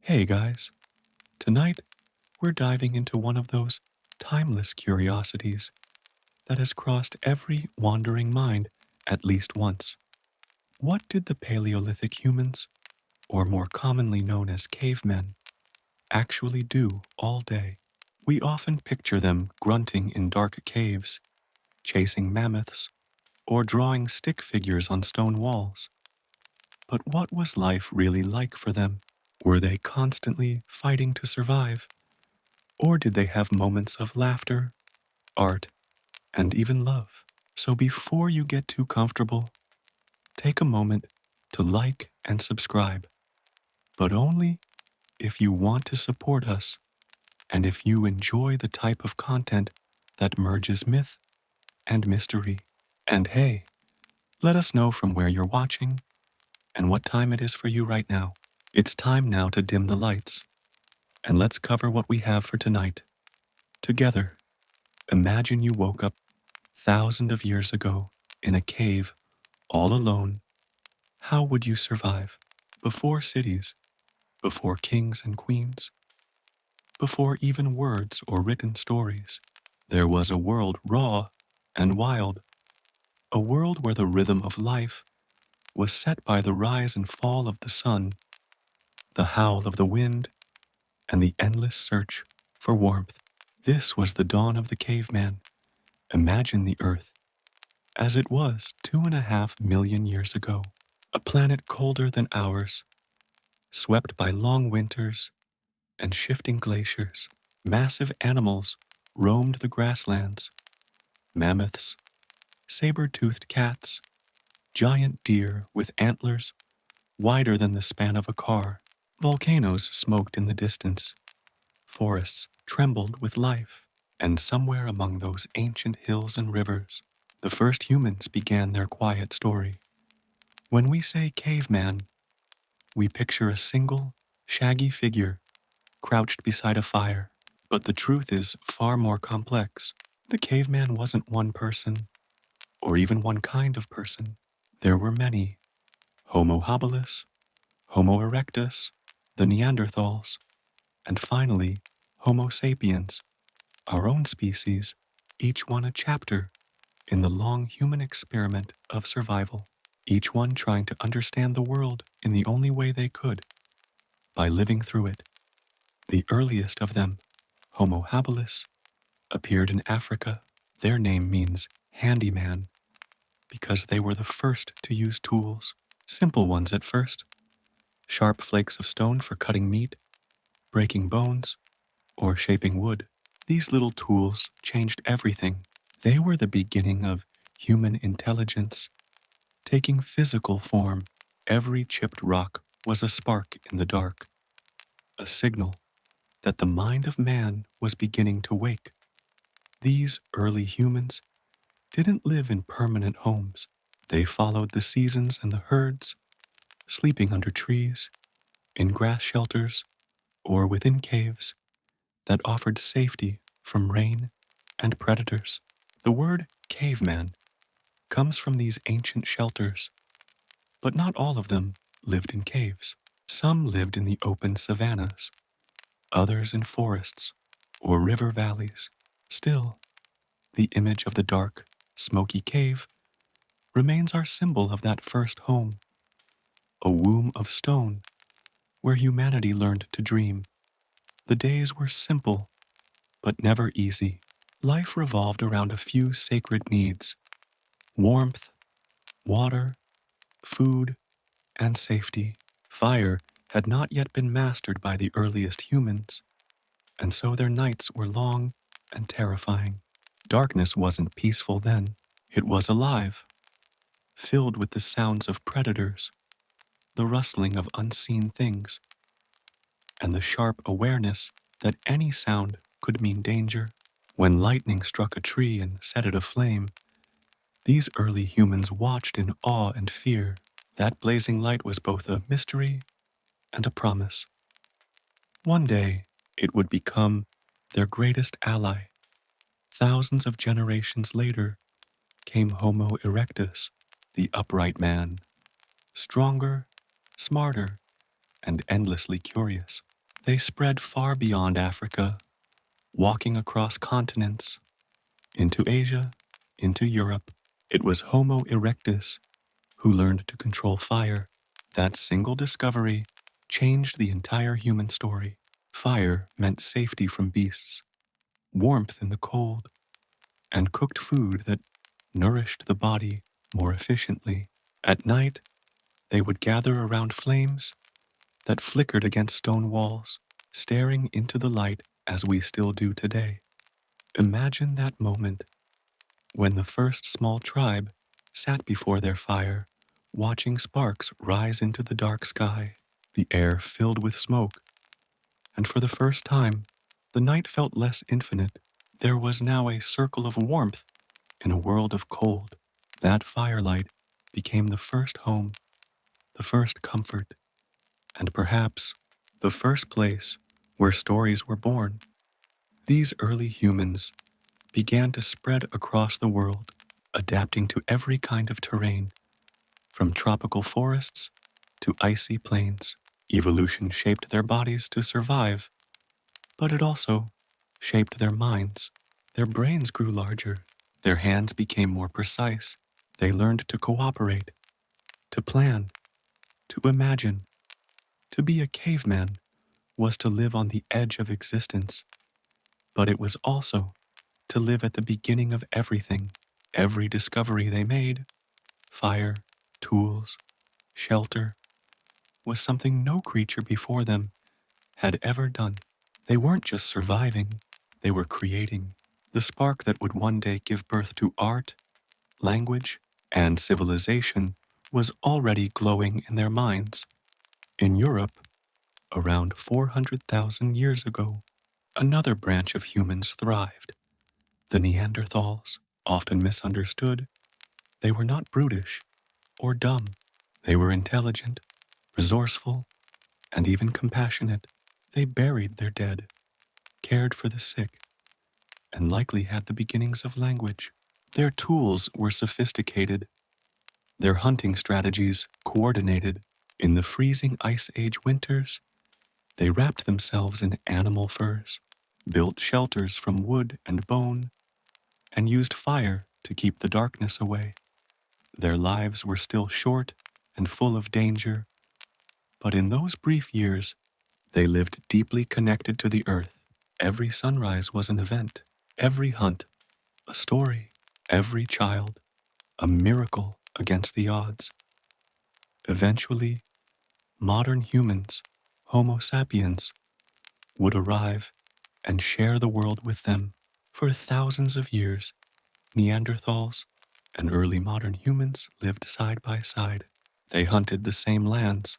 Hey guys, tonight we're diving into one of those timeless curiosities that has crossed every wandering mind at least once. What did the Paleolithic humans, or more commonly known as cavemen, actually do all day? We often picture them grunting in dark caves, chasing mammoths, or drawing stick figures on stone walls. But what was life really like for them? Were they constantly fighting to survive? Or did they have moments of laughter, art, and even love? So before you get too comfortable, take a moment to like and subscribe, but only if you want to support us and if you enjoy the type of content that merges myth and mystery. And hey, let us know from where you're watching and what time it is for you right now. It's time now to dim the lights, and let's cover what we have for tonight. Together, imagine you woke up thousands of years ago in a cave all alone. How would you survive? Before cities, before kings and queens, before even words or written stories. There was a world raw and wild, a world where the rhythm of life was set by the rise and fall of the sun, the howl of the wind, and the endless search for warmth. This was the dawn of the caveman. Imagine the earth as it was 2.5 million years ago, a planet colder than ours, swept by long winters and shifting glaciers. Massive animals roamed the grasslands: mammoths, saber-toothed cats, giant deer with antlers wider than the span of a car. Volcanoes smoked in the distance, forests trembled with life, and somewhere among those ancient hills and rivers, the first humans began their quiet story. When we say caveman, we picture a single, shaggy figure crouched beside a fire. But the truth is far more complex. The caveman wasn't one person, or even one kind of person. There were many: Homo habilis, Homo erectus, the Neanderthals, and finally, Homo sapiens, our own species, each one a chapter in the long human experiment of survival, each one trying to understand the world in the only way they could, by living through it. The earliest of them, Homo habilis, appeared in Africa. Their name means handyman because they were the first to use tools, simple ones at first: sharp flakes of stone for cutting meat, breaking bones, or shaping wood. These little tools changed everything. They were the beginning of human intelligence, taking physical form. Every chipped rock was a spark in the dark, a signal that the mind of man was beginning to wake. These early humans didn't live in permanent homes. They followed the seasons and the herds, sleeping under trees, in grass shelters, or within caves that offered safety from rain and predators. The word caveman comes from these ancient shelters, but not all of them lived in caves. Some lived in the open savannas, others in forests or river valleys. Still, the image of the dark, smoky cave remains our symbol of that first home, a womb of stone where humanity learned to dream. The days were simple, but never easy. Life revolved around a few sacred needs: warmth, water, food, and safety. Fire had not yet been mastered by the earliest humans, and so their nights were long and terrifying. Darkness wasn't peaceful then. It was alive, filled with the sounds of predators, the rustling of unseen things, and the sharp awareness that any sound could mean danger. When lightning struck a tree and set it aflame, these early humans watched in awe and fear. That blazing light was both a mystery and a promise. One day, it would become their greatest ally. Thousands of generations later came Homo erectus, the upright man, stronger, smarter, and endlessly curious. They spread far beyond Africa, walking across continents, into Asia, into Europe. It was Homo erectus who learned to control fire. That single discovery changed the entire human story. Fire meant safety from beasts, warmth in the cold, and cooked food that nourished the body more efficiently. At night, they would gather around flames that flickered against stone walls, staring into the light as we still do today. Imagine that moment when the first small tribe sat before their fire, watching sparks rise into the dark sky, the air filled with smoke, and for the first time, the night felt less infinite. There was now a circle of warmth in a world of cold. That firelight became the first home, the first comfort, and perhaps the first place where stories were born. These early humans began to spread across the world, adapting to every kind of terrain, from tropical forests to icy plains. Evolution shaped their bodies to survive, but it also shaped their minds. Their brains grew larger, their hands became more precise. They learned to cooperate, to plan, to imagine. To be a caveman was to live on the edge of existence, but it was also to live at the beginning of everything. Every discovery they made, fire, tools, shelter, was something no creature before them had ever done. They weren't just surviving, they were creating. The spark that would one day give birth to art, language, and civilization was already glowing in their minds. In Europe, around 400,000 years ago, another branch of humans thrived. The Neanderthals, often misunderstood, they were not brutish or dumb. They were intelligent, resourceful, and even compassionate. They buried their dead, cared for the sick, and likely had the beginnings of language. Their tools were sophisticated, their hunting strategies coordinated. In the freezing Ice Age winters, they wrapped themselves in animal furs, built shelters from wood and bone, and used fire to keep the darkness away. Their lives were still short and full of danger, but in those brief years, they lived deeply connected to the earth. Every sunrise was an event, every hunt, a story, every child, a miracle against the odds. Eventually, modern humans, Homo sapiens, would arrive and share the world with them. For thousands of years, Neanderthals and early modern humans lived side by side. They hunted the same lands,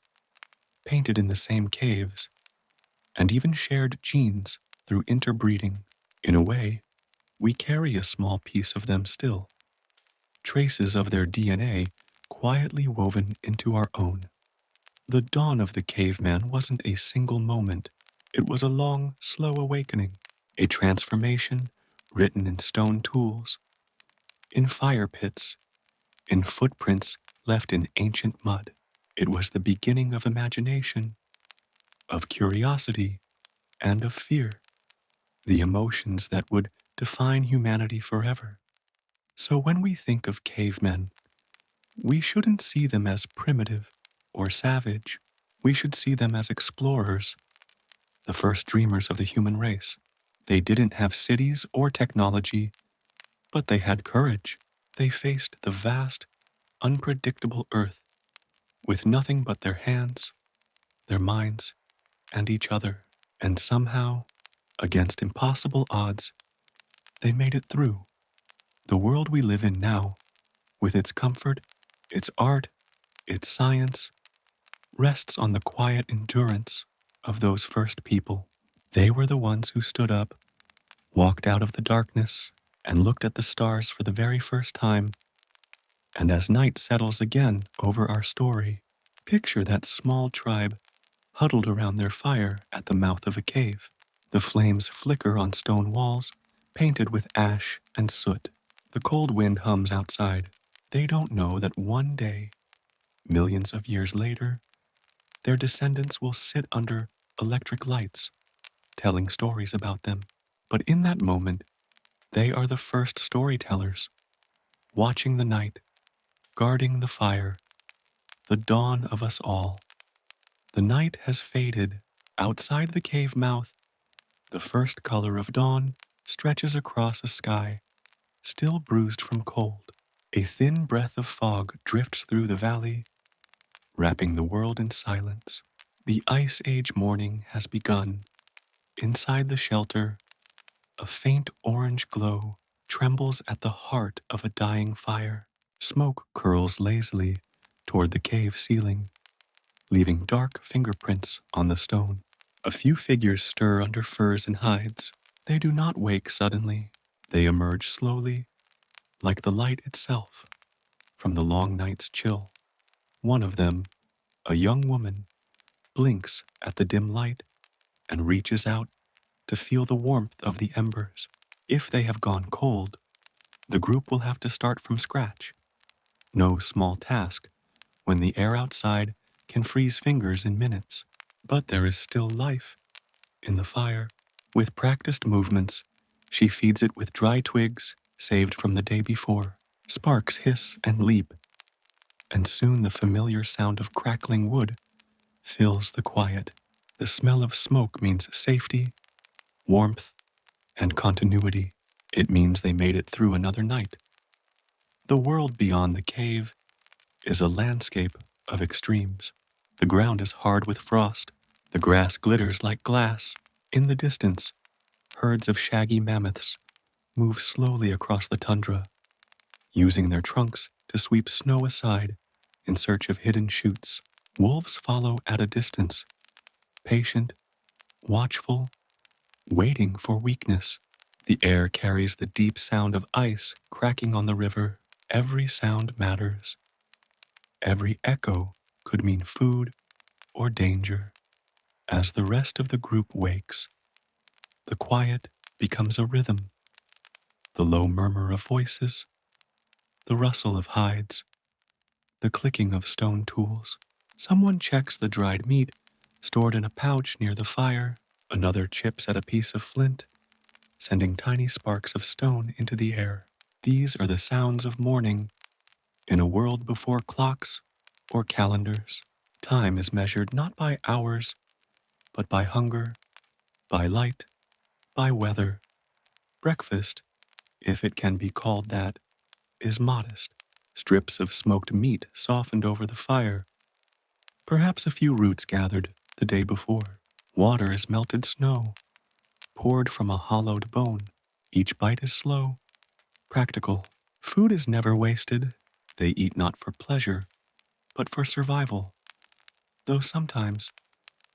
painted in the same caves, and even shared genes through interbreeding. In a way, we carry a small piece of them still, traces of their DNA quietly woven into our own. The dawn of the caveman wasn't a single moment. It was a long, slow awakening, a transformation written in stone tools, in fire pits, in footprints left in ancient mud. It was the beginning of imagination, of curiosity, and of fear, the emotions that would define humanity forever. So when we think of cavemen, we shouldn't see them as primitive or savage. We should see them as explorers, the first dreamers of the human race. They didn't have cities or technology, but they had courage. They faced the vast, unpredictable earth with nothing but their hands, their minds, and each other. And somehow, against impossible odds, they made it through. The world we live in now, with its comfort, its art, its science, rests on the quiet endurance of those first people. They were the ones who stood up, walked out of the darkness, and looked at the stars for the very first time. And as night settles again over our story, picture that small tribe huddled around their fire at the mouth of a cave. The flames flicker on stone walls, painted with ash and soot. The cold wind hums outside. They don't know that one day, millions of years later, their descendants will sit under electric lights, telling stories about them. But in that moment, they are the first storytellers, watching the night, guarding the fire, the dawn of us all. The night has faded. Outside the cave mouth, the first color of dawn stretches across a sky, still bruised from cold. A thin breath of fog drifts through the valley, wrapping the world in silence. The Ice Age morning has begun. Inside the shelter, a faint orange glow trembles at the heart of a dying fire. Smoke curls lazily toward the cave ceiling, leaving dark fingerprints on the stone. A few figures stir under furs and hides. They do not wake suddenly. They emerge slowly, like the light itself, from the long night's chill. One of them, a young woman, blinks at the dim light and reaches out to feel the warmth of the embers. If they have gone cold, the group will have to start from scratch. No small task when the air outside can freeze fingers in minutes. But there is still life in the fire. With practiced movements, she feeds it with dry twigs saved from the day before. Sparks hiss and leap, and soon the familiar sound of crackling wood fills the quiet. The smell of smoke means safety, warmth, and continuity. It means they made it through another night. The world beyond the cave is a landscape of extremes. The ground is hard with frost. The grass glitters like glass. In the distance, herds of shaggy mammoths move slowly across the tundra, using their trunks to sweep snow aside in search of hidden chutes. Wolves follow at a distance, patient, watchful, waiting for weakness. The air carries the deep sound of ice cracking on the river. Every sound matters. Every echo could mean food or danger. As the rest of the group wakes, the quiet becomes a rhythm, the low murmur of voices, the rustle of hides, the clicking of stone tools. Someone checks the dried meat stored in a pouch near the fire. Another chips at a piece of flint, sending tiny sparks of stone into the air. These are the sounds of morning in a world before clocks or calendars. Time is measured not by hours, but by hunger, by light, by weather. Breakfast, if it can be called that, is modest. Strips of smoked meat softened over the fire, perhaps a few roots gathered the day before. Water is melted snow, poured from a hollowed bone. Each bite is slow, practical. Food is never wasted. They eat not for pleasure, but for survival. Though sometimes,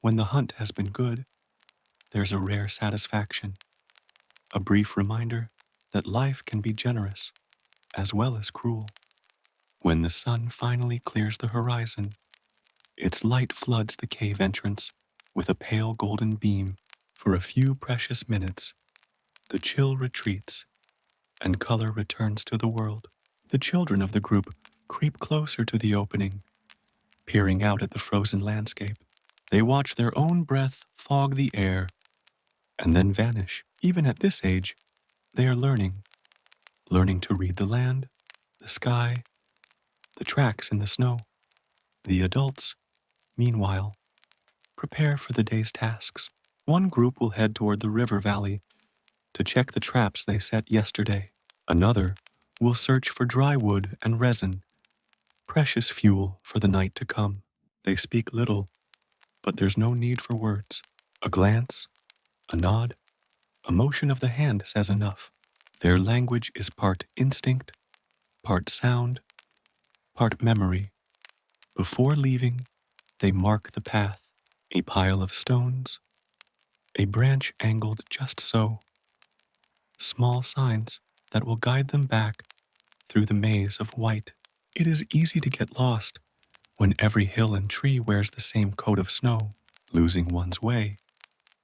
when the hunt has been good, there's a rare satisfaction, a brief reminder that life can be generous as well as cruel. When the sun finally clears the horizon, its light floods the cave entrance with a pale golden beam. For a few precious minutes, the chill retreats and color returns to the world. The children of the group creep closer to the opening, peering out at the frozen landscape. They watch their own breath fog the air and then vanish. Even at this age, they are learning to read the land, the sky, the tracks in the snow. The adults, meanwhile, prepare for the day's tasks. One group will head toward the river valley to check the traps they set yesterday. Another will search for dry wood and resin, precious fuel for the night to come. They speak little, but there's no need for words. A glance, a nod, a motion of the hand says enough. Their language is part instinct, part sound, part memory. Before leaving, they mark the path, a pile of stones, a branch angled just so, small signs that will guide them back through the maze of white. It is easy to get lost when every hill and tree wears the same coat of snow. Losing one's way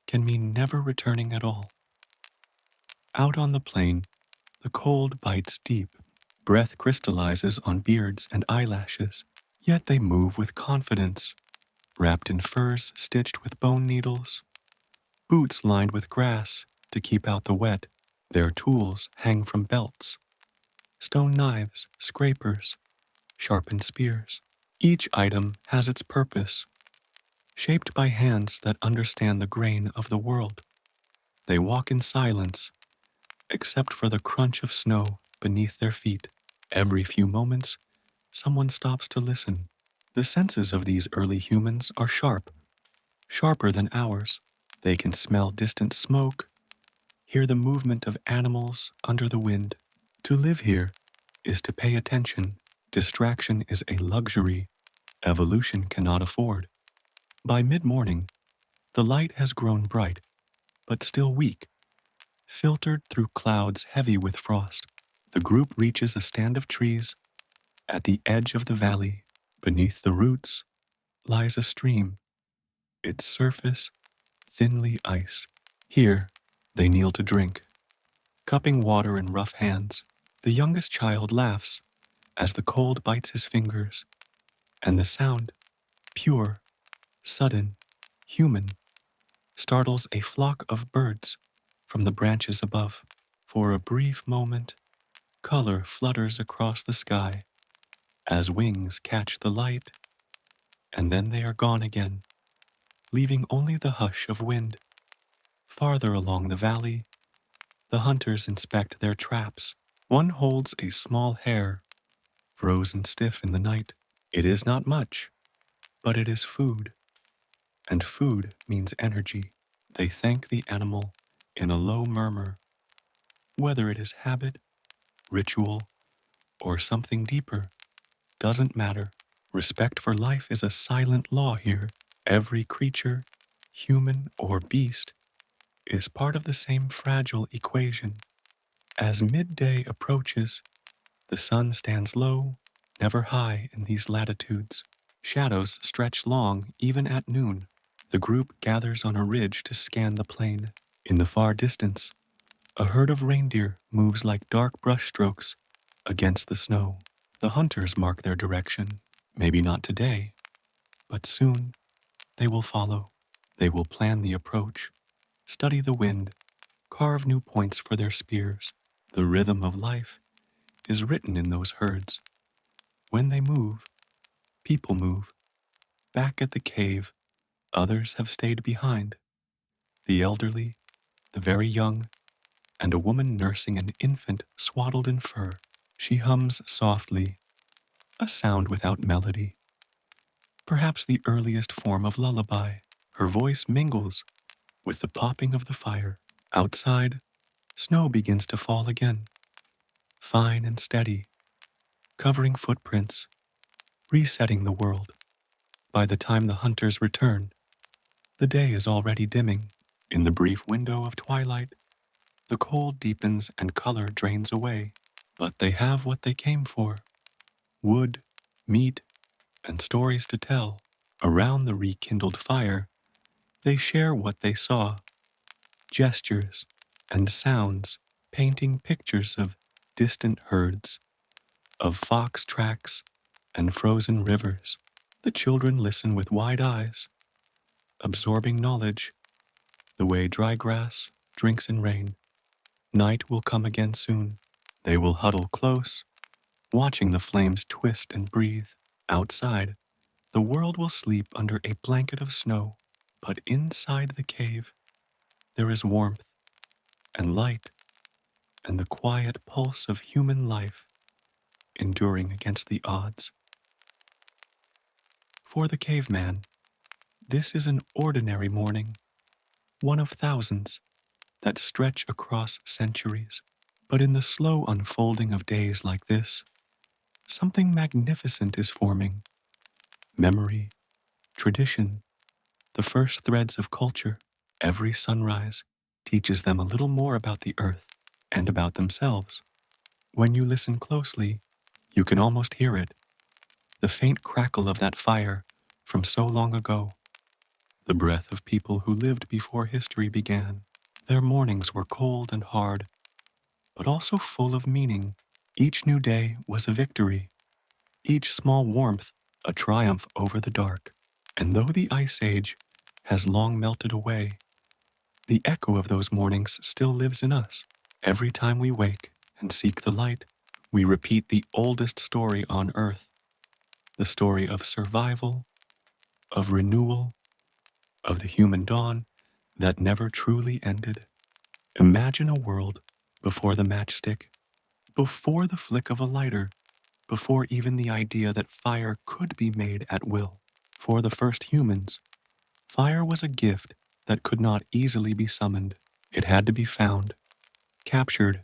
can mean never returning at all. Out on the plain, the cold bites deep. Breath crystallizes on beards and eyelashes, yet they move with confidence, wrapped in furs stitched with bone needles, boots lined with grass to keep out the wet. Their tools hang from belts, stone knives, scrapers, sharpened spears. Each item has its purpose, shaped by hands that understand the grain of the world. They walk in silence, except for the crunch of snow beneath their feet. Every few moments, someone stops to listen. The senses of these early humans are sharp, sharper than ours. They can smell distant smoke, hear the movement of animals under the wind. To live here is to pay attention. Distraction is a luxury evolution cannot afford. By mid-morning, the light has grown bright, but still weak, filtered through clouds heavy with frost. The group reaches a stand of trees at the edge of the valley. Beneath the roots lies a stream, its surface thinly iced. Here, they kneel to drink, cupping water in rough hands. The youngest child laughs as the cold bites his fingers, and the sound, pure, sudden, human, startles a flock of birds from the branches above. For a brief moment, color flutters across the sky as wings catch the light, and then they are gone again, leaving only the hush of wind. Farther along the valley, the hunters inspect their traps. One holds a small hare, frozen stiff in the night. It is not much, but it is food, and food means energy. They thank the animal in a low murmur, whether it is habit, ritual, or something deeper, doesn't matter. Respect for life is a silent law here. Every creature, human or beast, is part of the same fragile equation. As midday approaches, the sun stands low, never high in these latitudes. Shadows stretch long even at noon. The group gathers on a ridge to scan the plain. In the far distance, a herd of reindeer moves like dark brushstrokes against the snow. The hunters mark their direction. Maybe not today, but soon they will follow. They will plan the approach, study the wind, carve new points for their spears. The rhythm of life is written in those herds. When they move, people move. Back at the cave, others have stayed behind. The elderly, the very young, and a woman nursing an infant swaddled in fur. She hums softly, a sound without melody, perhaps the earliest form of lullaby. Her voice mingles with the popping of the fire. Outside, snow begins to fall again, fine and steady, covering footprints, resetting the world. By the time the hunters return, the day is already dimming. In the brief window of twilight, the cold deepens and color drains away. But they have what they came for: wood, meat, and stories to tell. Around the rekindled fire, they share what they saw: gestures and sounds, painting pictures of distant herds, of fox tracks and frozen rivers. The children listen with wide eyes, absorbing knowledge the way dry grass drinks in rain. Night will come again soon. They will huddle close, watching the flames twist and breathe. Outside, the world will sleep under a blanket of snow, but inside the cave, there is warmth and light and the quiet pulse of human life enduring against the odds. For the caveman, this is an ordinary morning, one of thousands that stretch across centuries. But in the slow unfolding of days like this, something magnificent is forming. Memory, tradition, the first threads of culture. Every sunrise teaches them a little more about the earth and about themselves. When you listen closely, you can almost hear it, the faint crackle of that fire from so long ago, the breath of people who lived before history began. Their mornings were cold and hard, but also full of meaning. Each new day was a victory, each small warmth a triumph over the dark. And though the Ice Age has long melted away, the echo of those mornings still lives in us. Every time we wake and seek the light, we repeat the oldest story on Earth, the story of survival, of renewal, of the human dawn that never truly ended. Imagine a world before the matchstick, before the flick of a lighter, before even the idea that fire could be made at will. For the first humans, fire was a gift that could not easily be summoned. It had to be found, captured,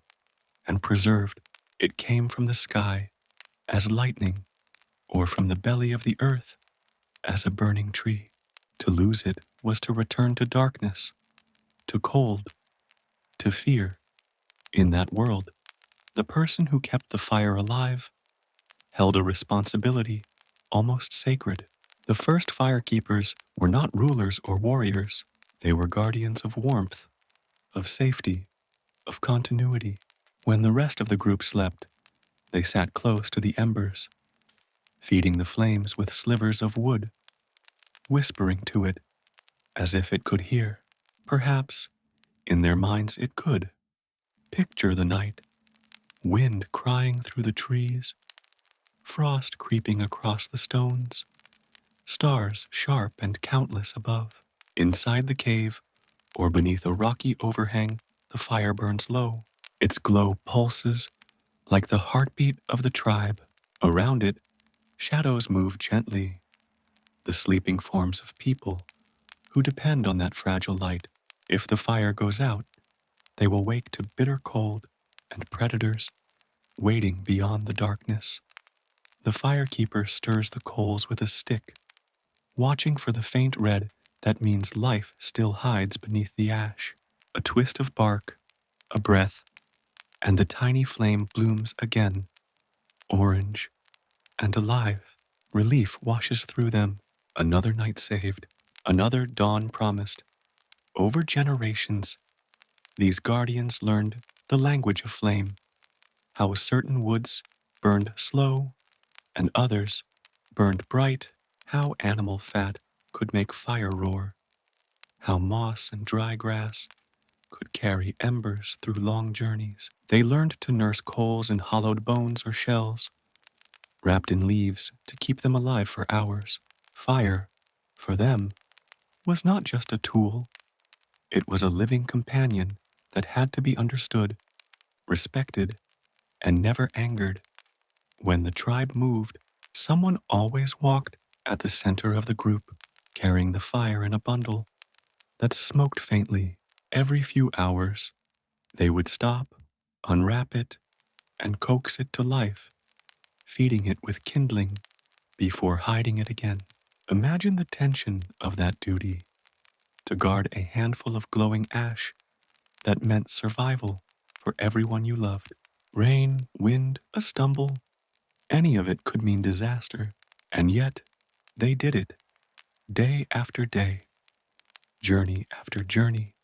and preserved. It came from the sky as lightning, or from the belly of the earth as a burning tree. To lose it was to return to darkness, to cold, to fear. In that world, the person who kept the fire alive held a responsibility almost sacred. The first firekeepers were not rulers or warriors. They were guardians of warmth, of safety, of continuity. When the rest of the group slept, they sat close to the embers, feeding the flames with slivers of wood, whispering to it as if it could hear. Perhaps, in their minds, it could. Picture the night, wind crying through the trees, frost creeping across the stones, stars sharp and countless above. Inside the cave, or beneath a rocky overhang, the fire burns low. Its glow pulses like the heartbeat of the tribe. Around it, shadows move gently, the sleeping forms of people who depend on that fragile light. If the fire goes out, they will wake to bitter cold and predators waiting beyond the darkness. The firekeeper stirs the coals with a stick, watching for the faint red that means life still hides beneath the ash. A twist of bark, a breath, and the tiny flame blooms again, orange and alive. Relief washes through them. Another night saved, another dawn promised. Over generations, these guardians learned the language of flame, how certain woods burned slow and others burned bright, how animal fat could make fire roar, how moss and dry grass could carry embers through long journeys. They learned to nurse coals in hollowed bones or shells, wrapped in leaves to keep them alive for hours. Fire, for them, was not just a tool, it was a living companion that had to be understood, respected, and never angered. When the tribe moved, someone always walked at the center of the group, carrying the fire in a bundle that smoked faintly. Every few hours, they would stop, unwrap it, and coax it to life, feeding it with kindling before hiding it again. Imagine the tension of that duty, to guard a handful of glowing ash that meant survival for everyone you loved. Rain, wind, a stumble, any of it could mean disaster. And yet, they did it, day after day, journey after journey.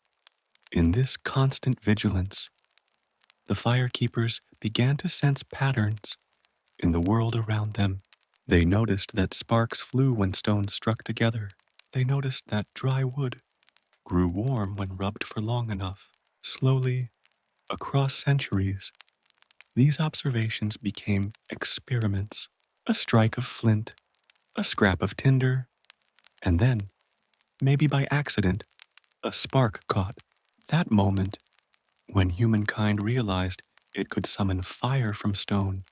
In this constant vigilance, the firekeepers began to sense patterns in the world around them. They noticed that sparks flew when stones struck together. They noticed that dry wood grew warm when rubbed for long enough. Slowly, across centuries, these observations became experiments. A strike of flint, a scrap of tinder, and then, maybe by accident, a spark caught. That moment, when humankind realized it could summon fire from stone,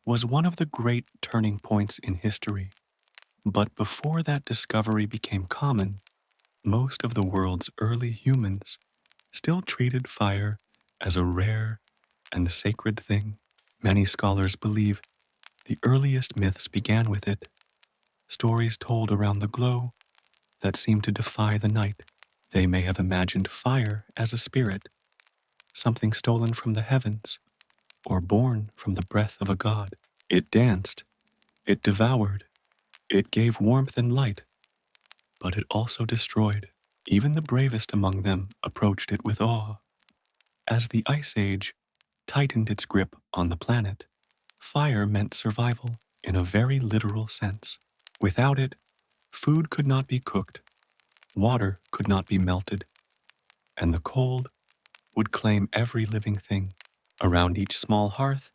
was one of the great turning points in history. But before that discovery became common, most of the world's early humans still treated fire as a rare and sacred thing. Many scholars believe the earliest myths began with it, stories told around the glow that seemed to defy the night. They may have imagined fire as a spirit, something stolen from the heavens, or born from the breath of a god. It danced, it devoured, it gave warmth and light, but it also destroyed. Even the bravest among them approached it with awe. As the Ice Age tightened its grip on the planet, fire meant survival in a very literal sense. Without it, Food could not be cooked, water could not be melted, and the cold would claim every living thing. Around each small hearth,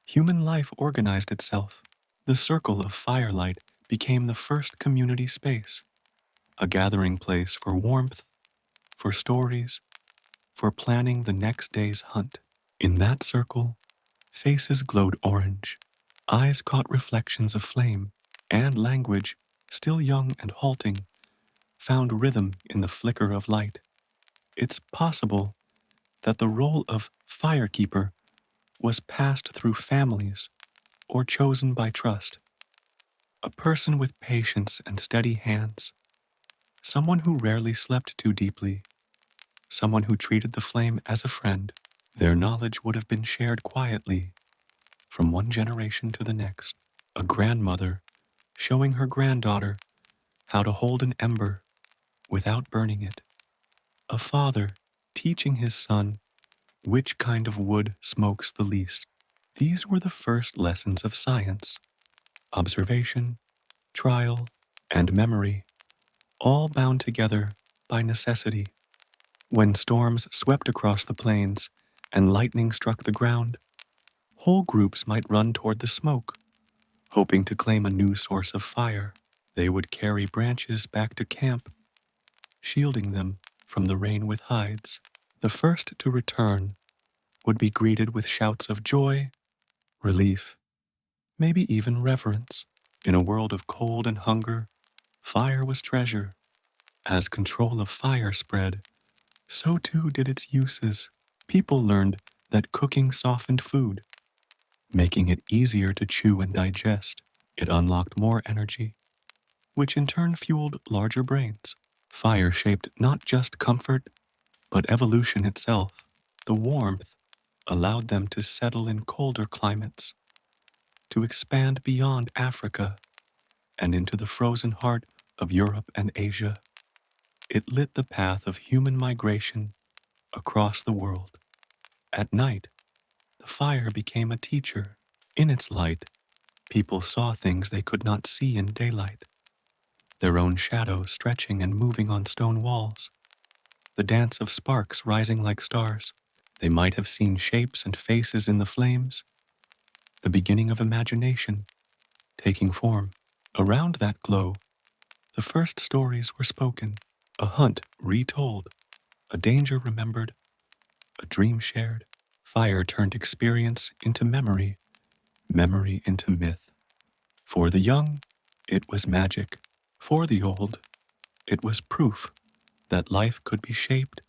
human life organized itself. The circle of firelight became the first community space, a gathering place for warmth, for stories, for planning the next day's hunt. In that circle, faces glowed orange, eyes caught reflections of flame, and language, still young and halting, found rhythm in the flicker of light. It's possible that the role of firekeeper was passed through families or chosen by trust. A person with patience and steady hands, someone who rarely slept too deeply, someone who treated the flame as a friend. Their knowledge would have been shared quietly from one generation to the next. A grandmother showing her granddaughter how to hold an ember without burning it. A father teaching his son which kind of wood smokes the least. These were the first lessons of science: observation, trial, and memory, all bound together by necessity. When storms swept across the plains and lightning struck the ground, whole groups might run toward the smoke, hoping to claim a new source of fire. They would carry branches back to camp, shielding them from the rain with hides. The first to return would be greeted with shouts of joy, relief, maybe even reverence. In a world of cold and hunger, fire was treasure. As control of fire spread, so too did its uses. People learned that cooking softened food, making it easier to chew and digest. It unlocked more energy, which in turn fueled larger brains. Fire shaped not just comfort, but evolution itself. The warmth allowed them to settle in colder climates, to expand beyond Africa and into the frozen heart of Europe and Asia. It lit the path of human migration across the world. At night, the fire became a teacher. In its light, people saw things they could not see in daylight: their own shadows stretching and moving on stone walls, the dance of sparks rising like stars. They might have seen shapes and faces in the flames, the beginning of imagination taking form. Around that glow, the first stories were spoken, a hunt retold, a danger remembered, a dream shared. Fire turned experience into memory, memory into myth. For the young, it was magic. For the old, it was proof that life could be shaped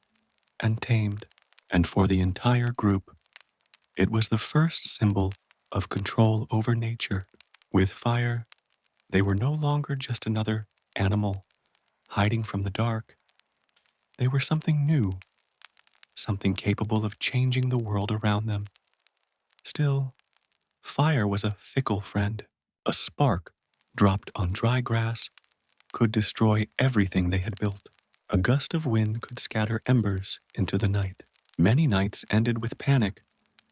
and tamed. And for the entire group, it was the first symbol of control over nature. With fire, they were no longer just another animal hiding from the dark. They were something new, something capable of changing the world around them. Still, fire was a fickle friend. A spark dropped on dry grass could destroy everything they had built. A gust of wind could scatter embers into the night. Many nights ended with panic,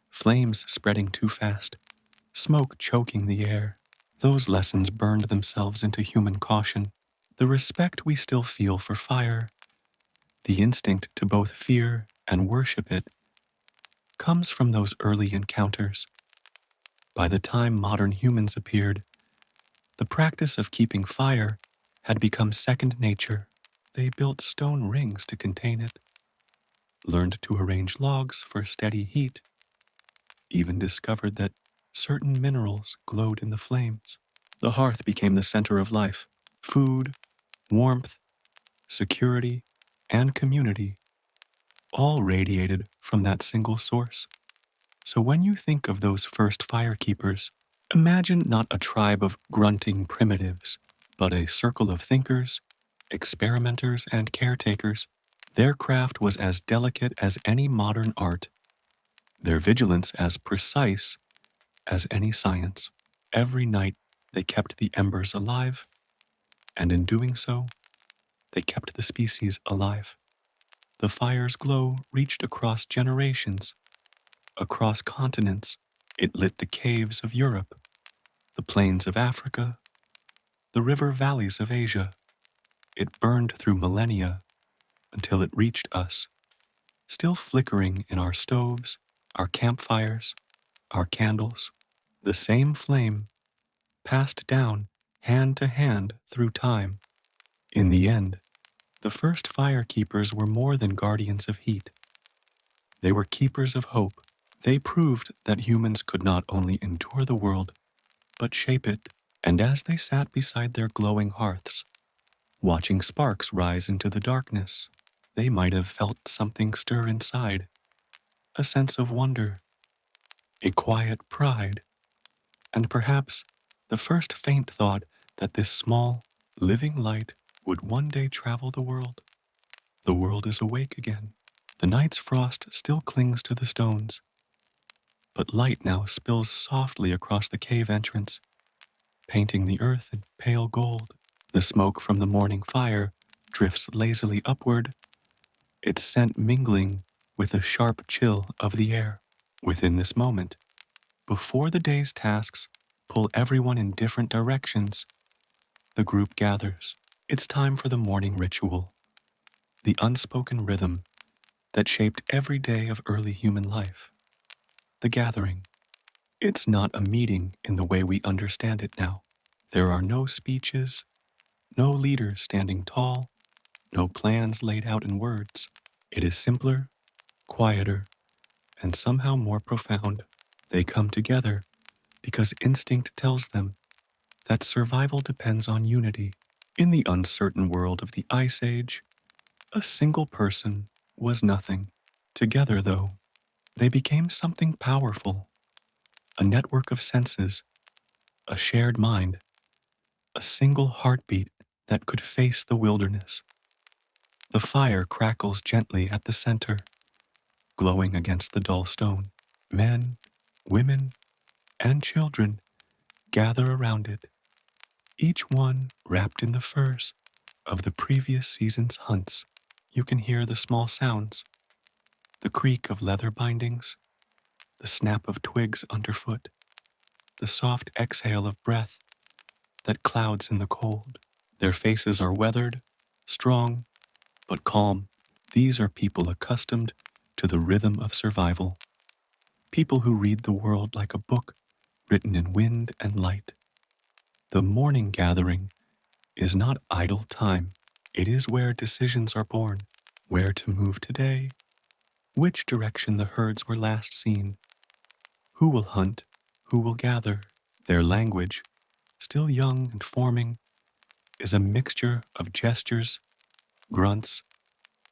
flames spreading too fast, smoke choking the air. Those lessons burned themselves into human caution. The respect we still feel for fire, the instinct to both fear and worship it, comes from those early encounters. By the time modern humans appeared, the practice of keeping fire had become second nature. They built stone rings to contain it, learned to arrange logs for steady heat, even discovered that certain minerals glowed in the flames. The hearth became the center of life. Food, warmth, security, and community all radiated from that single source. So when you think of those first firekeepers, imagine not a tribe of grunting primitives, but a circle of thinkers, experimenters, and caretakers. Their craft was as delicate as any modern art, their vigilance as precise as any science. Every night they kept the embers alive, and in doing so, they kept the species alive. The fire's glow reached across generations, across continents. It lit the caves of Europe, the plains of Africa, the river valleys of Asia. It burned through millennia until it reached us, still flickering in our stoves, our campfires, our candles. The same flame passed down hand to hand through time. In the end, the first fire keepers were more than guardians of heat. They were keepers of hope. They proved that humans could not only endure the world, but shape it. And as they sat beside their glowing hearths, watching sparks rise into the darkness, they might have felt something stir inside, a sense of wonder, a quiet pride, and perhaps the first faint thought that this small, living light would one day travel the world. The world is awake again. The night's frost still clings to the stones, but light now spills softly across the cave entrance, painting the earth in pale gold. The smoke from the morning fire drifts lazily upward, its scent mingling with the sharp chill of the air. Within this moment, before the day's tasks pull everyone in different directions, the group gathers. It's time for the morning ritual, the unspoken rhythm that shaped every day of early human life. The gathering. It's not a meeting in the way we understand it now. There are no speeches, no leaders standing tall, no plans laid out in words. It is simpler, quieter, and somehow more profound. They come together because instinct tells them that survival depends on unity. In the uncertain world of the Ice Age, a single person was nothing. Together, though, they became something powerful, a network of senses, a shared mind, a single heartbeat that could face the wilderness. The fire crackles gently at the center, glowing against the dull stone. Men, women, and children gather around it, each one wrapped in the furs of the previous season's hunts. You can hear the small sounds, the creak of leather bindings, the snap of twigs underfoot, the soft exhale of breath that clouds in the cold. Their faces are weathered, strong, but calm. These are people accustomed to the rhythm of survival, people who read the world like a book written in wind and light. The morning gathering is not idle time. It is where decisions are born, where to move today, which direction the herds were last seen, who will hunt, who will gather. Their language, still young and forming, is a mixture of gestures, grunts,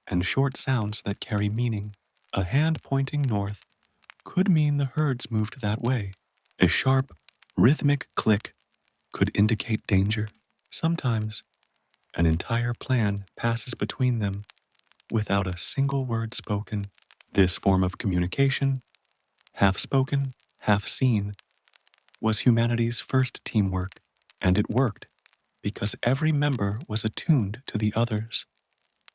and short sounds that carry meaning. A hand pointing north could mean the herds moved that way. A sharp, rhythmic click could indicate danger. Sometimes, an entire plan passes between them without a single word spoken. This form of communication, half spoken, half seen, was humanity's first teamwork, and it worked because every member was attuned to the others.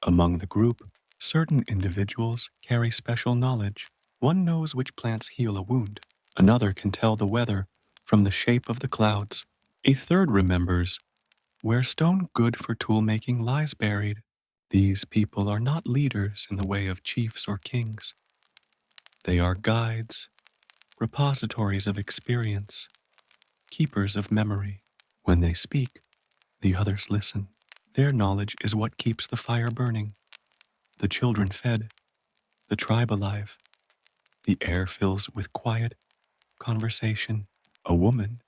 Among the group, certain individuals carry special knowledge. One knows which plants heal a wound. Another can tell the weather from the shape of the clouds. A third remembers where stone good for toolmaking lies buried. These people are not leaders in the way of chiefs or kings. They are guides, repositories of experience, keepers of memory. When they speak, the others listen. Their knowledge is what keeps the fire burning, the children fed, the tribe alive. The air fills with quiet conversation. A woman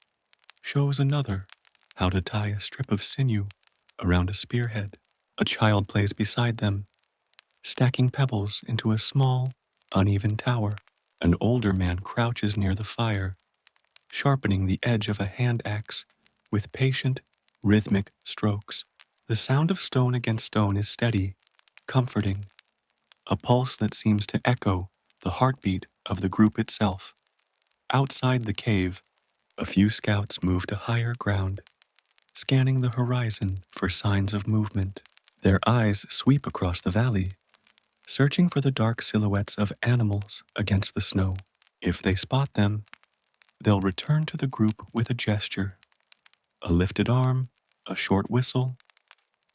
shows another how to tie a strip of sinew around a spearhead. A child plays beside them, stacking pebbles into a small, uneven tower. An older man crouches near the fire, sharpening the edge of a hand axe with patient, rhythmic strokes. The sound of stone against stone is steady, comforting, a pulse that seems to echo the heartbeat of the group itself. Outside the cave, a few scouts move to higher ground, scanning the horizon for signs of movement. Their eyes sweep across the valley, searching for the dark silhouettes of animals against the snow. If they spot them, they'll return to the group with a gesture, a lifted arm, a short whistle,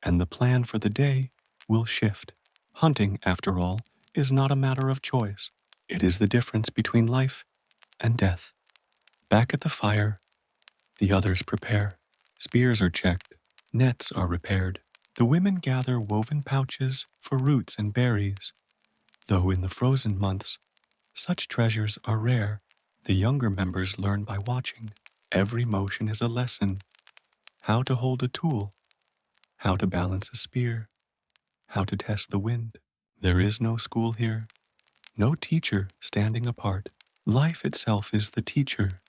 and the plan for the day will shift. Hunting, after all, is not a matter of choice. It is the difference between life and death. Back at the fire, the others prepare. Spears are checked, nets are repaired. The women gather woven pouches for roots and berries. Though in the frozen months, such treasures are rare. The younger members learn by watching. Every motion is a lesson. How to hold a tool, how to balance a spear, how to test the wind. There is no school here, no teacher standing apart. Life itself is the teacher,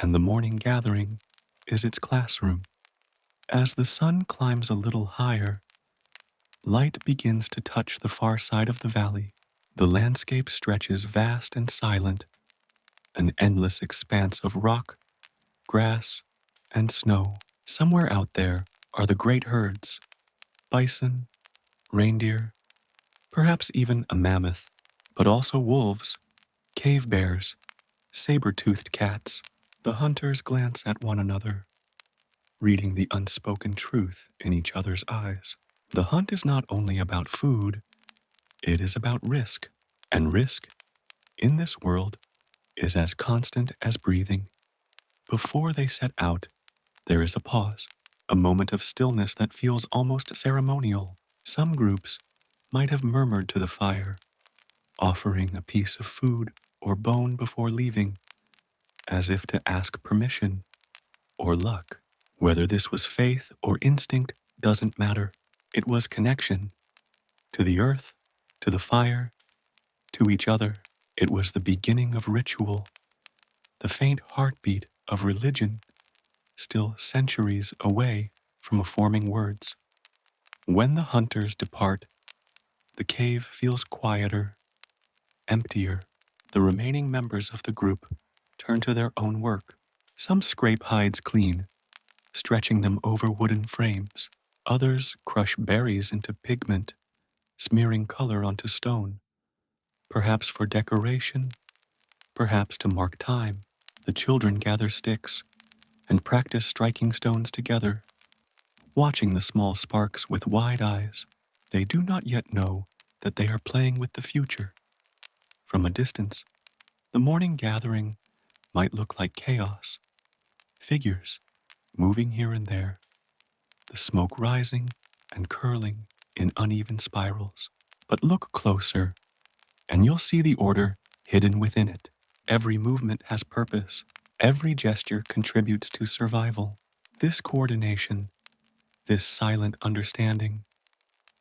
and the morning gathering is its classroom. As the sun climbs a little higher, light begins to touch the far side of the valley. The landscape stretches vast and silent, an endless expanse of rock, grass, and snow. Somewhere out there are the great herds, bison, reindeer, perhaps even a mammoth, but also wolves, cave bears, saber-toothed cats. The hunters glance at one another, reading the unspoken truth in each other's eyes. The hunt is not only about food, it is about risk. And risk, in this world, is as constant as breathing. Before they set out, there is a pause, a moment of stillness that feels almost ceremonial. Some groups might have murmured to the fire, offering a piece of food or bone before leaving, as if to ask permission or luck. Whether this was faith or instinct doesn't matter. It was connection to the earth, to the fire, to each other. It was the beginning of ritual, the faint heartbeat of religion, still centuries away from forming words. When the hunters depart, the cave feels quieter, emptier. The remaining members of the group turn to their own work. Some scrape hides clean, stretching them over wooden frames. Others crush berries into pigment, smearing color onto stone, perhaps for decoration, perhaps to mark time. The children gather sticks and practice striking stones together, watching the small sparks with wide eyes. They do not yet know that they are playing with the future. From a distance, the morning gathering might look like chaos, figures moving here and there, the smoke rising and curling in uneven spirals. But look closer, and you'll see the order hidden within it. Every movement has purpose. Every gesture contributes to survival. This coordination, this silent understanding,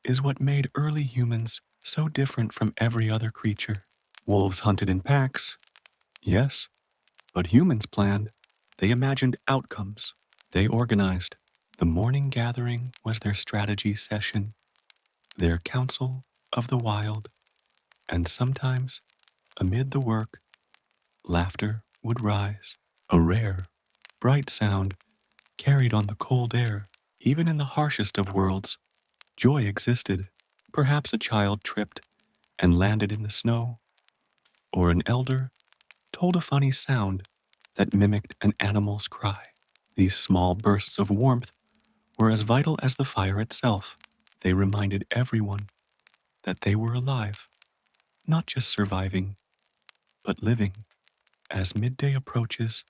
is what made early humans so different from every other creature. Wolves hunted in packs, yes, but humans planned. They imagined outcomes. They organized. The morning gathering was their strategy session, their council of the wild, and sometimes, amid the work, laughter would rise, a rare, bright sound carried on the cold air. Even in the harshest of worlds, joy existed. Perhaps a child tripped and landed in the snow, or an elder told a funny sound that mimicked an animal's cry. These small bursts of warmth were as vital as the fire itself. They reminded everyone that they were alive, not just surviving, but living. As midday approaches,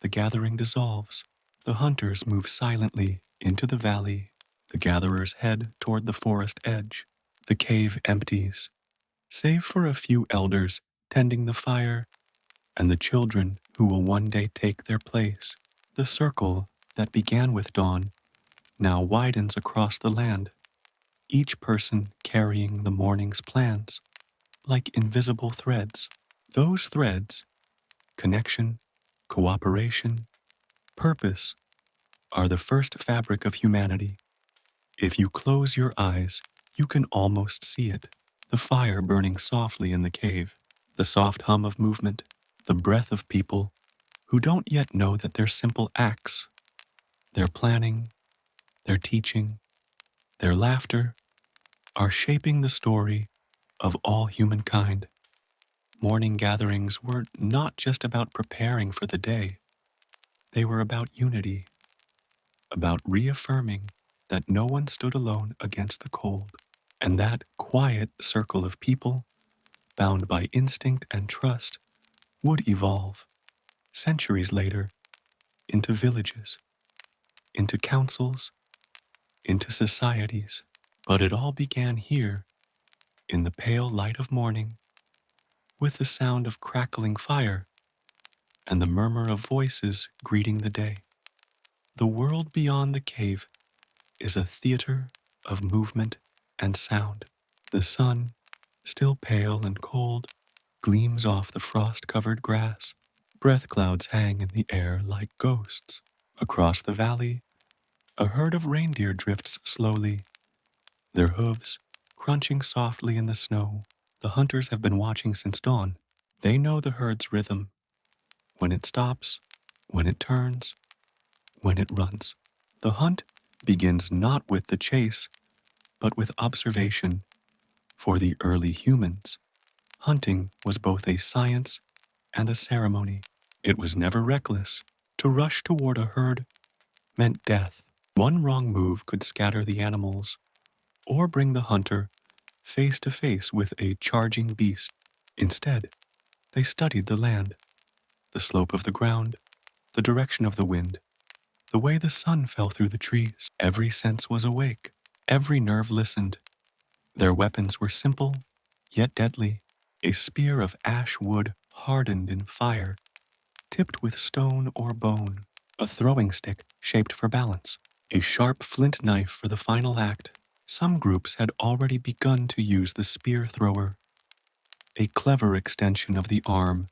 the gathering dissolves. The hunters move silently into the valley. The gatherers head toward the forest edge. The cave empties, save for a few elders tending the fire and the children who will one day take their place. The circle that began with dawn now widens across the land, each person carrying the morning's plans, like invisible threads. Those threads, connection, cooperation, purpose, are the first fabric of humanity. If you close your eyes, you can almost see it. The fire burning softly in the cave, the soft hum of movement, the breath of people who don't yet know that their simple acts, their planning, their teaching, their laughter, are shaping the story of all humankind. Morning gatherings were not just about preparing for the day, they were about unity, about reaffirming that no one stood alone against the cold, and that quiet circle of people, bound by instinct and trust, would evolve, centuries later, into villages, into councils, into societies. But it all began here, in the pale light of morning, with the sound of crackling fire and the murmur of voices greeting the day. The world beyond the cave is a theater of movement and sound. The sun, still pale and cold, gleams off the frost-covered grass. Breath clouds hang in the air like ghosts. Across the valley, a herd of reindeer drifts slowly, their hooves crunching softly in the snow. The hunters have been watching since dawn. They know the herd's rhythm, when it stops, when it turns, when it runs. The hunt begins not with the chase, but with observation. For the early humans, hunting was both a science and a ceremony. It was never reckless. To rush toward a herd meant death. One wrong move could scatter the animals or bring the hunter face to face with a charging beast. Instead, they studied the land, the slope of the ground, the direction of the wind, the way the sun fell through the trees. Every sense was awake. Every nerve listened. Their weapons were simple, yet deadly. A spear of ash wood hardened in fire, tipped with stone or bone. A throwing stick shaped for balance. A sharp flint knife for the final act. Some groups had already begun to use the spear thrower, a clever extension of the arm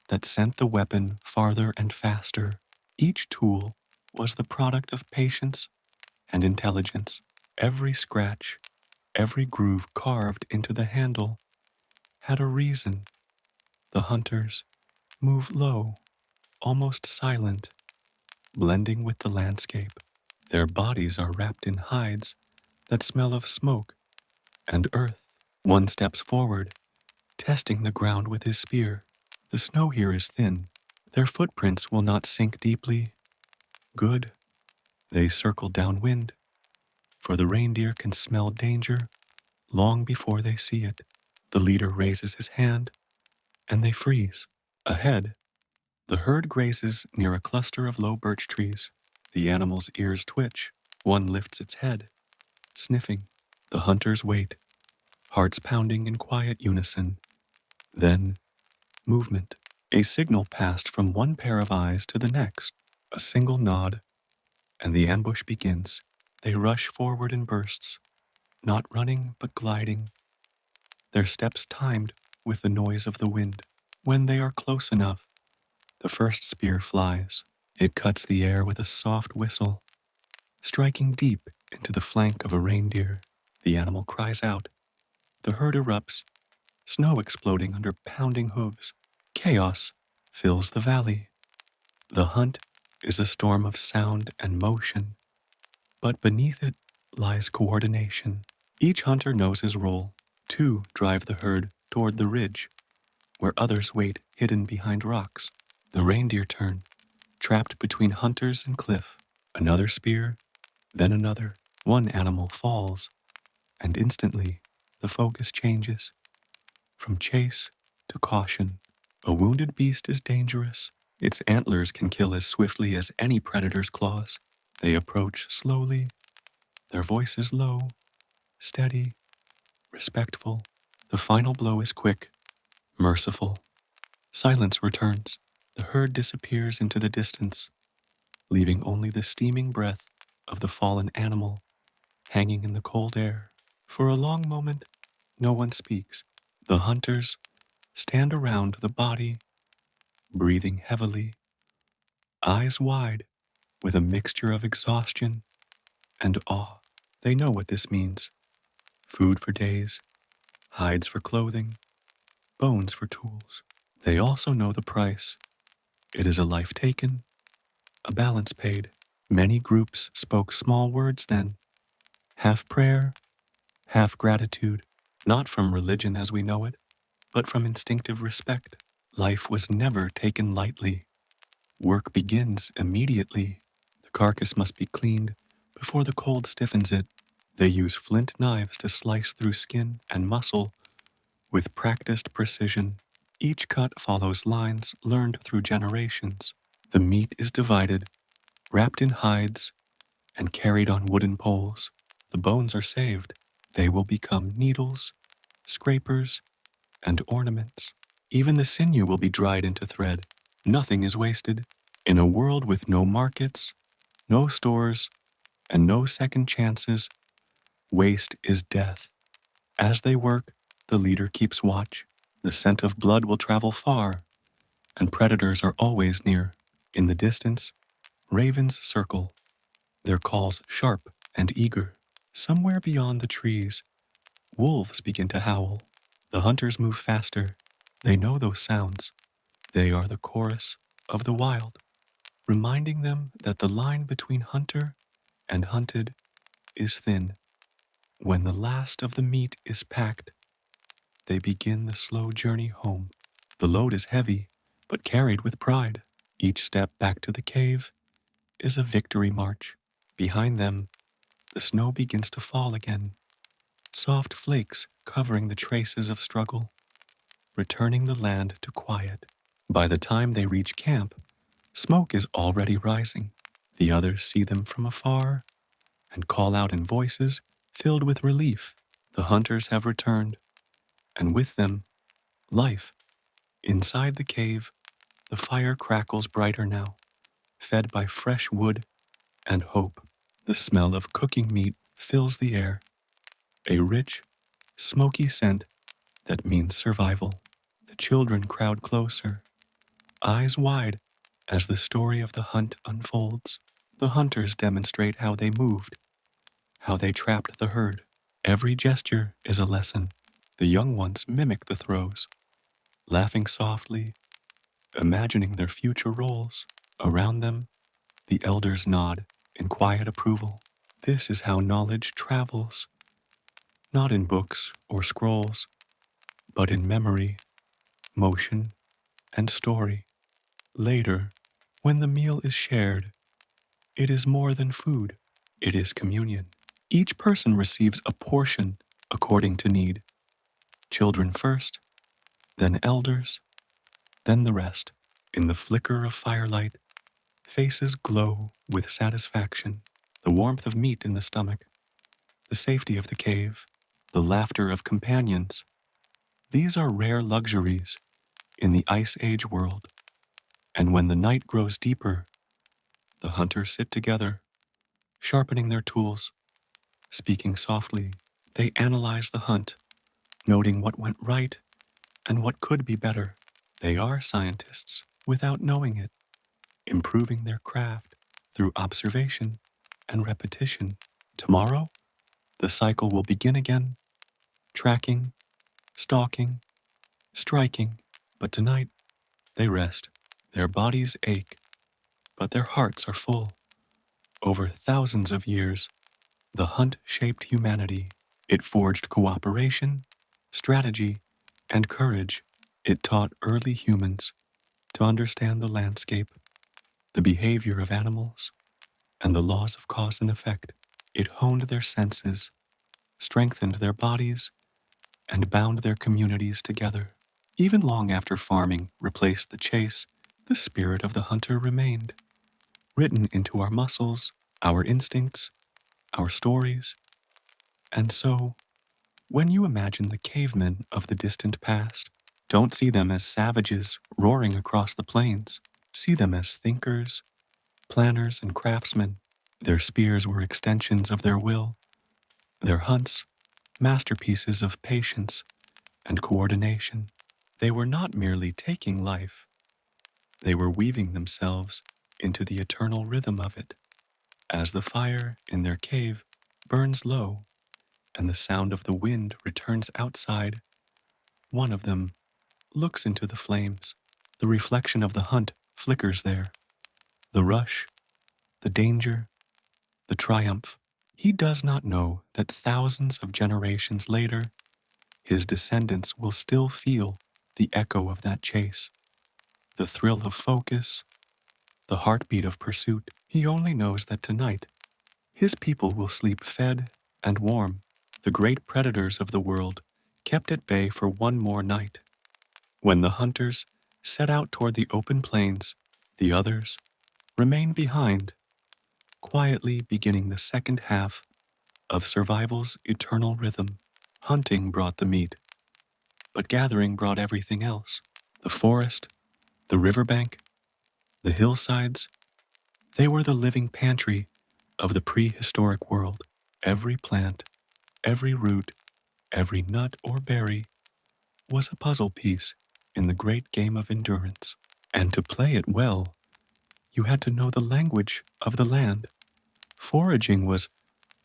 that sent the weapon farther and faster. Each tool was the product of patience and intelligence. Every scratch, every groove carved into the handle had a reason. The hunters move low, almost silent, blending with the landscape. Their bodies are wrapped in hides that smell of smoke and earth. One steps forward, testing the ground with his spear. The snow here is thin. Their footprints will not sink deeply. Good. They circle downwind, for the reindeer can smell danger long before they see it. The leader raises his hand, and they freeze. Ahead, the herd grazes near a cluster of low birch trees. The animal's ears twitch. One lifts its head, sniffing. The hunters wait, hearts pounding in quiet unison. Then, movement. A signal passed from one pair of eyes to the next. A single nod, and the ambush begins. They rush forward in bursts, not running but gliding, their steps timed with the noise of the wind. When they are close enough, the first spear flies. It cuts the air with a soft whistle, striking deep into the flank of a reindeer. The animal cries out. The herd erupts, snow exploding under pounding hooves. Chaos fills the valley. The hunt is a storm of sound and motion, but beneath it lies coordination. Each hunter knows his role. Two drive the herd toward the ridge, where others wait hidden behind rocks. The reindeer turn, trapped between hunters and cliff. Another spear, then another. One animal falls, and instantly the focus changes. From chase to caution. A wounded beast is dangerous. Its antlers can kill as swiftly as any predator's claws. They approach slowly, their voices low, steady, respectful. The final blow is quick, merciful. Silence returns. The herd disappears into the distance, leaving only the steaming breath of the fallen animal hanging in the cold air. For a long moment, no one speaks. The hunters stand around the body, breathing heavily, eyes wide, with a mixture of exhaustion and awe. They know what this means. Food for days, hides for clothing, bones for tools. They also know the price. It is a life taken, a balance paid. Many groups spoke small words then, half prayer, half gratitude, not from religion as we know it, but from instinctive respect. Life was never taken lightly. Work begins immediately. The carcass must be cleaned before the cold stiffens it. They use flint knives to slice through skin and muscle with practiced precision. Each cut follows lines learned through generations. The meat is divided, wrapped in hides, and carried on wooden poles. The bones are saved. They will become needles, scrapers, and ornaments. Even the sinew will be dried into thread. Nothing is wasted. In a world with no markets, no stores, and no second chances, waste is death. As they work, the leader keeps watch. The scent of blood will travel far, and predators are always near. In the distance, ravens circle, their calls sharp and eager. Somewhere beyond the trees, wolves begin to howl. The hunters move faster. They know those sounds. They are the chorus of the wild, reminding them that the line between hunter and hunted is thin. When the last of the meat is packed, they begin the slow journey home. The load is heavy, but carried with pride. Each step back to the cave is a victory march. Behind them, the snow begins to fall again, soft flakes covering the traces of struggle, returning the land to quiet. By the time they reach camp, smoke is already rising. The others see them from afar and call out in voices filled with relief. The hunters have returned, and with them, life. Inside the cave, the fire crackles brighter now, fed by fresh wood and hope. The smell of cooking meat fills the air, a rich, smoky scent that means survival. The children crowd closer, eyes wide as the story of the hunt unfolds. The hunters demonstrate how they moved, how they trapped the herd. Every gesture is a lesson. The young ones mimic the throws, laughing softly, imagining their future roles. Around them, the elders nod in quiet approval. This is how knowledge travels, not in books or scrolls, but in memory, motion, and story. Later, when the meal is shared, it is more than food. It is communion. Each person receives a portion according to need. Children first, then elders, then the rest. In the flicker of firelight, faces glow with satisfaction. The warmth of meat in the stomach, the safety of the cave, the laughter of companions. These are rare luxuries in the Ice Age world. And when the night grows deeper, the hunters sit together, sharpening their tools, speaking softly. They analyze the hunt, noting what went right and what could be better. They are scientists without knowing it, improving their craft through observation and repetition. Tomorrow, the cycle will begin again, tracking, stalking, striking. But tonight, they rest. Their bodies ache, but their hearts are full. Over thousands of years, the hunt shaped humanity. It forged cooperation, strategy, and courage. It taught early humans to understand the landscape, the behavior of animals, and the laws of cause and effect. It honed their senses, strengthened their bodies, and bound their communities together. Even long after farming replaced the chase, the spirit of the hunter remained, written into our muscles, our instincts, our stories. And so, when you imagine the cavemen of the distant past, don't see them as savages roaring across the plains. See them as thinkers, planners, and craftsmen. Their spears were extensions of their will, their hunts, masterpieces of patience and coordination. They were not merely taking life, they were weaving themselves into the eternal rhythm of it. As the fire in their cave burns low and the sound of the wind returns outside, one of them looks into the flames. The reflection of the hunt flickers there. The rush, the danger, the triumph. He does not know that thousands of generations later, his descendants will still feel the echo of that chase, the thrill of focus, the heartbeat of pursuit. He only knows that tonight his people will sleep fed and warm. The great predators of the world kept at bay for one more night. When the hunters set out toward the open plains, the others remain behind, quietly beginning the second half of survival's eternal rhythm. Hunting brought the meat, but gathering brought everything else. The forest, the riverbank, the hillsides, they were the living pantry of the prehistoric world. Every plant, every root, every nut or berry was a puzzle piece in the great game of endurance. And to play it well, you had to know the language of the land. Foraging was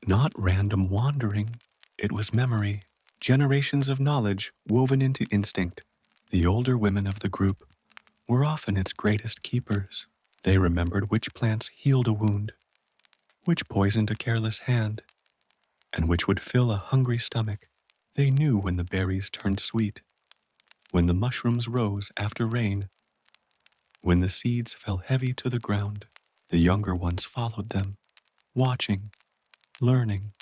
not random wandering, it was memory, generations of knowledge woven into instinct. The older women of the group were often its greatest keepers. They remembered which plants healed a wound, which poisoned a careless hand, and which would fill a hungry stomach. They knew when the berries turned sweet, when the mushrooms rose after rain, when the seeds fell heavy to the ground. The younger ones followed them, watching, learning,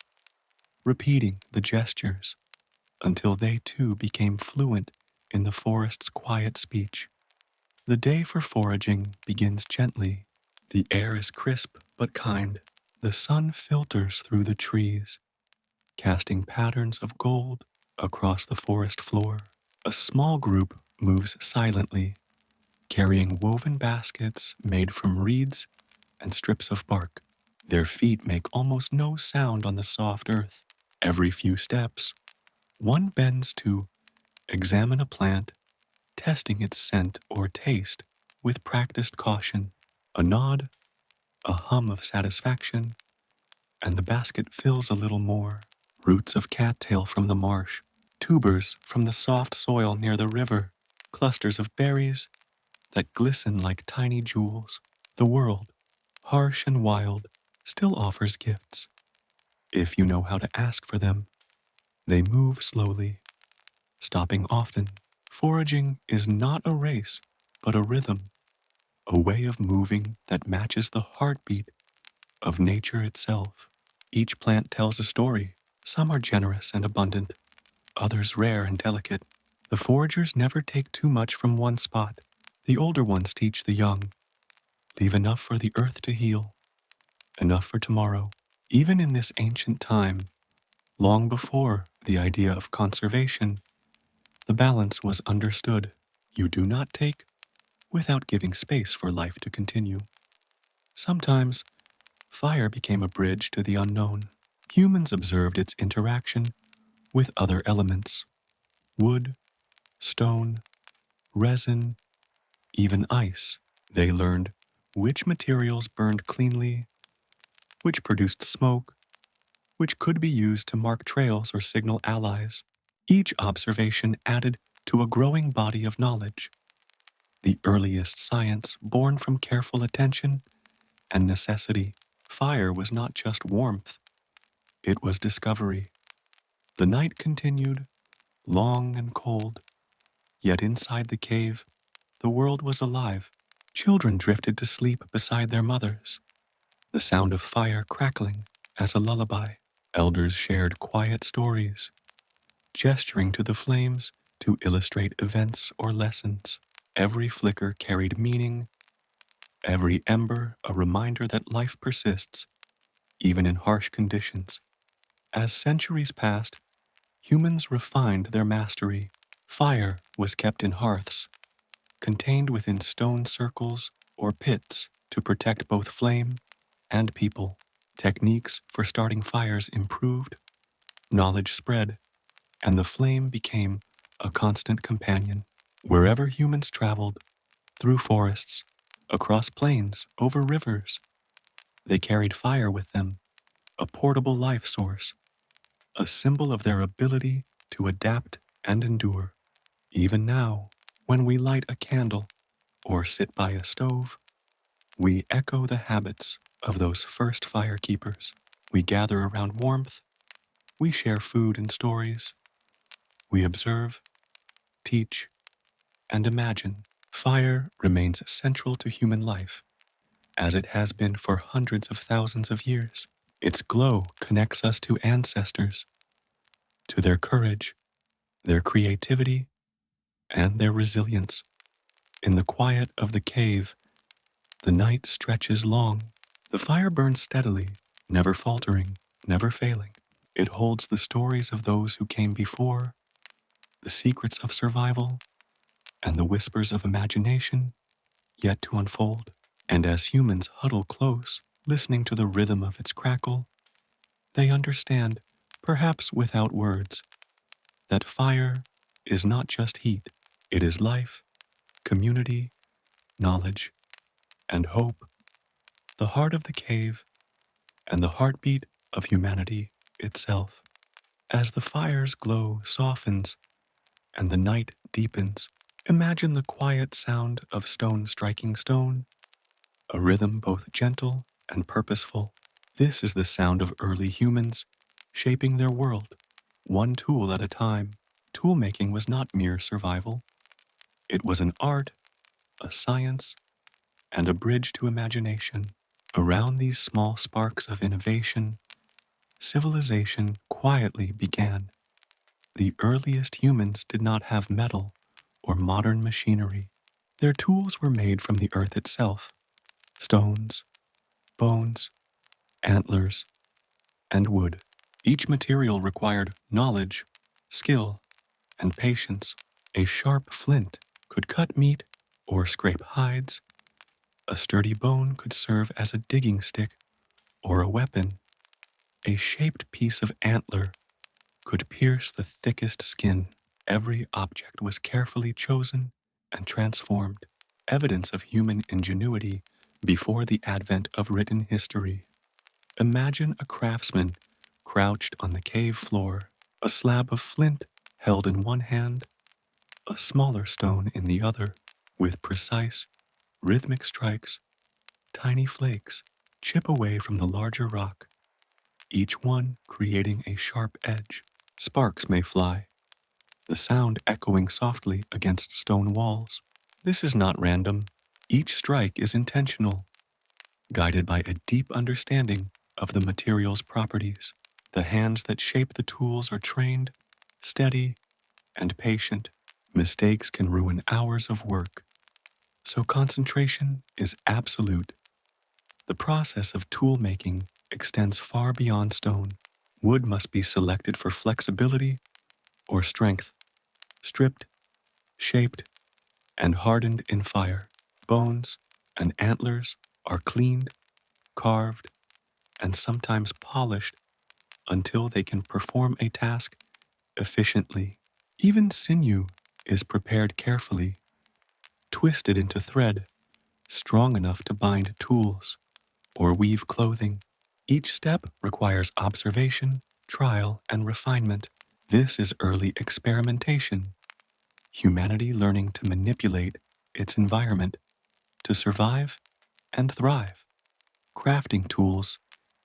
repeating the gestures, until they too became fluent in the forest's quiet speech. The day for foraging begins gently. The air is crisp but kind. The sun filters through the trees, casting patterns of gold across the forest floor. A small group moves silently, carrying woven baskets made from reeds and strips of bark. Their feet make almost no sound on the soft earth. Every few steps, one bends to examine a plant, testing its scent or taste with practiced caution. A nod, a hum of satisfaction, and the basket fills a little more. Roots of cattail from the marsh, tubers from the soft soil near the river, clusters of berries that glisten like tiny jewels. The world, harsh and wild, still offers gifts. If you know how to ask for them, they move slowly, stopping often. Foraging is not a race, but a rhythm, a way of moving that matches the heartbeat of nature itself. Each plant tells a story. Some are generous and abundant, others rare and delicate. The foragers never take too much from one spot. The older ones teach the young, leave enough for the earth to heal, enough for tomorrow. Even in this ancient time, long before the idea of conservation, the balance was understood. You do not take without giving space for life to continue. Sometimes, fire became a bridge to the unknown. Humans observed its interaction with other elements: wood, stone, resin, even ice. They learned which materials burned cleanly, which produced smoke, which could be used to mark trails or signal allies. Each observation added to a growing body of knowledge, the earliest science born from careful attention and necessity. Fire was not just warmth, it was discovery. The night continued, long and cold, yet inside the cave, the world was alive. Children drifted to sleep beside their mothers, the sound of fire crackling as a lullaby. Elders shared quiet stories, gesturing to the flames to illustrate events or lessons. Every flicker carried meaning, every ember a reminder that life persists, even in harsh conditions. As centuries passed, humans refined their mastery. Fire was kept in hearths, contained within stone circles or pits to protect both flame and people. Techniques for starting fires improved, knowledge spread, and the flame became a constant companion. Wherever humans traveled, through forests, across plains, over rivers, they carried fire with them, a portable life source, a symbol of their ability to adapt and endure. Even now, when we light a candle or sit by a stove, we echo the habits of those first fire keepers. We gather around warmth, we share food and stories, we observe, teach, and imagine. Fire remains central to human life, as it has been for hundreds of thousands of years. Its glow connects us to ancestors, to their courage, their creativity, and their resilience. In the quiet of the cave, the night stretches long. The fire burns steadily, never faltering, never failing. It holds the stories of those who came before, the secrets of survival, and the whispers of imagination yet to unfold. And as humans huddle close, listening to the rhythm of its crackle, they understand, perhaps without words, that fire is not just heat, it is life, community, knowledge, and hope, the heart of the cave and the heartbeat of humanity itself. As the fire's glow softens and the night deepens, imagine the quiet sound of stone striking stone, a rhythm both gentle and purposeful. This is the sound of early humans shaping their world, one tool at a time. Toolmaking was not mere survival. It was an art, a science, and a bridge to imagination. Around these small sparks of innovation, civilization quietly began. The earliest humans did not have metal or modern machinery. Their tools were made from the earth itself: stones, bones, antlers, and wood. Each material required knowledge, skill, and patience. A sharp flint could cut meat or scrape hides. A sturdy bone could serve as a digging stick or a weapon. A shaped piece of antler could pierce the thickest skin. Every object was carefully chosen and transformed, evidence of human ingenuity before the advent of written history. Imagine a craftsman crouched on the cave floor, a slab of flint held in one hand, a smaller stone in the other. With precise, rhythmic strikes, tiny flakes chip away from the larger rock, each one creating a sharp edge. Sparks may fly, the sound echoing softly against stone walls. This is not random. Each strike is intentional, guided by a deep understanding of the material's properties. The hands that shape the tools are trained, steady, and patient. Mistakes can ruin hours of work, so concentration is absolute. The process of tool making extends far beyond stone. Wood must be selected for flexibility or strength, stripped, shaped, and hardened in fire. Bones and antlers are cleaned, carved, and sometimes polished until they can perform a task efficiently. Even sinew is prepared carefully, twisted into thread, strong enough to bind tools or weave clothing. Each step requires observation, trial, and refinement. This is early experimentation, humanity learning to manipulate its environment to survive and thrive. Crafting tools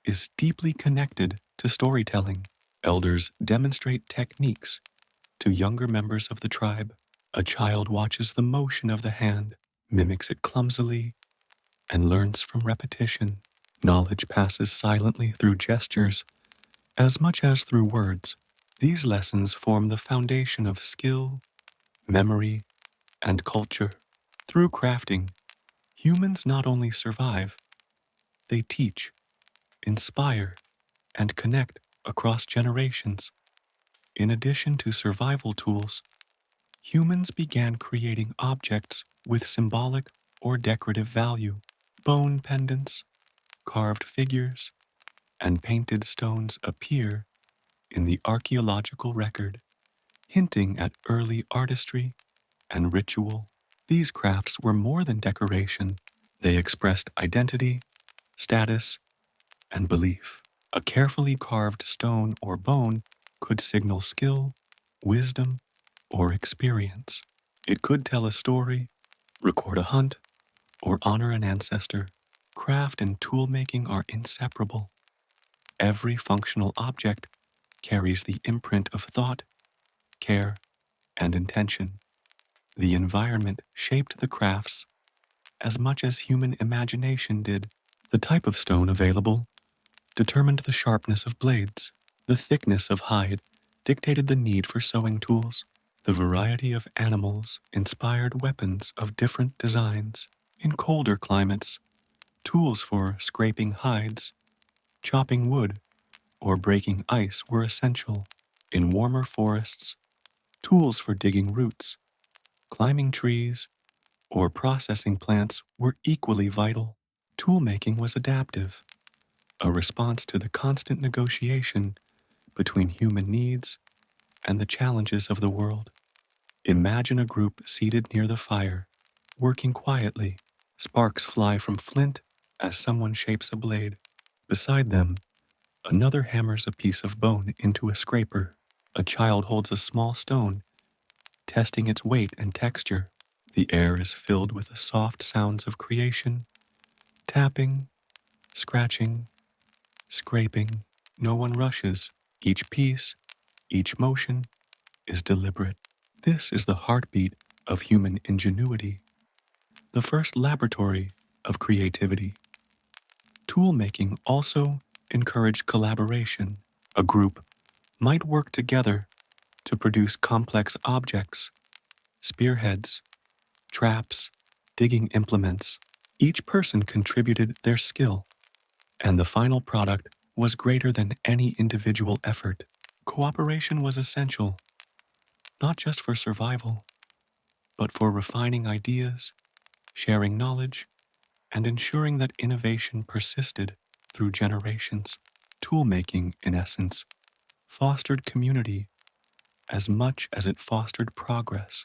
is deeply connected to storytelling. Elders demonstrate techniques to younger members of the tribe. A child watches the motion of the hand, mimics it clumsily, and learns from repetition. Knowledge passes silently through gestures as much as through words. These lessons form the foundation of skill, memory, and culture. Through crafting, humans not only survive, they teach, inspire, and connect across generations. In addition to survival tools, humans began creating objects with symbolic or decorative value. Bone pendants, carved figures, and painted stones appear in the archaeological record, hinting at early artistry and ritual. These crafts were more than decoration. They expressed identity, status, and belief. A carefully carved stone or bone could signal skill, wisdom, or experience. It could tell a story, record a hunt, or honor an ancestor. Craft and tool making are inseparable. Every functional object carries the imprint of thought, care, and intention. The environment shaped the crafts, as much as human imagination did. The type of stone available determined the sharpness of blades. The thickness of hide dictated the need for sewing tools. The variety of animals inspired weapons of different designs. In colder climates, tools for scraping hides, chopping wood, or breaking ice were essential. In warmer forests, tools for digging roots, climbing trees, or processing plants were equally vital. Toolmaking was adaptive, a response to the constant negotiation between human needs and the challenges of the world. Imagine a group seated near the fire, working quietly. Sparks fly from flint as someone shapes a blade. Beside them, another hammers a piece of bone into a scraper. A child holds a small stone, testing its weight and texture. The air is filled with the soft sounds of creation, tapping, scratching, scraping. No one rushes. Each piece, each motion is deliberate. This is the heartbeat of human ingenuity, the first laboratory of creativity. Toolmaking also encouraged collaboration. A group might work together to produce complex objects, spearheads, traps, digging implements. Each person contributed their skill, and the final product was greater than any individual effort. Cooperation was essential, not just for survival, but for refining ideas, sharing knowledge, and ensuring that innovation persisted through generations. Toolmaking, in essence, fostered community as much as it fostered progress.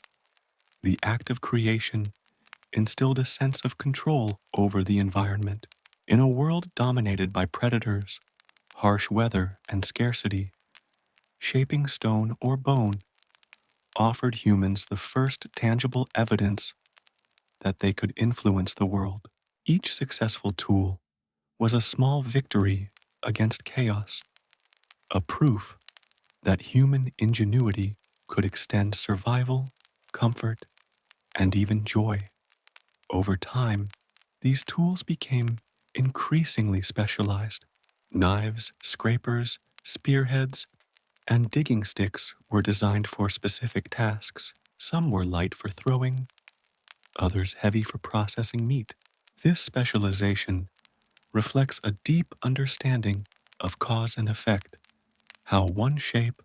The act of creation instilled a sense of control over the environment. In a world dominated by predators, harsh weather, and scarcity, shaping stone or bone offered humans the first tangible evidence that they could influence the world. Each successful tool was a small victory against chaos, a proof that human ingenuity could extend survival, comfort, and even joy. Over time, these tools became increasingly specialized. Knives, scrapers, spearheads, and digging sticks were designed for specific tasks. Some were light for throwing, others heavy for processing meat. This specialization reflects a deep understanding of cause and effect, how one shape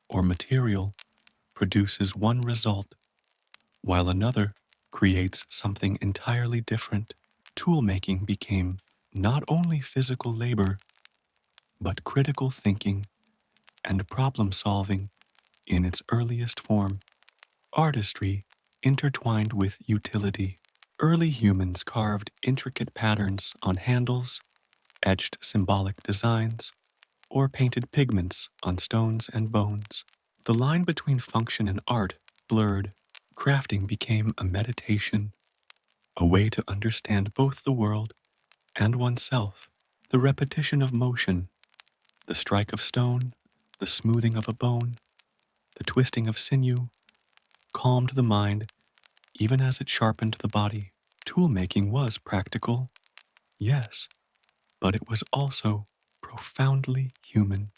or material produces one result, while another creates something entirely different. Toolmaking became not only physical labor, but critical thinking and problem solving in its earliest form. Artistry intertwined with utility. Early humans carved intricate patterns on handles, etched symbolic designs, or painted pigments on stones and bones. The line between function and art blurred. Crafting became a meditation, a way to understand both the world and oneself. The repetition of motion, the strike of stone, the smoothing of a bone, the twisting of sinew, calmed the mind even as it sharpened the body. Toolmaking was practical, yes, but it was also profoundly human.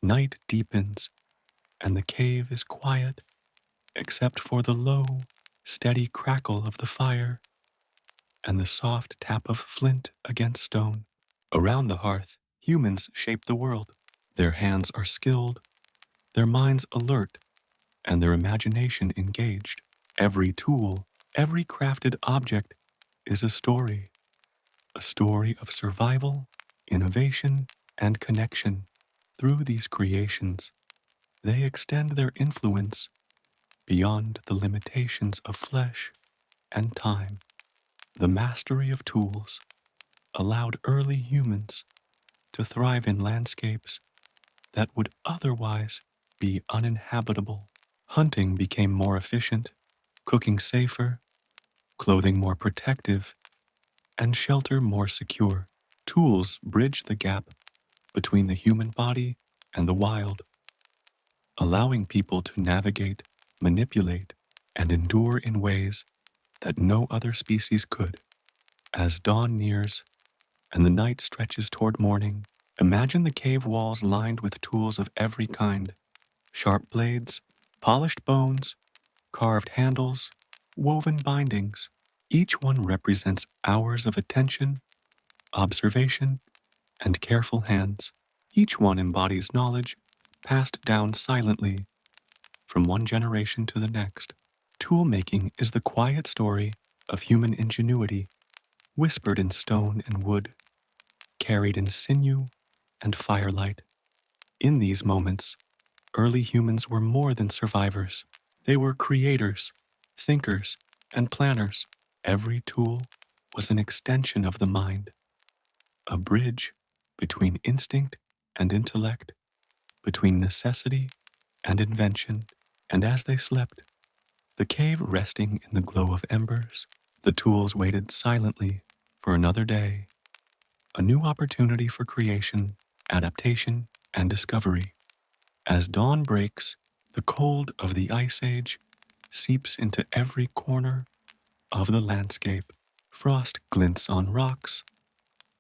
Night deepens, and the cave is quiet, except for the low, steady crackle of the fire and the soft tap of flint against stone. Around the hearth, humans shape the world. Their hands are skilled, their minds alert, and their imagination engaged. Every tool, every crafted object is a story of survival, innovation, and connection. Through these creations, they extend their influence beyond the limitations of flesh and time. The mastery of tools allowed early humans to thrive in landscapes that would otherwise be uninhabitable. Hunting became more efficient, cooking safer, clothing more protective, and shelter more secure. Tools bridged the gap between the human body and the wild, allowing people to navigate, manipulate, and endure in ways that no other species could. As dawn nears and the night stretches toward morning, imagine the cave walls lined with tools of every kind: sharp blades, polished bones, carved handles, woven bindings. Each one represents hours of attention, observation, and careful hands. Each one embodies knowledge passed down silently from one generation to the next. Toolmaking is the quiet story of human ingenuity, whispered in stone and wood, carried in sinew and firelight. In these moments, early humans were more than survivors. They were creators, thinkers, and planners. Every tool was an extension of the mind, a bridge between instinct and intellect, between necessity and invention. And as they slept, the cave resting in the glow of embers, the tools waited silently for another day, a new opportunity for creation, adaptation, and discovery. As dawn breaks, the cold of the Ice Age seeps into every corner of the landscape. Frost glints on rocks,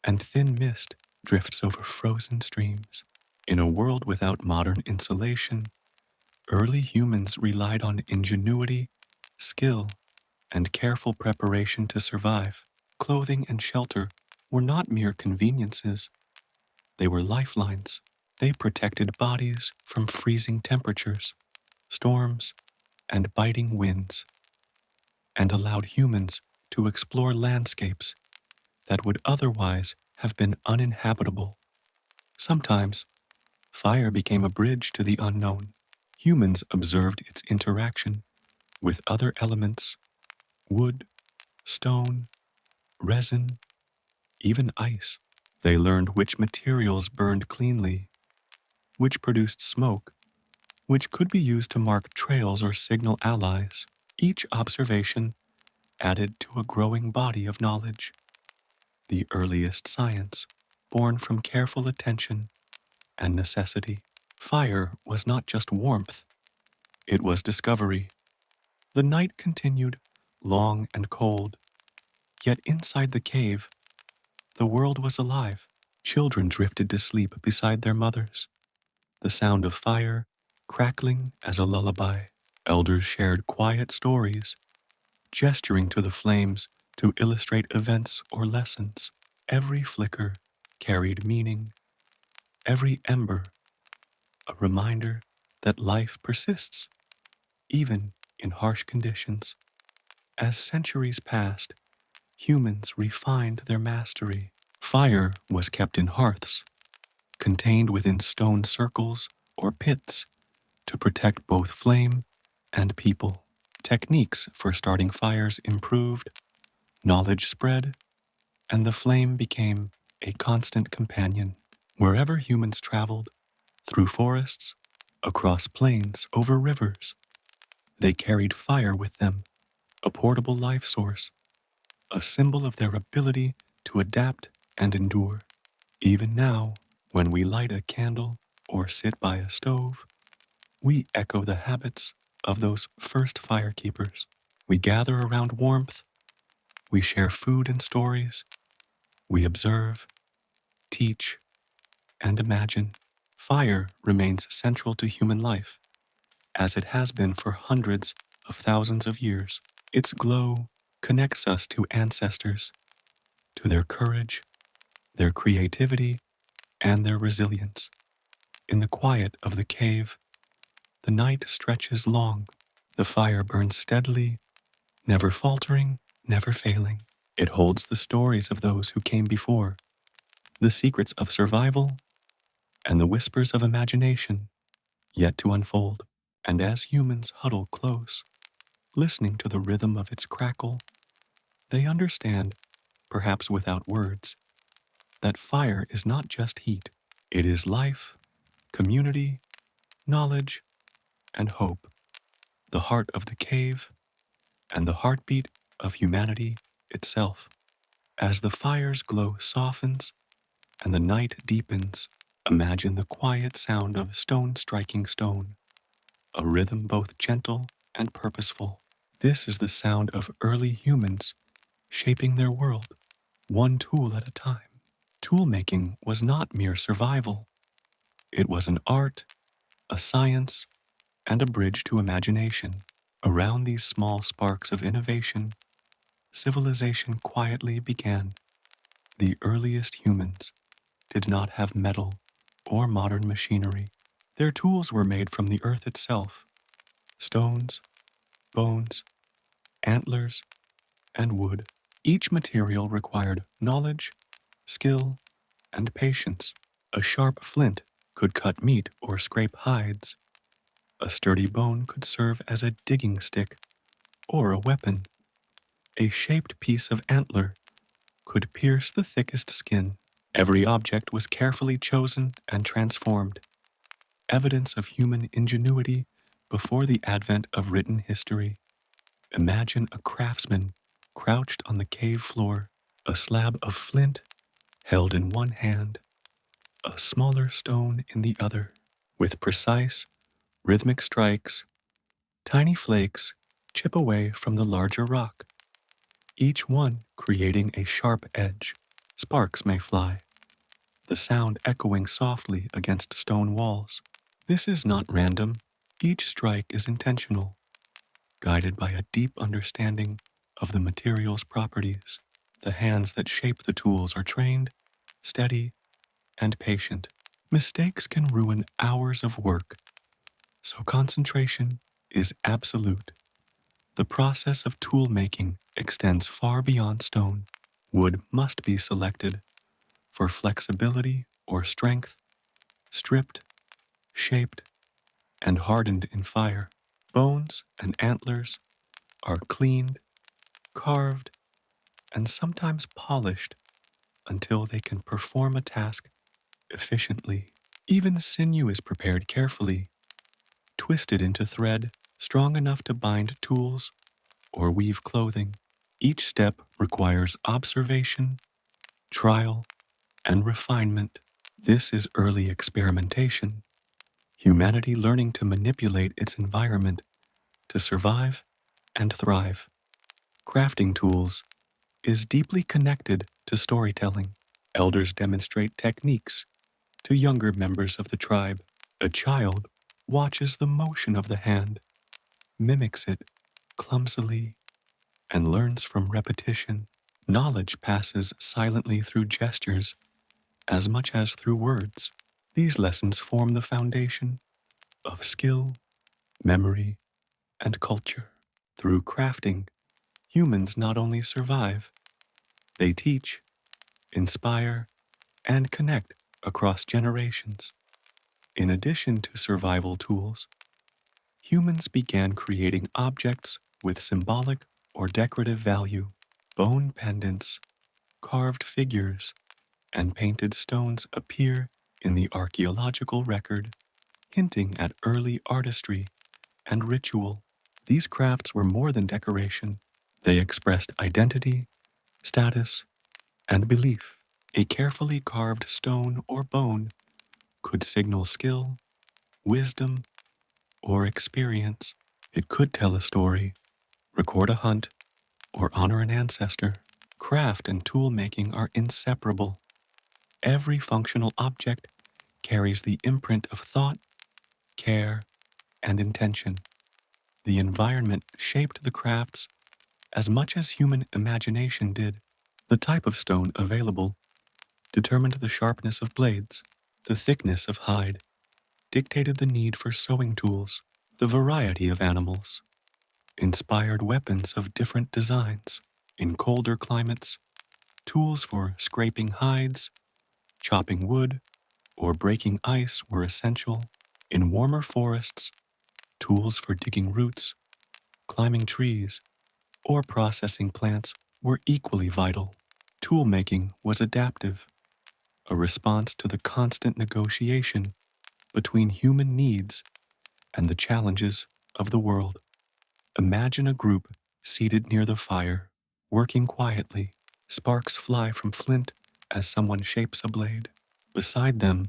and thin mist drifts over frozen streams. In a world without modern insulation, early humans relied on ingenuity, skill, and careful preparation to survive. Clothing and shelter were not mere conveniences, they were lifelines. They protected bodies from freezing temperatures, storms, and biting winds, and allowed humans to explore landscapes that would otherwise have been uninhabitable. Sometimes, fire became a bridge to the unknown. Humans observed its interaction with other elements: wood, stone, resin, even ice. They learned which materials burned cleanly, which produced smoke, which could be used to mark trails or signal allies. Each observation added to a growing body of knowledge, the earliest science, born from careful attention and necessity. Fire was not just warmth, it was discovery. The night continued, long and cold, yet inside the cave, the world was alive. Children drifted to sleep beside their mothers, the sound of fire crackling as a lullaby. Elders shared quiet stories, gesturing to the flames to illustrate events or lessons. Every flicker carried meaning, every ember a reminder that life persists, even in harsh conditions. As centuries passed, humans refined their mastery. Fire was kept in hearths, contained within stone circles or pits to protect both flame and people. Techniques for starting fires improved, knowledge spread, and the flame became a constant companion. Wherever humans traveled, through forests, across plains, over rivers, they carried fire with them, a portable life source, a symbol of their ability to adapt and endure. Even now, when we light a candle or sit by a stove, we echo the habits of those first firekeepers. We gather around warmth, we share food and stories, we observe, teach, and imagine. Fire remains central to human life, as it has been for hundreds of thousands of years. Its glow connects us to ancestors, to their courage, their creativity, and their resilience. In the quiet of the cave, the night stretches long. The fire burns steadily, never faltering, never failing. It holds the stories of those who came before, the secrets of survival, and the whispers of imagination yet to unfold. And as humans huddle close, listening to the rhythm of its crackle, they understand, perhaps without words, that fire is not just heat. It is life, community, knowledge, and hope, the heart of the cave, and the heartbeat of humanity itself. As the fire's glow softens and the night deepens, imagine the quiet sound of stone striking stone, a rhythm both gentle and purposeful. This is the sound of early humans shaping their world. one tool at a time. Toolmaking was not mere survival, it was an art, a science, and a bridge to imagination. Around these small sparks of innovation, civilization quietly began. The earliest humans did not have metal or modern machinery. Their tools were made from the earth itself: stones, bones, antlers, and wood. Each material required knowledge, skill, and patience. A sharp flint could cut meat or scrape hides. A sturdy bone could serve as a digging stick or a weapon. A shaped piece of antler could pierce the thickest skin. Every object was carefully chosen and transformed, evidence of human ingenuity before the advent of written history. Imagine a craftsman crouched on the cave floor, a slab of flint held in one hand, a smaller stone in the other. With precise, rhythmic strikes, tiny flakes chip away from the larger rock, each one creating a sharp edge. Sparks may fly, the sound echoing softly against stone walls. This is not random. Each strike is intentional, guided by a deep understanding of the material's properties. The hands that shape the tools are trained, steady, and patient. Mistakes can ruin hours of work, so concentration is absolute. The process of tool making extends far beyond stone. Wood must be selected for flexibility or strength, stripped, shaped, and hardened in fire. Bones and antlers are cleaned, carved, and sometimes polished until they can perform a task efficiently. Even sinew is prepared carefully, twisted into thread strong enough to bind tools or weave clothing. Each step requires observation, trial, and refinement. This is early experimentation, humanity learning to manipulate its environment to survive and thrive. Crafting tools is deeply connected to storytelling. Elders demonstrate techniques to younger members of the tribe. A child watches the motion of the hand, mimics it clumsily, and learns from repetition. Knowledge passes silently through gestures as much as through words. These lessons form the foundation of skill, memory, and culture. Through crafting, humans not only survive, they teach, inspire, and connect across generations. In addition to survival tools, humans began creating objects with symbolic or decorative value. Bone pendants, carved figures, and painted stones appear in the archaeological record, hinting at early artistry and ritual. These crafts were more than decoration. They expressed identity, status, and belief. A carefully carved stone or bone could signal skill, wisdom, or experience. It could tell a story, record a hunt, or honor an ancestor. Craft and tool making are inseparable. Every functional object carries the imprint of thought, care, and intention. The environment shaped the crafts as much as human imagination did. The type of stone available determined the sharpness of blades. The thickness of hide dictated the need for sewing tools. The variety of animals inspired weapons of different designs. In colder climates, tools for scraping hides, chopping wood, or breaking ice were essential. In warmer forests, tools for digging roots, climbing trees, or processing plants were equally vital. Tool making was adaptive, a response to the constant negotiation between human needs and the challenges of the world. Imagine a group seated near the fire, working quietly. Sparks fly from flint as someone shapes a blade. Beside them,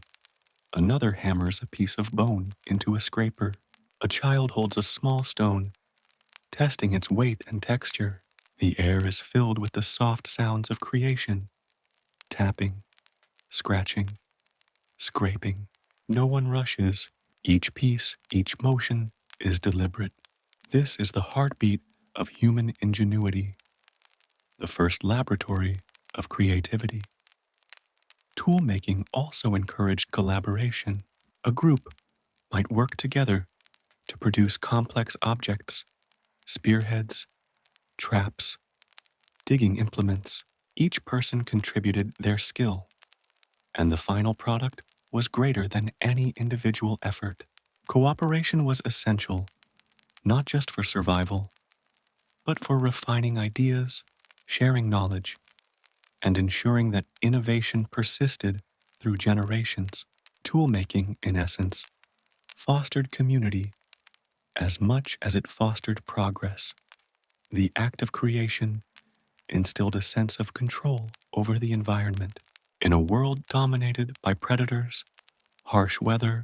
another hammers a piece of bone into a scraper. A child holds a small stone, testing its weight and texture. The air is filled with the soft sounds of creation, tapping, scratching, scraping. No one rushes. Each piece, each motion is deliberate. This is the heartbeat of human ingenuity, the first laboratory of creativity. Toolmaking also encouraged collaboration. A group might work together to produce complex objects, spearheads, traps, digging implements. Each person contributed their skill, and the final product was greater than any individual effort. Cooperation was essential, not just for survival, but for refining ideas, sharing knowledge, and ensuring that innovation persisted through generations. Toolmaking, in essence, fostered community as much as it fostered progress. The act of creation instilled a sense of control over the environment. In a world dominated by predators, harsh weather,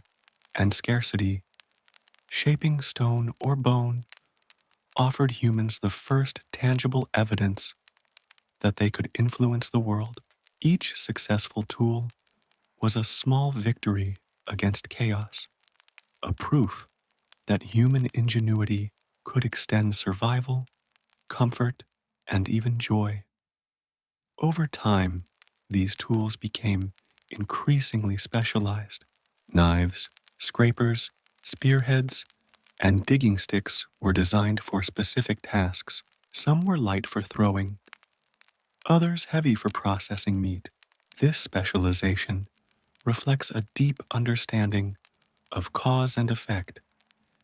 and scarcity, shaping stone or bone offered humans the first tangible evidence that they could influence the world. Each successful tool was a small victory against chaos, a proof that human ingenuity could extend survival, comfort, and even joy. Over time, these tools became increasingly specialized. Knives, scrapers, spearheads, and digging sticks were designed for specific tasks. Some were light for throwing, others heavy for processing meat. This specialization reflects a deep understanding of cause and effect,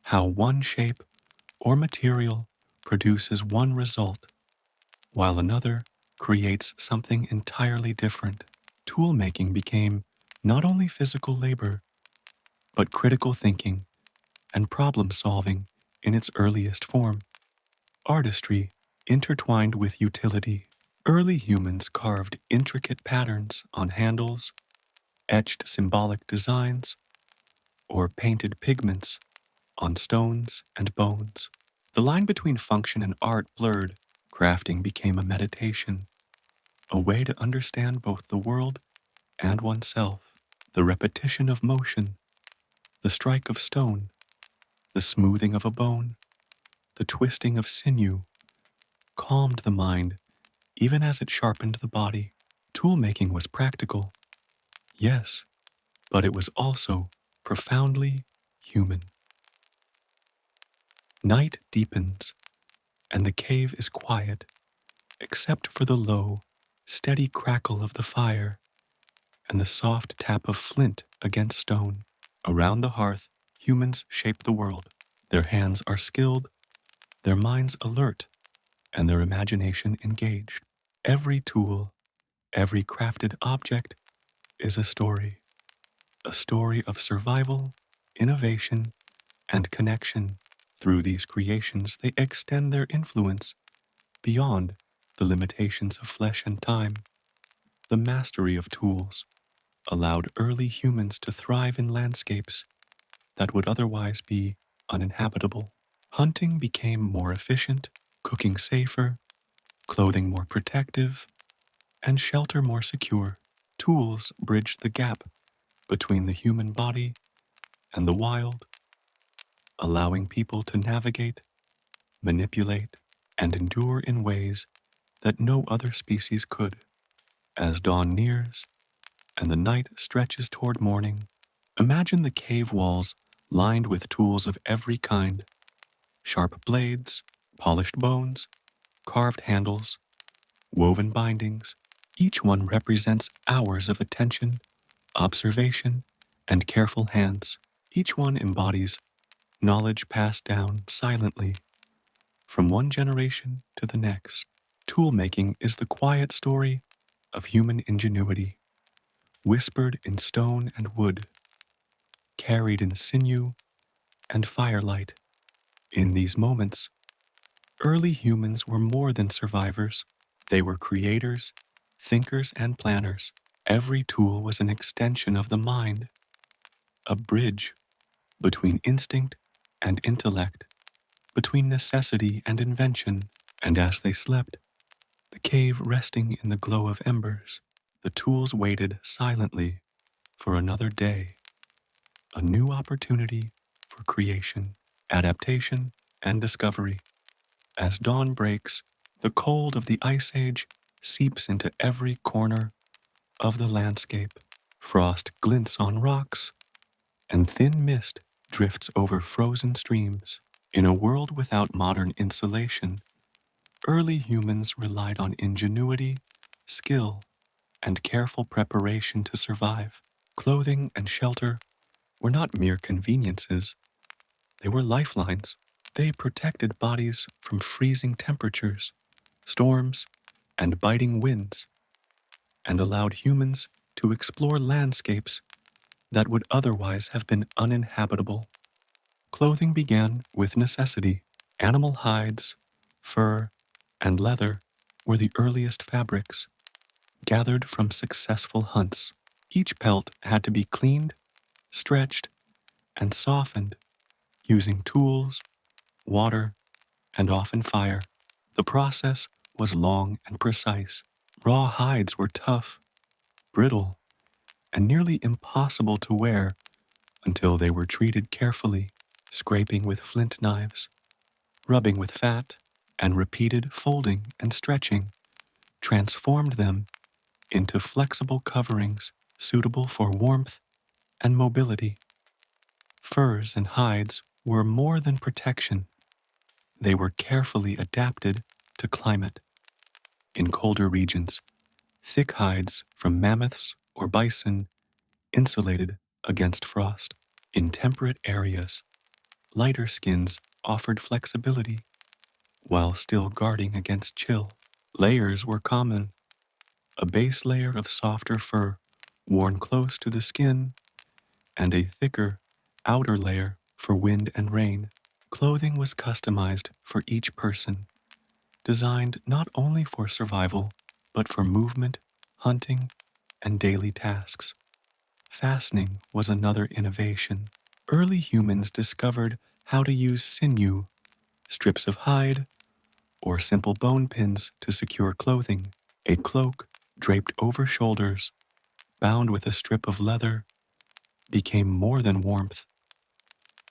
how one shape or material produces one result, while another creates something entirely different. Toolmaking became not only physical labor, but critical thinking and problem solving in its earliest form. Artistry intertwined with utility. Early humans carved intricate patterns on handles, etched symbolic designs, or painted pigments on stones and bones. The line between function and art blurred. Crafting became a meditation, a way to understand both the world and oneself. The repetition of motion, the strike of stone, the smoothing of a bone, the twisting of sinew, calmed the mind even as it sharpened the body. Toolmaking was practical, yes, but it was also profoundly human. Night deepens, and the cave is quiet, except for the low, steady crackle of the fire and the soft tap of flint against stone. Around the hearth, humans shape the world. Their hands are skilled, their minds alert, and their imagination engaged. Every tool, every crafted object is a story of survival, innovation, and connection. Through these creations, they extend their influence beyond the limitations of flesh and time. The mastery of tools allowed early humans to thrive in landscapes that would otherwise be uninhabitable. Hunting became more efficient, cooking safer, clothing more protective, and shelter more secure. Tools bridged the gap between the human body and the wild, allowing people to navigate, manipulate, and endure in ways that no other species could. As dawn nears and the night stretches toward morning, imagine the cave walls lined with tools of every kind: sharp blades, polished bones, carved handles, woven bindings. Each one represents hours of attention, observation, and careful hands. Each one embodies knowledge passed down silently from one generation to the next. Toolmaking is the quiet story of human ingenuity, whispered in stone and wood, carried in sinew and firelight. In these moments, early humans were more than survivors. They were creators, thinkers, and planners. Every tool was an extension of the mind, a bridge between instinct and intellect, between necessity and invention. And as they slept, The cave resting in the glow of embers, the tools waited silently for another day, a new opportunity for creation, adaptation, and discovery. As dawn breaks, the cold of the Ice Age seeps into every corner of the landscape. Frost glints on rocks, and thin mist drifts over frozen streams. In a world without modern insulation, early humans relied on ingenuity, skill, and careful preparation to survive. Clothing and shelter were not mere conveniences, they were lifelines. They protected bodies from freezing temperatures, storms, and biting winds, and allowed humans to explore landscapes that would otherwise have been uninhabitable. Clothing began with necessity. Animal hides, fur, and leather were the earliest fabrics, gathered from successful hunts. Each pelt had to be cleaned, stretched, and softened using tools, water, and often fire. The process was long and precise. Raw hides were tough, brittle, and nearly impossible to wear until they were treated carefully, scraping with flint knives, rubbing with fat, and repeated folding and stretching transformed them into flexible coverings suitable for warmth and mobility. Furs and hides were more than protection. They were carefully adapted to climate. In colder regions, thick hides from mammoths or bison insulated against frost. In temperate areas, lighter skins offered flexibility while still guarding against chill. Layers were common, a base layer of softer fur worn close to the skin and a thicker outer layer for wind and rain. Clothing was customized for each person, designed not only for survival, but for movement, hunting, and daily tasks. Fastening was another innovation. Early humans discovered how to use sinew, strips of hide, or simple bone pins to secure clothing. A cloak draped over shoulders, bound with a strip of leather, became more than warmth.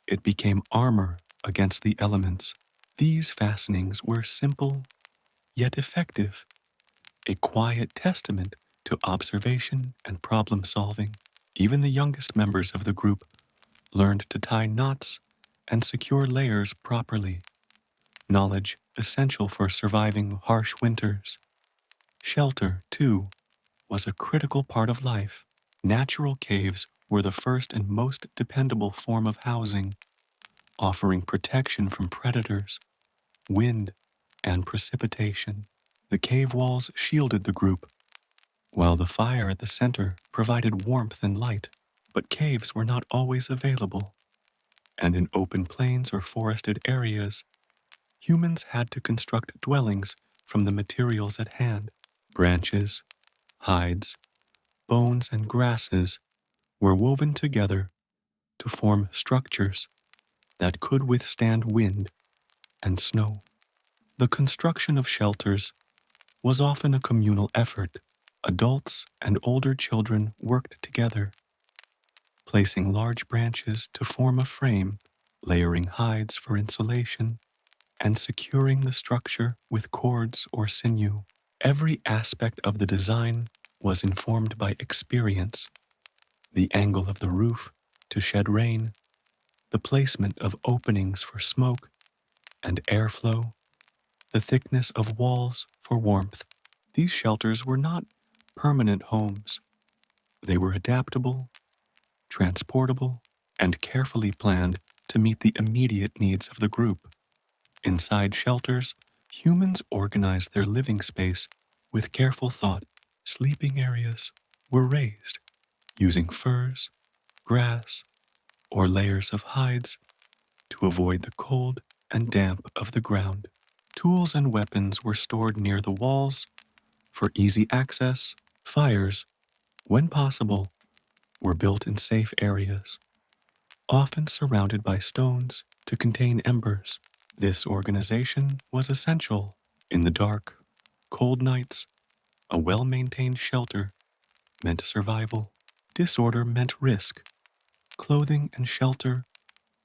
It became armor against the elements. These fastenings were simple yet effective, a quiet testament to observation and problem solving. Even the youngest members of the group learned to tie knots and secure layers properly, knowledge essential for surviving harsh winters. Shelter, too, was a critical part of life. Natural caves were the first and most dependable form of housing, offering protection from predators, wind, and precipitation. The cave walls shielded the group, while the fire at the center provided warmth and light. But caves were not always available, and in open plains or forested areas, humans had to construct dwellings from the materials at hand. Branches, hides, bones, and grasses were woven together to form structures that could withstand wind and snow. The construction of shelters was often a communal effort. Adults and older children worked together, placing large branches to form a frame, layering hides for insulation, and securing the structure with cords or sinew. Every aspect of the design was informed by experience: the angle of the roof to shed rain, the placement of openings for smoke and airflow, the thickness of walls for warmth. These shelters were not permanent homes. They were adaptable, transportable, and carefully planned to meet the immediate needs of the group. Inside shelters, humans organized their living space with careful thought. Sleeping areas were raised using furs, grass, or layers of hides to avoid the cold and damp of the ground. Tools and weapons were stored near the walls for easy access. Fires, when possible, were built in safe areas, often surrounded by stones to contain embers. This organization was essential. In the dark, Cold nights, a well-maintained shelter meant survival. Disorder meant risk. Clothing and shelter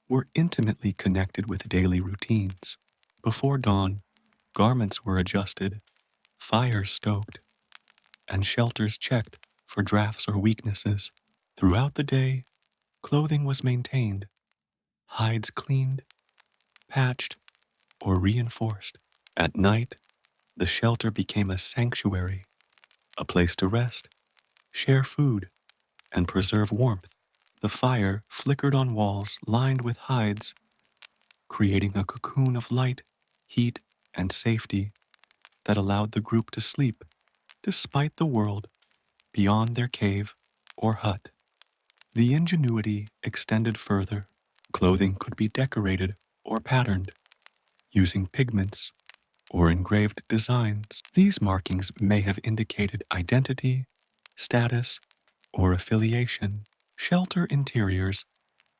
were intimately connected with daily routines. Before dawn, garments were adjusted, fires stoked, and shelters checked for drafts or weaknesses. Throughout the day, clothing was maintained, hides cleaned, patched, or reinforced. At night, the shelter became a sanctuary, a place to rest, share food, and preserve warmth. The fire flickered on walls lined with hides, creating a cocoon of light, heat, and safety that allowed the group to sleep despite the world beyond their cave or hut. The ingenuity extended further. Clothing could be decorated or patterned using pigments or engraved designs. These markings may have indicated identity, status, or affiliation. Shelter interiors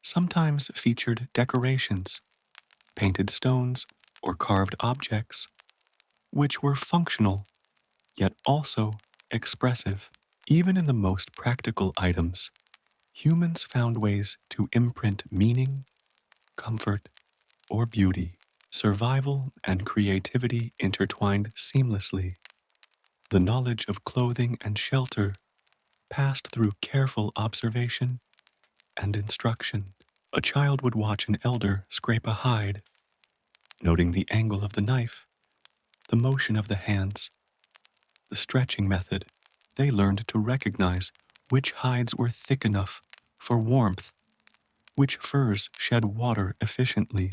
sometimes featured decorations, painted stones, or carved objects, which were functional yet also expressive. Even in the most practical items, humans found ways to imprint meaning, comfort, or beauty. Survival and creativity intertwined seamlessly. The knowledge of clothing and shelter passed through careful observation and instruction. A child would watch an elder scrape a hide, noting the angle of the knife, the motion of the hands, the stretching method. They learned to recognize which hides were thick enough for warmth, which furs shed water efficiently,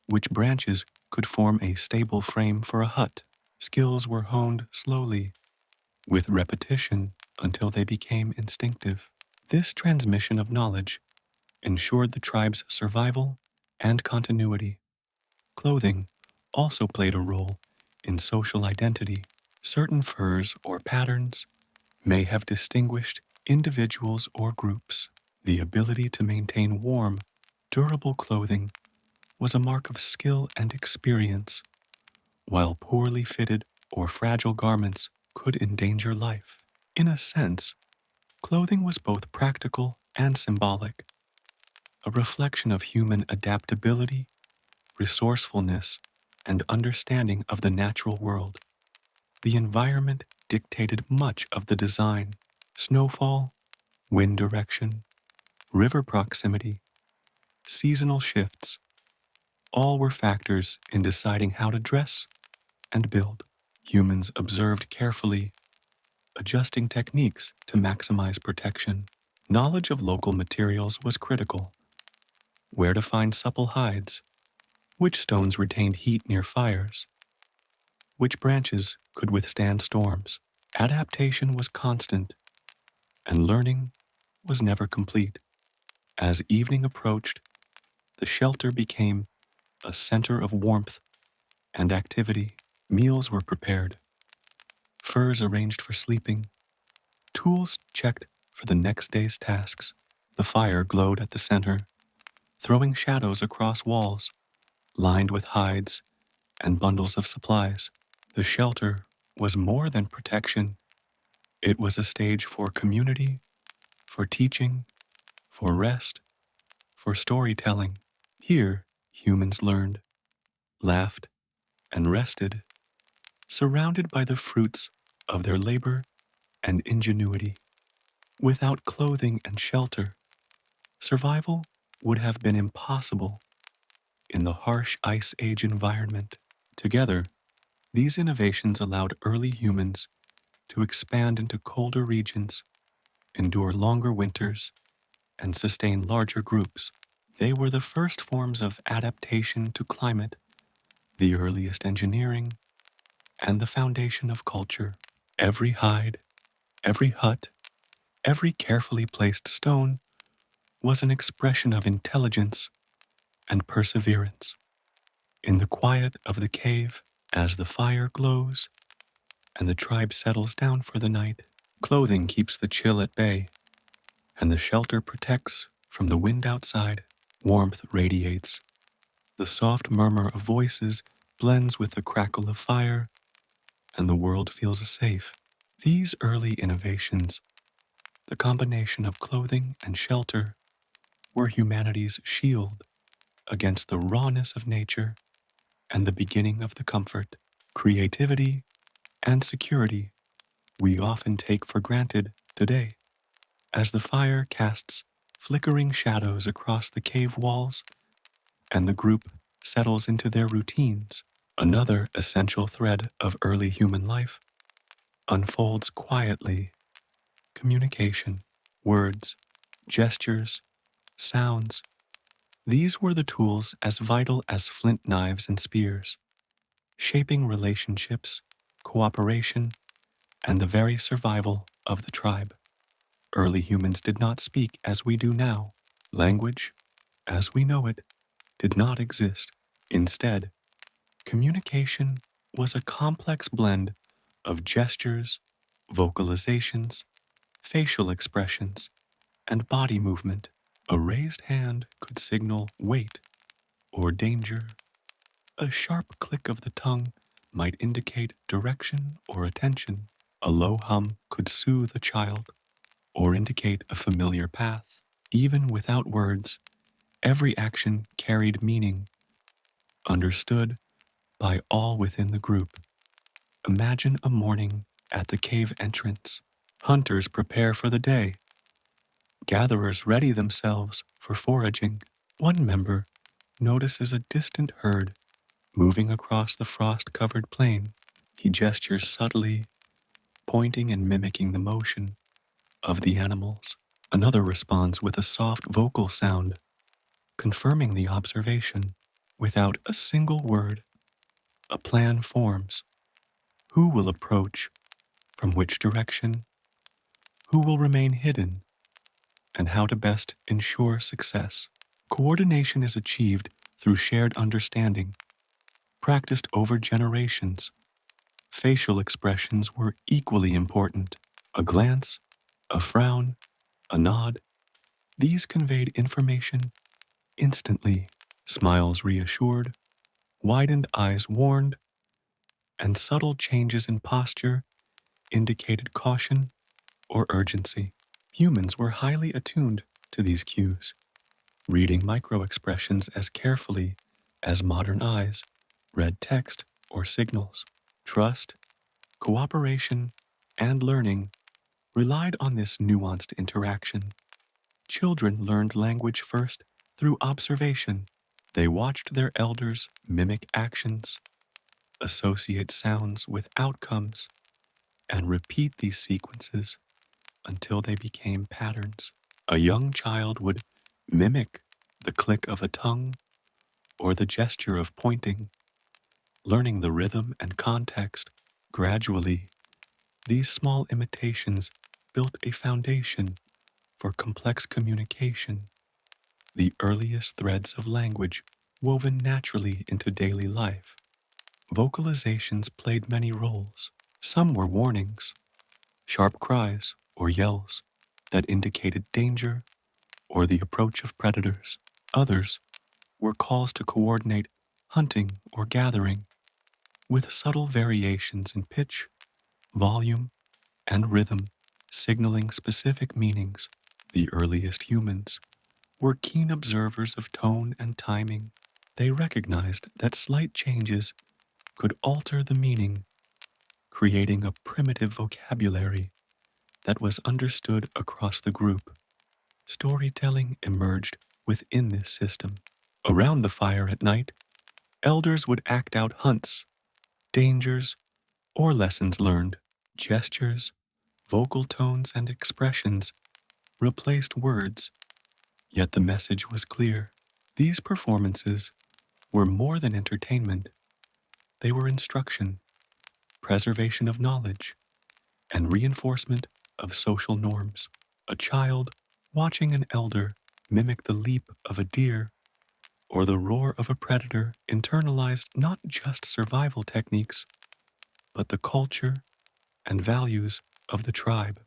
which branches could form a stable frame for a hut. Skills were honed slowly, with repetition until they became instinctive. This transmission of knowledge ensured the tribe's survival and continuity. Clothing also played a role in social identity. Certain furs or patterns may have distinguished individuals or groups. The ability to maintain warm, durable clothing was a mark of skill and experience, while poorly fitted or fragile garments could endanger life. In a sense, clothing was both practical and symbolic, a reflection of human adaptability, resourcefulness, and understanding of the natural world. The environment dictated much of the design. Snowfall, wind direction, river proximity, seasonal shifts, all were factors in deciding how to dress and build. Humans observed carefully, adjusting techniques to maximize protection. Knowledge of local materials was critical. Where to find supple hides, which stones retained heat near fires, which branches could withstand storms. Adaptation was constant, and learning was never complete. As evening approached, the shelter became a center of warmth and activity. Meals were prepared, furs arranged for sleeping, tools checked for the next day's tasks. The fire glowed at the center, throwing shadows across walls lined with hides and bundles of supplies. The shelter was more than protection. It was a stage for community, for teaching, for rest, for storytelling. Here, humans learned, laughed, and rested, surrounded by the fruits of their labor and ingenuity. Without clothing and shelter, survival would have been impossible in the harsh Ice Age environment. Together, these innovations allowed early humans to expand into colder regions, endure longer winters, and sustain larger groups. They were the first forms of adaptation to climate, the earliest engineering, and the foundation of culture. Every hide, every hut, every carefully placed stone was an expression of intelligence and perseverance. In the quiet of the cave, as the fire glows and the tribe settles down for the night, clothing keeps the chill at bay, and the shelter protects from the wind outside. Warmth radiates. The soft murmur of voices blends with the crackle of fire, and the world feels safe. These early innovations, the combination of clothing and shelter, were humanity's shield against the rawness of nature and the beginning of the comfort, creativity, and security we often take for granted today. As the fire casts flickering shadows across the cave walls and the group settles into their routines, another essential thread of early human life unfolds quietly: communication, words, gestures, sounds. These were the tools as vital as flint knives and spears, shaping relationships, cooperation, and the very survival of the tribe. Early humans did not speak as we do now. Language, as we know it, did not exist. Instead, communication was a complex blend of gestures, vocalizations, facial expressions, and body movement. A raised hand could signal weight or danger. A sharp click of the tongue might indicate direction or attention. A low hum could soothe a child or indicate a familiar path. Even without words, every action carried meaning, understood by all within the group. Imagine a morning at the cave entrance. Hunters prepare for the day. Gatherers ready themselves for foraging. One member notices a distant herd moving across the frost-covered plain. He gestures subtly, pointing and mimicking the motion of the animals. Another responds with a soft vocal sound, confirming the observation. Without a single word, a plan forms. Who will approach? From which direction? Who will remain hidden? And how to best ensure success. Coordination is achieved through shared understanding, practiced over generations. Facial expressions were equally important. A glance, a frown, a nod. These conveyed information instantly. Smiles reassured, widened eyes warned, and subtle changes in posture indicated caution or urgency. Humans were highly attuned to these cues, reading microexpressions as carefully as modern eyes read text or signals. Trust, cooperation, and learning relied on this nuanced interaction. Children learned language first through observation. They watched their elders mimic actions, associate sounds with outcomes, and repeat these sequences until they became patterns. A young child would mimic the click of a tongue or the gesture of pointing, learning the rhythm and context. Gradually, these small imitations built a foundation for complex communication, the earliest threads of language woven naturally into daily life. Vocalizations played many roles. Some were warnings, sharp cries or yells that indicated danger or the approach of predators. Others were calls to coordinate hunting or gathering, with subtle variations in pitch, volume, and rhythm, signaling specific meanings. The earliest humans were keen observers of tone and timing. They recognized that slight changes could alter the meaning, creating a primitive vocabulary that was understood across the group. Storytelling emerged within this system. Around the fire at night, elders would act out hunts, dangers, or lessons learned. Gestures, vocal tones, and expressions replaced words, yet the message was clear. These performances were more than entertainment. They were instruction, preservation of knowledge, and reinforcement of social norms. A child watching an elder mimic the leap of a deer or the roar of a predator internalized not just survival techniques, but the culture and values of the tribe.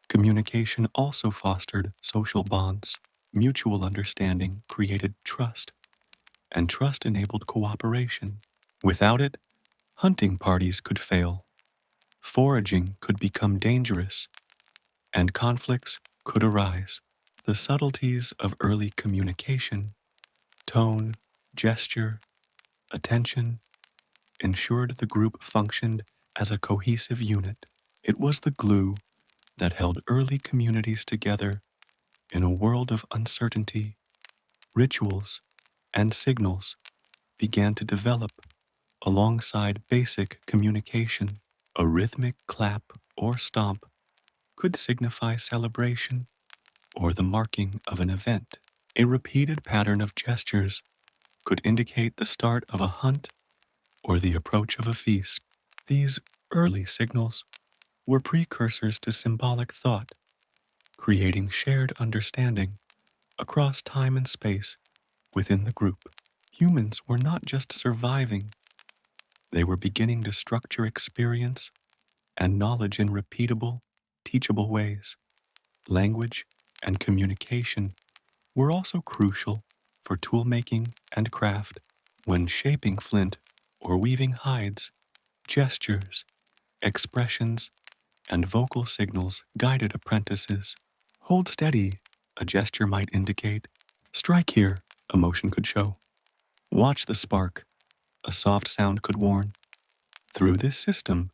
Communication also fostered social bonds. Mutual understanding created trust, and trust enabled cooperation. Without it, hunting parties could fail, Foraging could become dangerous, and conflicts could arise. The subtleties of early communication, tone, gesture, attention, ensured the group functioned as a cohesive unit. It was the glue that held early communities together in a world of uncertainty. Rituals and signals began to develop alongside basic communication. A rhythmic clap or stomp could signify celebration or the marking of an event. A repeated pattern of gestures could indicate the start of a hunt or the approach of a feast. These early signals were precursors to symbolic thought, creating shared understanding across time and space within the group. Humans were not just surviving, they were beginning to structure experience and knowledge in repeatable, teachable ways. Language and communication were also crucial for toolmaking and craft. When shaping flint or weaving hides, gestures, expressions, and vocal signals guided apprentices. Hold steady, a gesture might indicate. Strike here, a motion could show. Watch the spark, a soft sound could warn. Through this system,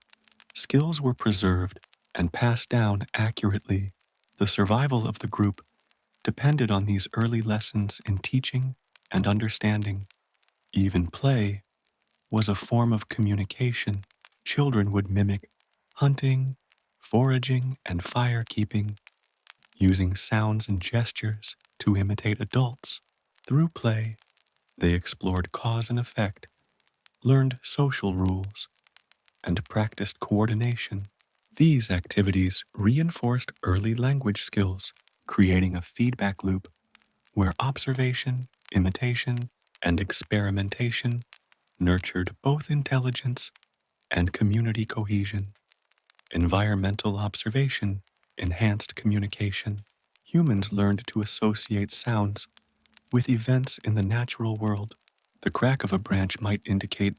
skills were preserved and passed down accurately. The survival of the group depended on these early lessons in teaching and understanding. Even play was a form of communication. Children would mimic hunting, foraging, and fire keeping, using sounds and gestures to imitate adults. Through play, they explored cause and effect, learned social rules, and practiced coordination. These activities reinforced early language skills, creating a feedback loop where observation, imitation, and experimentation nurtured both intelligence and community cohesion. Environmental observation enhanced communication. Humans learned to associate sounds with events in the natural world. The crack of a branch might indicate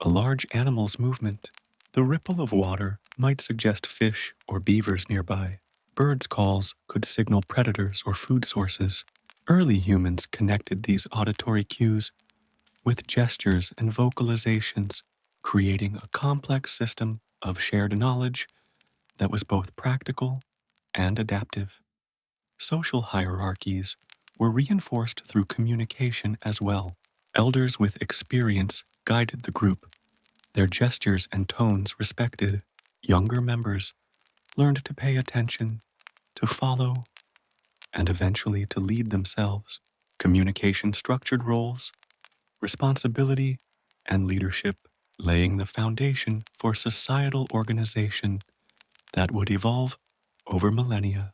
a large animal's movement. The ripple of water might suggest fish or beavers nearby. Birds' calls could signal predators or food sources. Early humans connected these auditory cues with gestures and vocalizations, creating a complex system of shared knowledge that was both practical and adaptive. Social hierarchies were reinforced through communication as well. Elders with experience guided the group, their gestures and tones respected. Younger members learned to pay attention, to follow, and eventually to lead themselves. Communication structured roles, responsibility, and leadership, laying the foundation for societal organization that would evolve over millennia.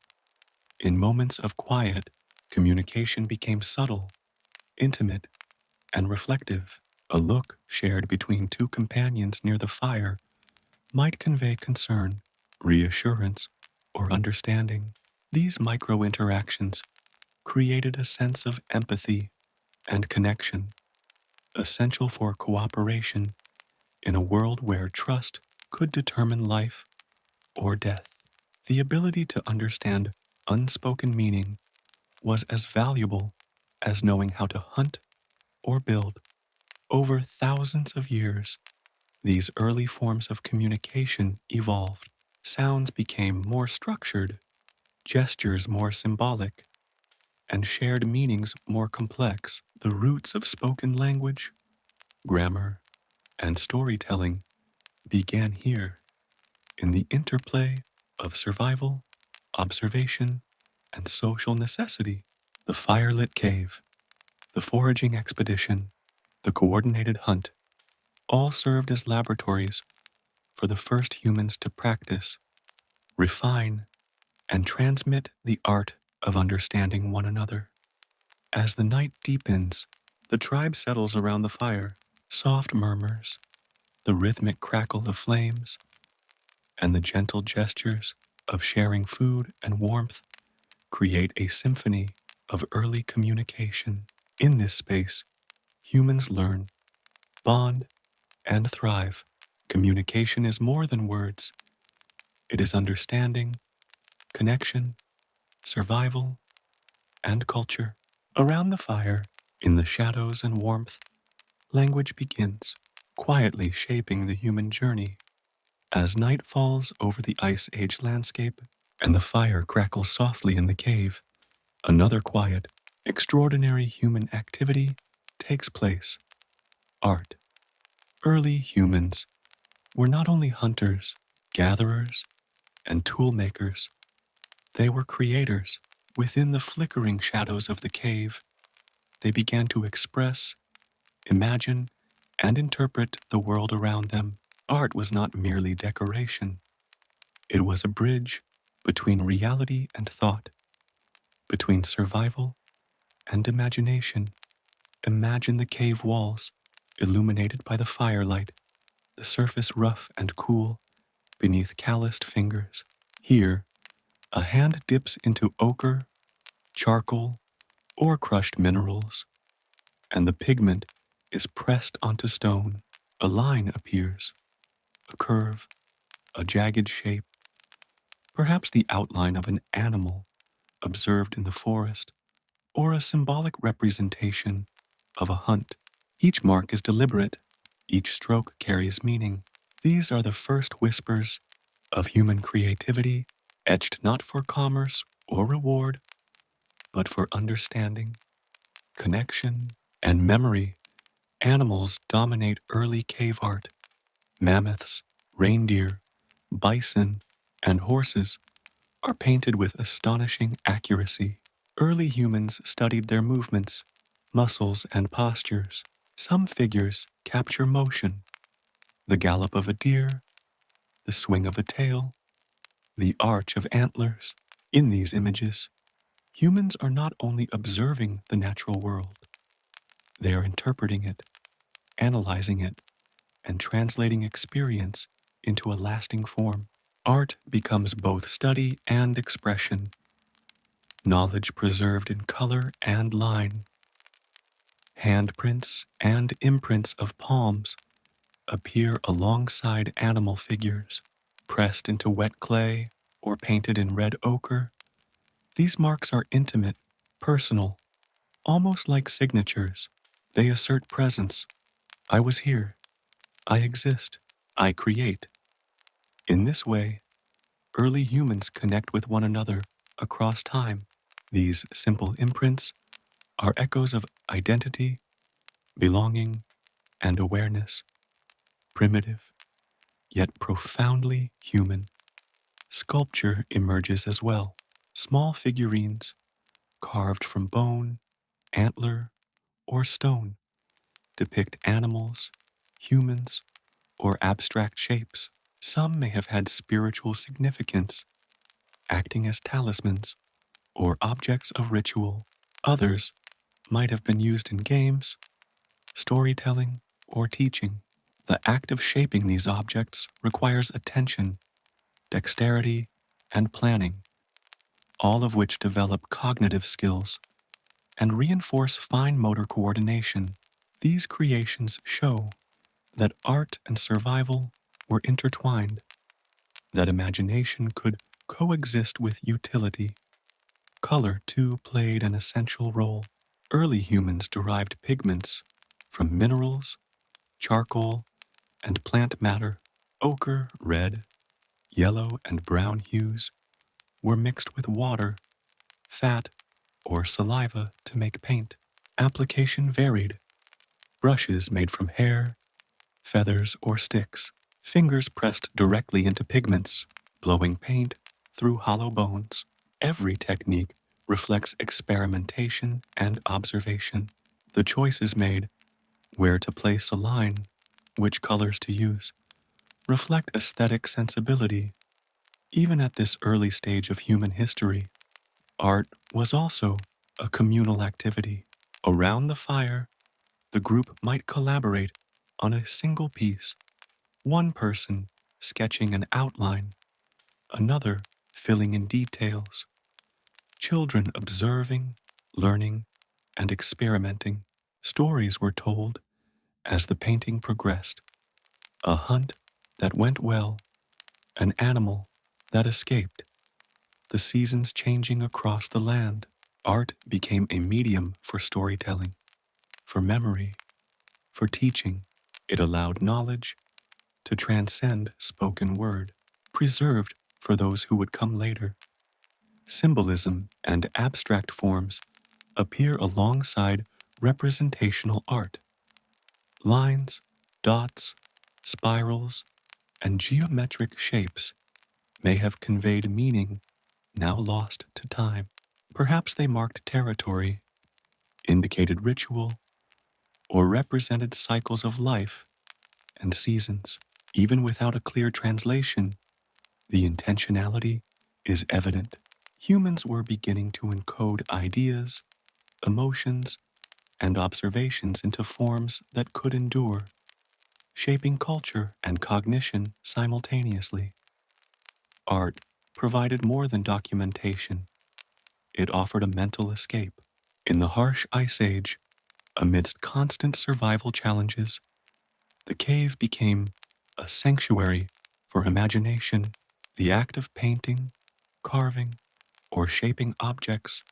In moments of quiet, communication became subtle, intimate, and reflective. A look shared between two companions near the fire might convey concern, reassurance, or understanding. These micro interactions created a sense of empathy and connection, essential for cooperation in a world where trust could determine life or death. The ability to understand unspoken meaning was as valuable as knowing how to hunt or build. Over thousands of years, these early forms of communication evolved. Sounds became more structured, gestures more symbolic, and shared meanings more complex. The roots of spoken language, grammar, and storytelling began here in the interplay of survival, observation, and social necessity. The firelit cave, the foraging expedition, the coordinated hunt all served as laboratories for the first humans to practice, refine, and transmit the art of understanding one another. As the night deepens, the tribe settles around the fire. Soft murmurs, the rhythmic crackle of flames, and the gentle gestures of sharing food and warmth create a symphony of early communication. In this space, humans learn, bond, and thrive. Communication is more than words, It is understanding, connection, survival, and culture. Around the fire, in the shadows and warmth, language begins, quietly shaping the human journey. As night falls over the Ice Age landscape and the fire crackles softly in the cave, another quiet, extraordinary human activity takes place: art. Early humans were not only hunters, gatherers, and tool makers, they were creators. Within the flickering shadows of the cave, they began to express, imagine, and interpret the world around them. Art was not merely decoration, it was a bridge between reality and thought, between survival and imagination. Imagine the cave walls, illuminated by the firelight, the surface rough and cool beneath calloused fingers. Here, a hand dips into ochre, charcoal, or crushed minerals, and the pigment is pressed onto stone. A line appears, a curve, a jagged shape, perhaps the outline of an animal observed in the forest, or a symbolic representation of a hunt. Each mark is deliberate, each stroke carries meaning. These are the first whispers of human creativity, etched not for commerce or reward, but for understanding, connection, and memory. Animals dominate early cave art. Mammoths, reindeer, bison, and horses are painted with astonishing accuracy. Early humans studied their movements, muscles, and postures. Some figures capture motion: the gallop of a deer, the swing of a tail, the arch of antlers. In these images, humans are not only observing the natural world, they are interpreting it, analyzing it, and translating experience into a lasting form. Art becomes both study and expression, knowledge preserved in color and line. Handprints and imprints of palms appear alongside animal figures, pressed into wet clay or painted in red ochre. These marks are intimate, personal, almost like signatures. They assert presence. I was here. I exist. I create. In this way, early humans connect with one another across time. These simple imprints are echoes of identity, belonging, and awareness, primitive, yet profoundly human. Sculpture emerges as well. Small figurines, carved from bone, antler, or stone, depict animals, humans, or abstract shapes. Some may have had spiritual significance, acting as talismans or objects of ritual. Others might have been used in games, storytelling, or teaching. The act of shaping these objects requires attention, dexterity, and planning, all of which develop cognitive skills and reinforce fine motor coordination. These creations show that art and survival were intertwined, that imagination could coexist with utility. Color, too, played an essential role. Early humans derived pigments from minerals, charcoal, and plant matter. Ochre, red, yellow, and brown hues were mixed with water, fat, or saliva to make paint. Application varied: brushes made from hair, feathers, or sticks, fingers pressed directly into pigments, blowing paint through hollow bones. Every technique reflects experimentation and observation. The choices made, where to place a line, which colors to use, reflect aesthetic sensibility. Even at this early stage of human history, art was also a communal activity. Around the fire, the group might collaborate on a single piece, one person sketching an outline, another filling in details, children observing, learning, and experimenting. Stories were told as the painting progressed: a hunt that went well, an animal that escaped, the seasons changing across the land. Art became a medium for storytelling, for memory, for teaching. It allowed knowledge to transcend spoken word, preserved for those who would come later. Symbolism and abstract forms appear alongside representational art. Lines, dots, spirals, and geometric shapes may have conveyed meaning now lost to time. Perhaps they marked territory, indicated ritual, or represented cycles of life and seasons. Even without a clear translation, the intentionality is evident. Humans were beginning to encode ideas, emotions, and observations into forms that could endure, shaping culture and cognition simultaneously. Art provided more than documentation. It offered a mental escape. In the harsh ice age, amidst constant survival challenges, the cave became a sanctuary for imagination. The act of painting, carving, or shaping objects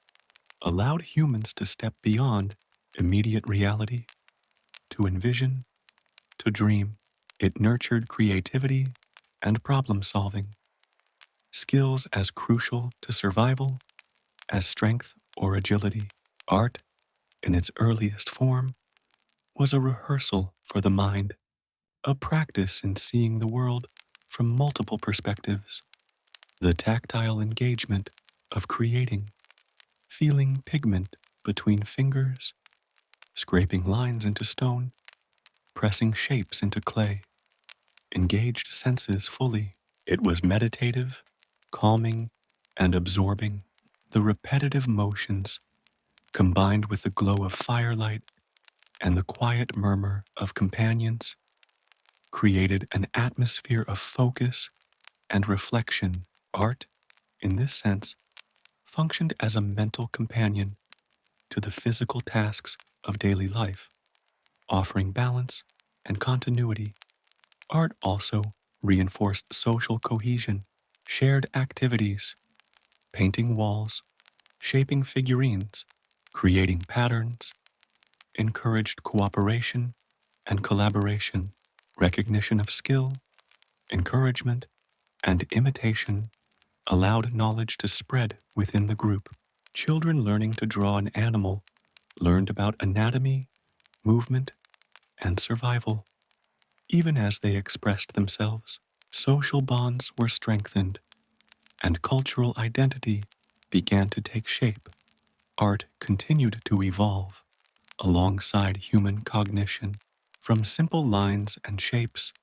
allowed humans to step beyond immediate reality, to envision, to dream. It nurtured creativity and problem solving, skills as crucial to survival as strength or agility. Art, in its earliest form, was a rehearsal for the mind, a practice in seeing the world from multiple perspectives. The tactile engagement of creating, feeling pigment between fingers, scraping lines into stone, pressing shapes into clay, engaged senses fully. It was meditative, calming, and absorbing. The repetitive motions, combined with the glow of firelight and the quiet murmur of companions, created an atmosphere of focus and reflection. Art, in this sense, functioned as a mental companion to the physical tasks of daily life, offering balance and continuity. Art also reinforced social cohesion, shared activities, painting walls, shaping figurines, creating patterns, encouraged cooperation and collaboration, recognition of skill, encouragement, and imitation allowed knowledge to spread within the group. Children learning to draw an animal learned about anatomy, movement, and survival. Even as they expressed themselves, social bonds were strengthened and cultural identity began to take shape. Art continued to evolve alongside human cognition. From simple lines and shapes,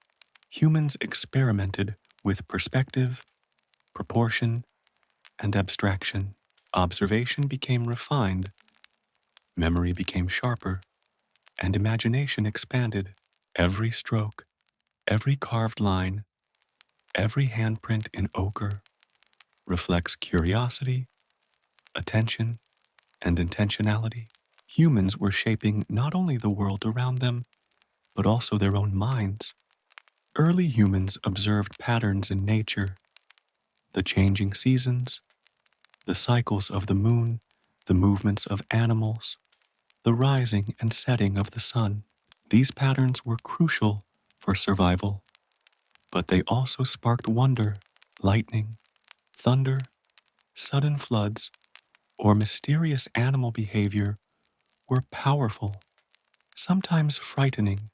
humans experimented with perspective, proportion, and abstraction. Observation became refined, memory became sharper, and imagination expanded. Every stroke, every carved line, every handprint in ochre reflects curiosity, attention, and intentionality. Humans were shaping not only the world around them, but also their own minds. Early humans observed patterns in nature, the changing seasons, the cycles of the moon, the movements of animals, the rising and setting of the sun. These patterns were crucial for survival, but they also sparked wonder. Lightning, thunder, sudden floods, or mysterious animal behavior were powerful, sometimes frightening,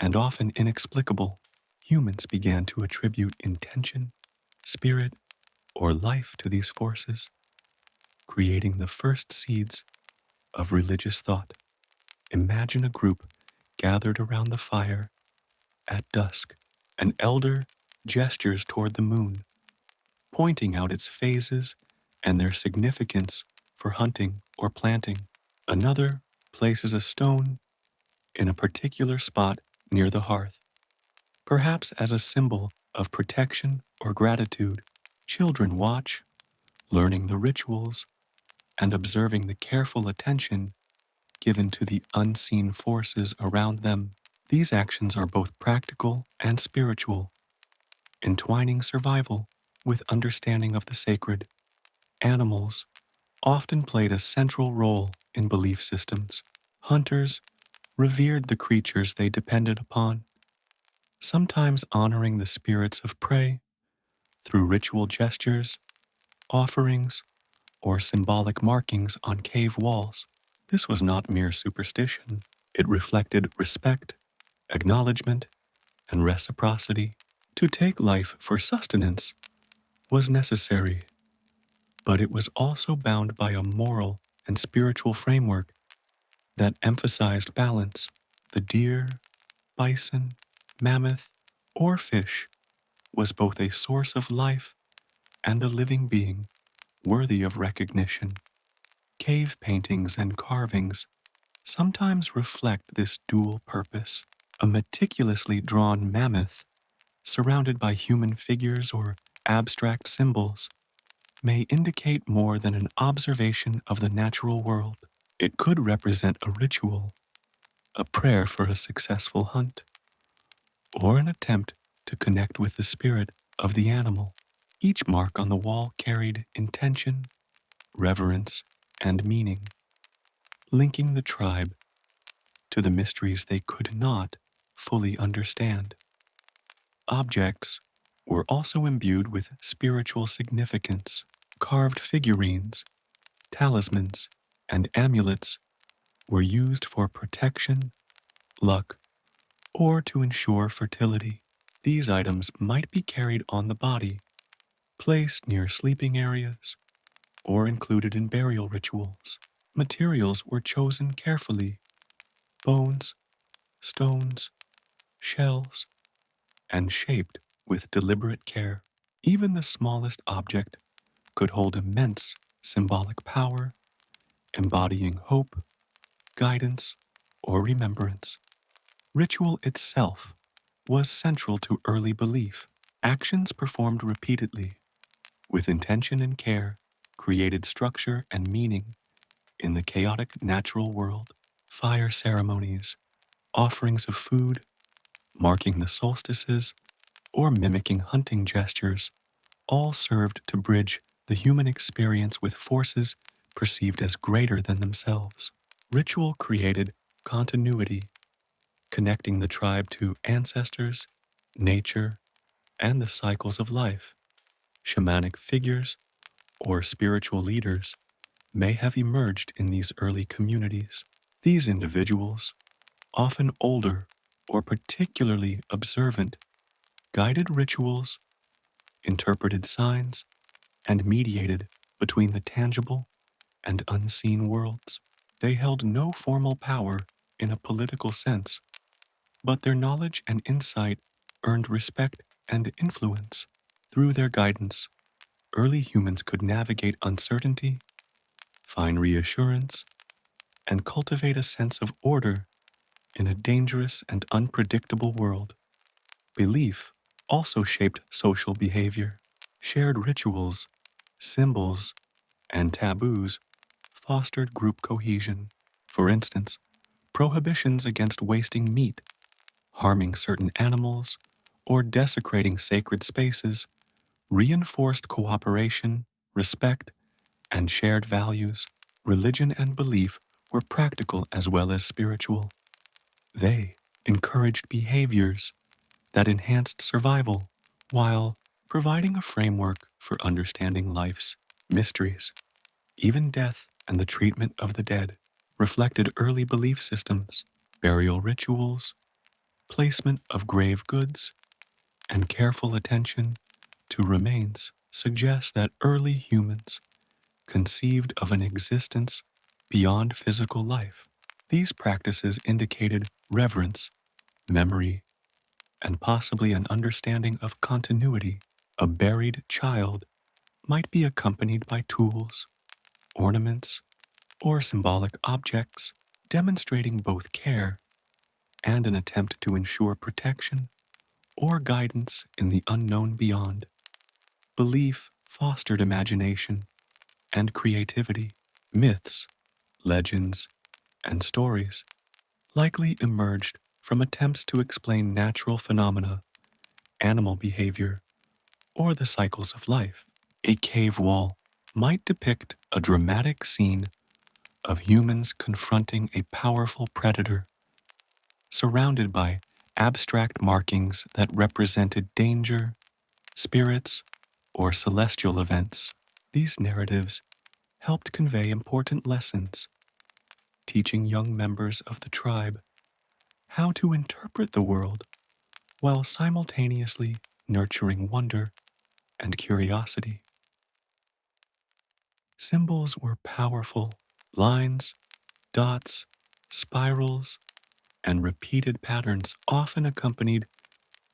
and often inexplicable. Humans began to attribute intention, spirit, or life to these forces, creating the first seeds of religious thought. Imagine a group gathered around the fire at dusk. An elder gestures toward the moon, pointing out its phases and their significance for hunting or planting. Another places a stone in a particular spot near the hearth, perhaps as a symbol of protection or gratitude. Children watch, learning the rituals and observing the careful attention given to the unseen forces around them. These actions are both practical and spiritual, entwining survival with understanding of the sacred. Animals often played a central role in belief systems. Hunters revered the creatures they depended upon, sometimes honoring the spirits of prey through ritual gestures, offerings, or symbolic markings on cave walls. This was not mere superstition. It reflected respect, acknowledgement, and reciprocity. To take life for sustenance was necessary, but it was also bound by a moral and spiritual framework that emphasized balance. The deer, bison, mammoth, or fish was both a source of life and a living being worthy of recognition. Cave paintings and carvings sometimes reflect this dual purpose. A meticulously drawn mammoth, surrounded by human figures or abstract symbols, may indicate more than an observation of the natural world. It could represent a ritual, a prayer for a successful hunt, or an attempt to connect with the spirit of the animal. Each mark on the wall carried intention, reverence, and meaning, linking the tribe to the mysteries they could not fully understand. Objects were also imbued with spiritual significance. Carved figurines, talismans, and amulets were used for protection, luck, or to ensure fertility. These items might be carried on the body, placed near sleeping areas, or included in burial rituals. Materials were chosen carefully: bones, stones, shells, and shaped with deliberate care. Even the smallest object could hold immense symbolic power, embodying hope, guidance, or remembrance. Ritual itself was central to early belief. Actions performed repeatedly, with intention and care, created structure and meaning in the chaotic natural world. Fire ceremonies, offerings of food, marking the solstices, or mimicking hunting gestures, all served to bridge the human experience with forces perceived as greater than themselves. Ritual created continuity, connecting the tribe to ancestors, nature, and the cycles of life. Shamanic figures or spiritual leaders may have emerged in these early communities. These individuals, often older or particularly observant, guided rituals, interpreted signs, and mediated between the tangible and unseen worlds. They held no formal power in a political sense, but their knowledge and insight earned respect and influence. Through their guidance, early humans could navigate uncertainty, find reassurance, and cultivate a sense of order in a dangerous and unpredictable world. Belief also shaped social behavior. Shared rituals, symbols, and taboos fostered group cohesion. For instance, prohibitions against wasting meat, harming certain animals, or desecrating sacred spaces reinforced cooperation, respect, and shared values. Religion and belief were practical as well as spiritual. They encouraged behaviors that enhanced survival while providing a framework for understanding life's mysteries. Even death and the treatment of the dead reflected early belief systems. Burial rituals, placement of grave goods, and careful attention to remains suggest that early humans conceived of an existence beyond physical life. These practices indicated reverence, memory, and possibly an understanding of continuity. A buried child might be accompanied by tools, ornaments, or symbolic objects, demonstrating both care and an attempt to ensure protection or guidance in the unknown beyond. Belief fostered imagination and creativity. Myths, legends, and stories likely emerged from attempts to explain natural phenomena, animal behavior, or the cycles of life. A cave wall might depict a dramatic scene of humans confronting a powerful predator, surrounded by abstract markings that represented danger, spirits, or celestial events. These narratives helped convey important lessons, teaching young members of the tribe how to interpret the world while simultaneously nurturing wonder and curiosity. Symbols were powerful. Lines, dots, spirals, and repeated patterns often accompanied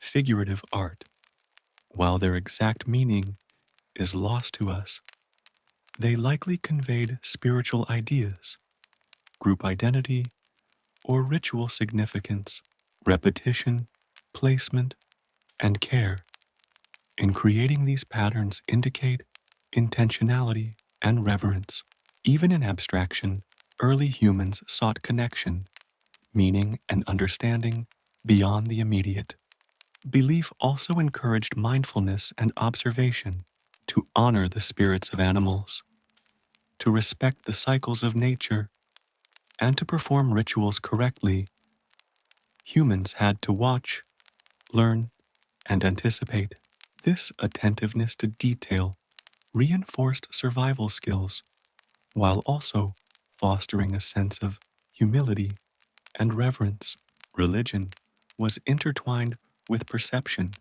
figurative art. While their exact meaning is lost to us, they likely conveyed spiritual ideas, group identity, or ritual significance. Repetition, placement, and care in creating these patterns indicate intentionality and reverence. Even in abstraction, early humans sought connection, meaning, and understanding beyond the immediate. Belief also encouraged mindfulness and observation, to honor the spirits of animals, to respect the cycles of nature, and to perform rituals correctly. Humans had to watch, learn, and anticipate. This attentiveness to detail reinforced survival skills while also fostering a sense of humility and reverence. Religion was intertwined with perception,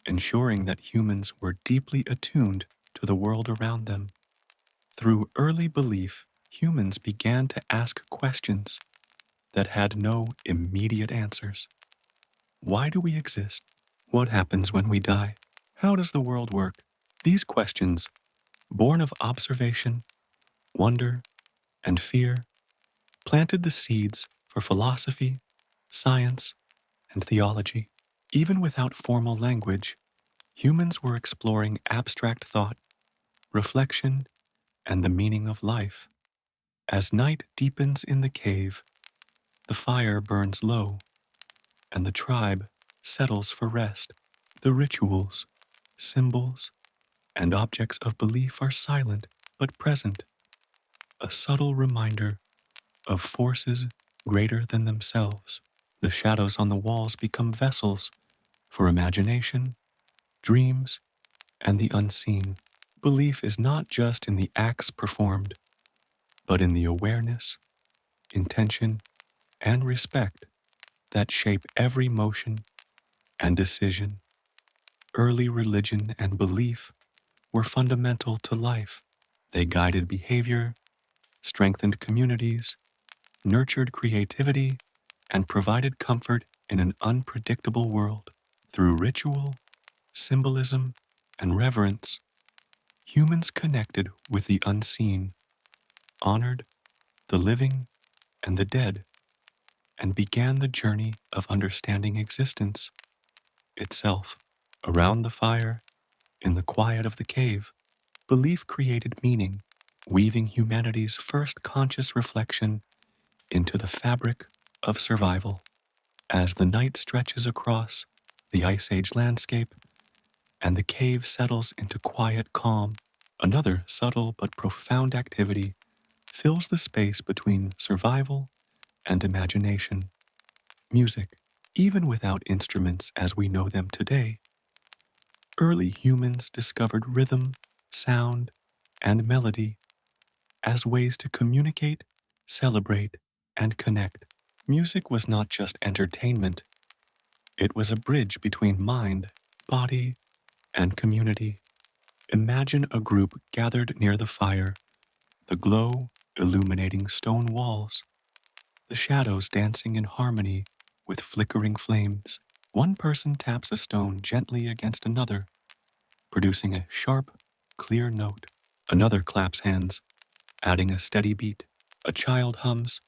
ensuring that humans were deeply attuned to the world around them. Through early belief, humans began to ask questions that had no immediate answers. Why do we exist? What happens when we die? How does the world work? These questions, born of observation, wonder, and fear, planted the seeds for philosophy, science, and theology. Even without formal language, humans were exploring abstract thought, reflection, and the meaning of life. As night deepens in the cave, the fire burns low, and the tribe settles for rest. The rituals, symbols, and objects of belief are silent but present, a subtle reminder of forces greater than themselves. The shadows on the walls become vessels for imagination, dreams, and the unseen. Belief is not just in the acts performed, but in the awareness, intention, and respect that shape every motion and decision. Early religion and belief were fundamental to life. They guided behavior, strengthened communities, nurtured creativity, and provided comfort in an unpredictable world. Through ritual, symbolism, and reverence, humans connected with the unseen, honored the living and the dead, and began the journey of understanding existence itself. Around the fire, in the quiet of the cave, belief created meaning, weaving humanity's first conscious reflection into the fabric of survival. As the night stretches across the Ice Age landscape and the cave settles into quiet calm, another subtle but profound activity fills the space between survival and imagination. Music. Even without instruments as we know them today, early humans discovered rhythm, sound, and melody as ways to communicate, celebrate, and connect. Music was not just entertainment, it was a bridge between mind, body, and community. Imagine a group gathered near the fire, the glow illuminating stone walls, the shadows dancing in harmony with flickering flames. One person taps a stone gently against another, producing a sharp, clear note. Another claps hands, adding a steady beat. A child hums,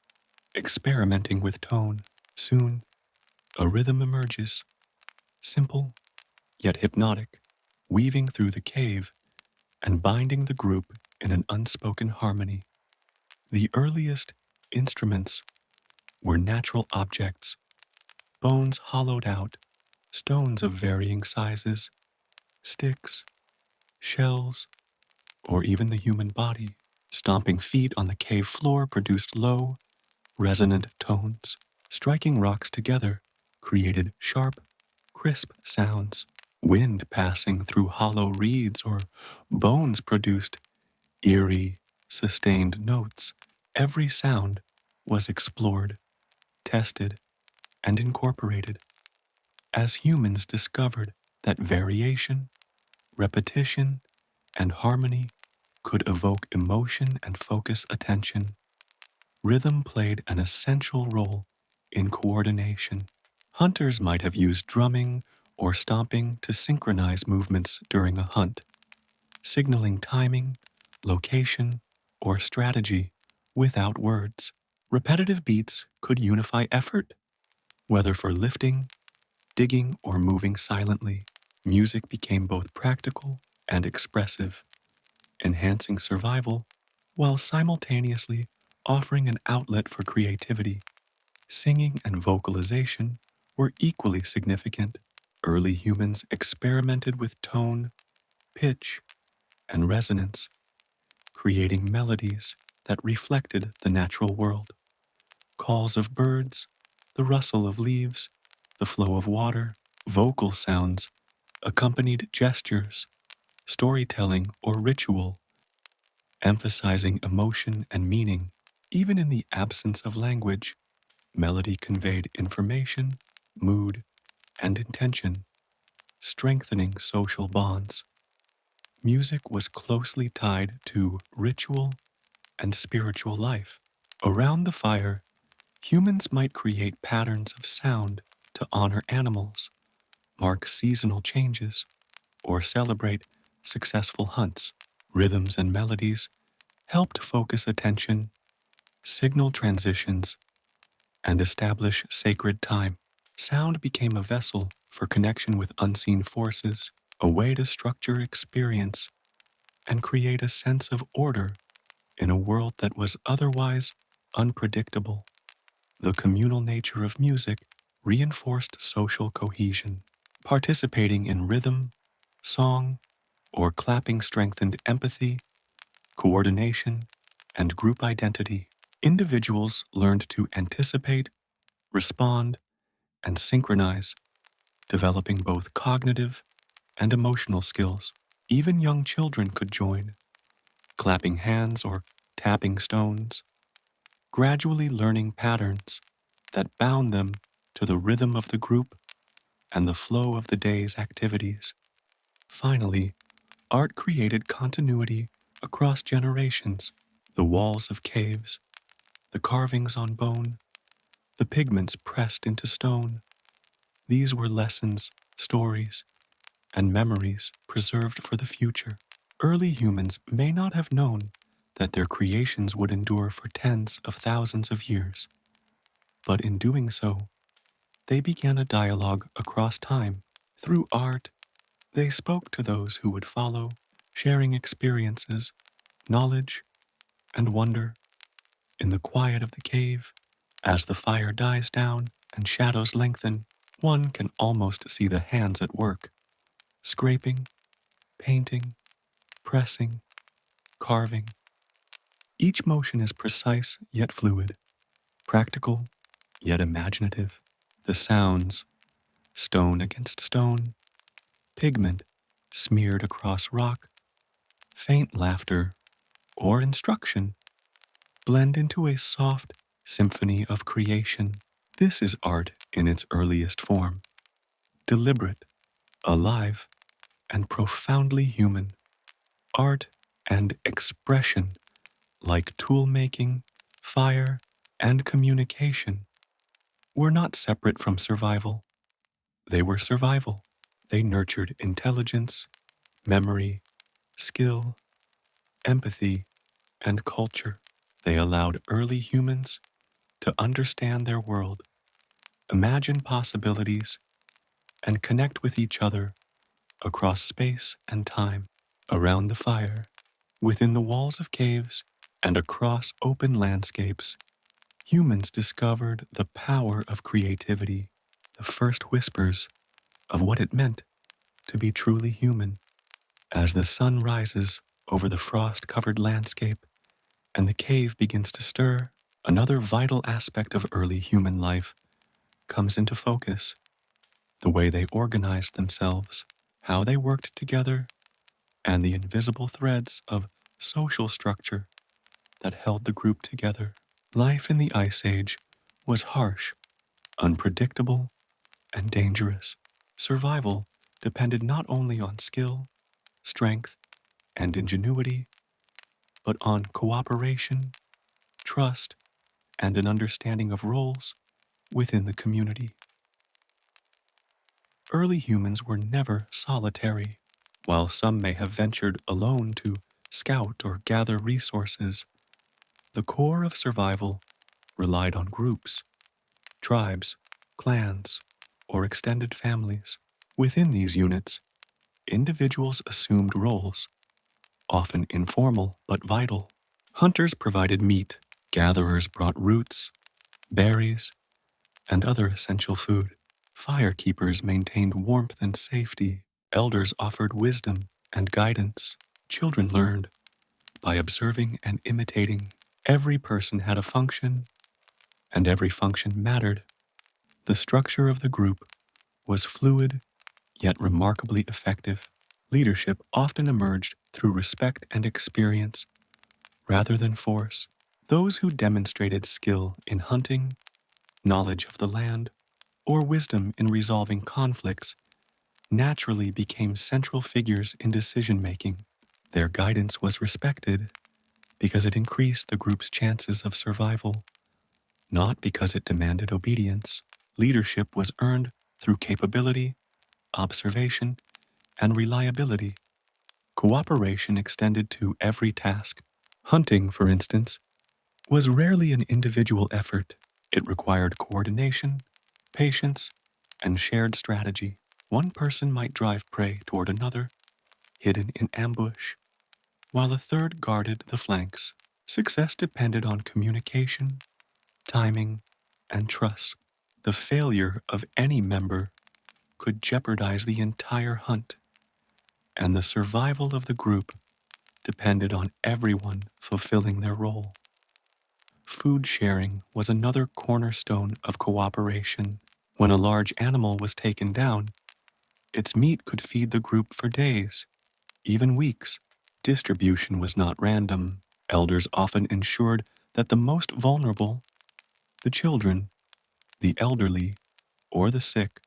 experimenting with tone. Soon, a rhythm emerges, simple yet hypnotic, weaving through the cave and binding the group in an unspoken harmony. The earliest instruments were natural objects, bones hollowed out, stones of varying sizes, sticks, shells, or even the human body. Stomping feet on the cave floor produced low, resonant tones. Striking rocks together created sharp, crisp sounds. Wind passing through hollow reeds or bones produced eerie, sustained notes. Every sound was explored, tested, and incorporated as humans discovered that variation, repetition, and harmony could evoke emotion and focus attention. Rhythm played an essential role in coordination. Hunters might have used drumming or stomping to synchronize movements during a hunt, signaling timing, location, or strategy without words. Repetitive beats could unify effort, whether for lifting, digging, or moving silently. Music became both practical and expressive, enhancing survival while simultaneously offering an outlet for creativity. Singing and vocalization were equally significant. Early humans experimented with tone, pitch, and resonance, creating melodies that reflected the natural world. Calls of birds, the rustle of leaves, the flow of water, vocal sounds accompanied gestures, storytelling, or ritual, emphasizing emotion and meaning. Even in the absence of language, melody conveyed information, mood, and intention, strengthening social bonds. Music was closely tied to ritual and spiritual life. Around the fire, humans might create patterns of sound to honor animals, mark seasonal changes, or celebrate successful hunts. Rhythms and melodies helped focus attention, signal transitions, and establish sacred time. Sound became a vessel for connection with unseen forces, a way to structure experience and create a sense of order in a world that was otherwise unpredictable. The communal nature of music reinforced social cohesion. Participating in rhythm, song, or clapping strengthened empathy, coordination, and group identity. Individuals learned to anticipate, respond, and synchronize, developing both cognitive and emotional skills. Even young children could join, clapping hands or tapping stones, gradually learning patterns that bound them to the rhythm of the group and the flow of the day's activities. Finally, art created continuity across generations. The walls of caves, the carvings on bone, the pigments pressed into stone. These were lessons, stories, and memories preserved for the future. Early humans may not have known that their creations would endure for tens of thousands of years, but in doing so, they began a dialogue across time. Through art, they spoke to those who would follow, sharing experiences, knowledge, and wonder. In the quiet of the cave, as the fire dies down and shadows lengthen, one can almost see the hands at work, scraping, painting, pressing, carving. Each motion is precise yet fluid, practical yet imaginative. The sounds, stone against stone, pigment smeared across rock, faint laughter, or instruction, blend into a soft symphony of creation. This is art in its earliest form, deliberate, alive, and profoundly human. Art and expression, like toolmaking, fire, and communication, were not separate from survival. They were survival. They nurtured intelligence, memory, skill, empathy, and culture. They allowed early humans to understand their world, imagine possibilities, and connect with each other across space and time. Around the fire, within the walls of caves, and across open landscapes, humans discovered the power of creativity, the first whispers of what it meant to be truly human. As the sun rises over the frost-covered landscape and the cave begins to stir, another vital aspect of early human life comes into focus: the way they organized themselves, how they worked together, and the invisible threads of social structure that held the group together. Life in the Ice Age was harsh, unpredictable, and dangerous. Survival depended not only on skill, strength, and ingenuity, but on cooperation, trust, and an understanding of roles within the community. Early humans were never solitary. While some may have ventured alone to scout or gather resources, the core of survival relied on groups, tribes, clans, or extended families. Within these units, individuals assumed roles, often informal but vital. Hunters provided meat, gatherers brought roots, berries, and other essential food. Firekeepers maintained warmth and safety. Elders offered wisdom and guidance. Children learned by observing and imitating. Every person had a function, and every function mattered. The structure of the group was fluid, yet remarkably effective. Leadership often emerged through respect and experience rather than force. Those who demonstrated skill in hunting, knowledge of the land, or wisdom in resolving conflicts naturally became central figures in decision-making. Their guidance was respected because it increased the group's chances of survival, not because it demanded obedience. Leadership was earned through capability, observation, and reliability. Cooperation extended to every task. Hunting, for instance, was rarely an individual effort. It required coordination, patience, and shared strategy. One person might drive prey toward another, hidden in ambush, while a third guarded the flanks. Success depended on communication, timing, and trust. The failure of any member could jeopardize the entire hunt, and the survival of the group depended on everyone fulfilling their role. Food sharing was another cornerstone of cooperation. When a large animal was taken down, its meat could feed the group for days, even weeks. Distribution was not random. Elders often ensured that the most vulnerable, the children, the elderly, or the sick,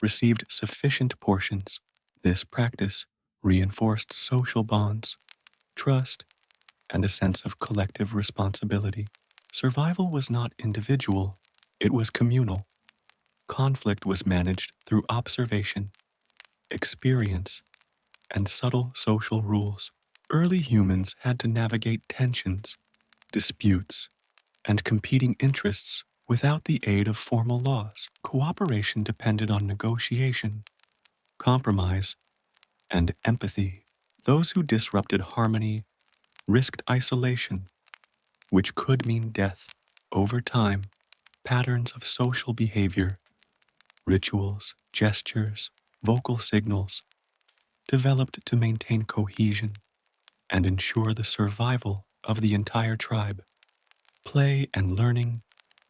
received sufficient portions. This practice reinforced social bonds, trust, and a sense of collective responsibility. Survival was not individual, it was communal. Conflict was managed through observation, experience, and subtle social rules. Early humans had to navigate tensions, disputes, and competing interests without the aid of formal laws. Cooperation depended on negotiation, compromise, and empathy. Those who disrupted harmony risked isolation, which could mean death. Over time, patterns of social behavior, rituals, gestures, vocal signals, developed to maintain cohesion and ensure the survival of the entire tribe. Play and learning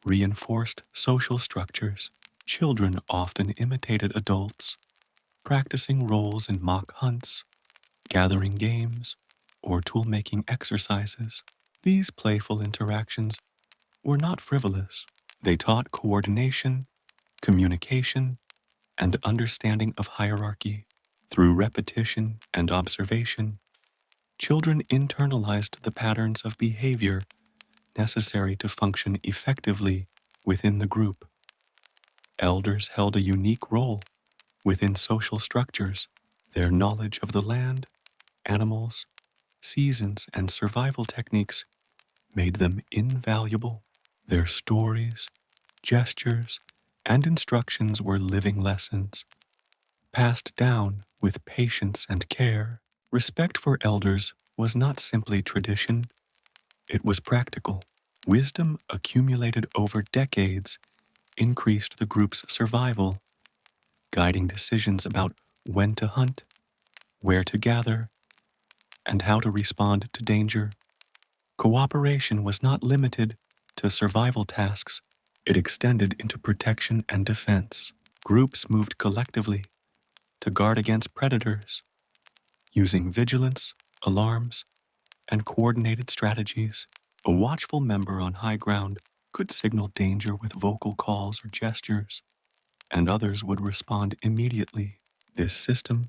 reinforced social structures. Children often imitated adults, practicing roles in mock hunts, gathering games, or tool-making exercises. These playful interactions were not frivolous. They taught coordination, communication, and understanding of hierarchy. Through repetition and observation, children internalized the patterns of behavior necessary to function effectively within the group. Elders held a unique role within social structures. Their knowledge of the land, animals, seasons, and survival techniques made them invaluable. Their stories, gestures, and instructions were living lessons, passed down with patience and care. Respect for elders was not simply tradition, it was practical. Wisdom accumulated over decades increased the group's survival, guiding decisions about when to hunt, where to gather, and how to respond to danger. Cooperation was not limited to survival tasks, it extended into protection and defense. Groups moved collectively to guard against predators, using vigilance, alarms, and coordinated strategies. A watchful member on high ground could signal danger with vocal calls or gestures, and others would respond immediately. This system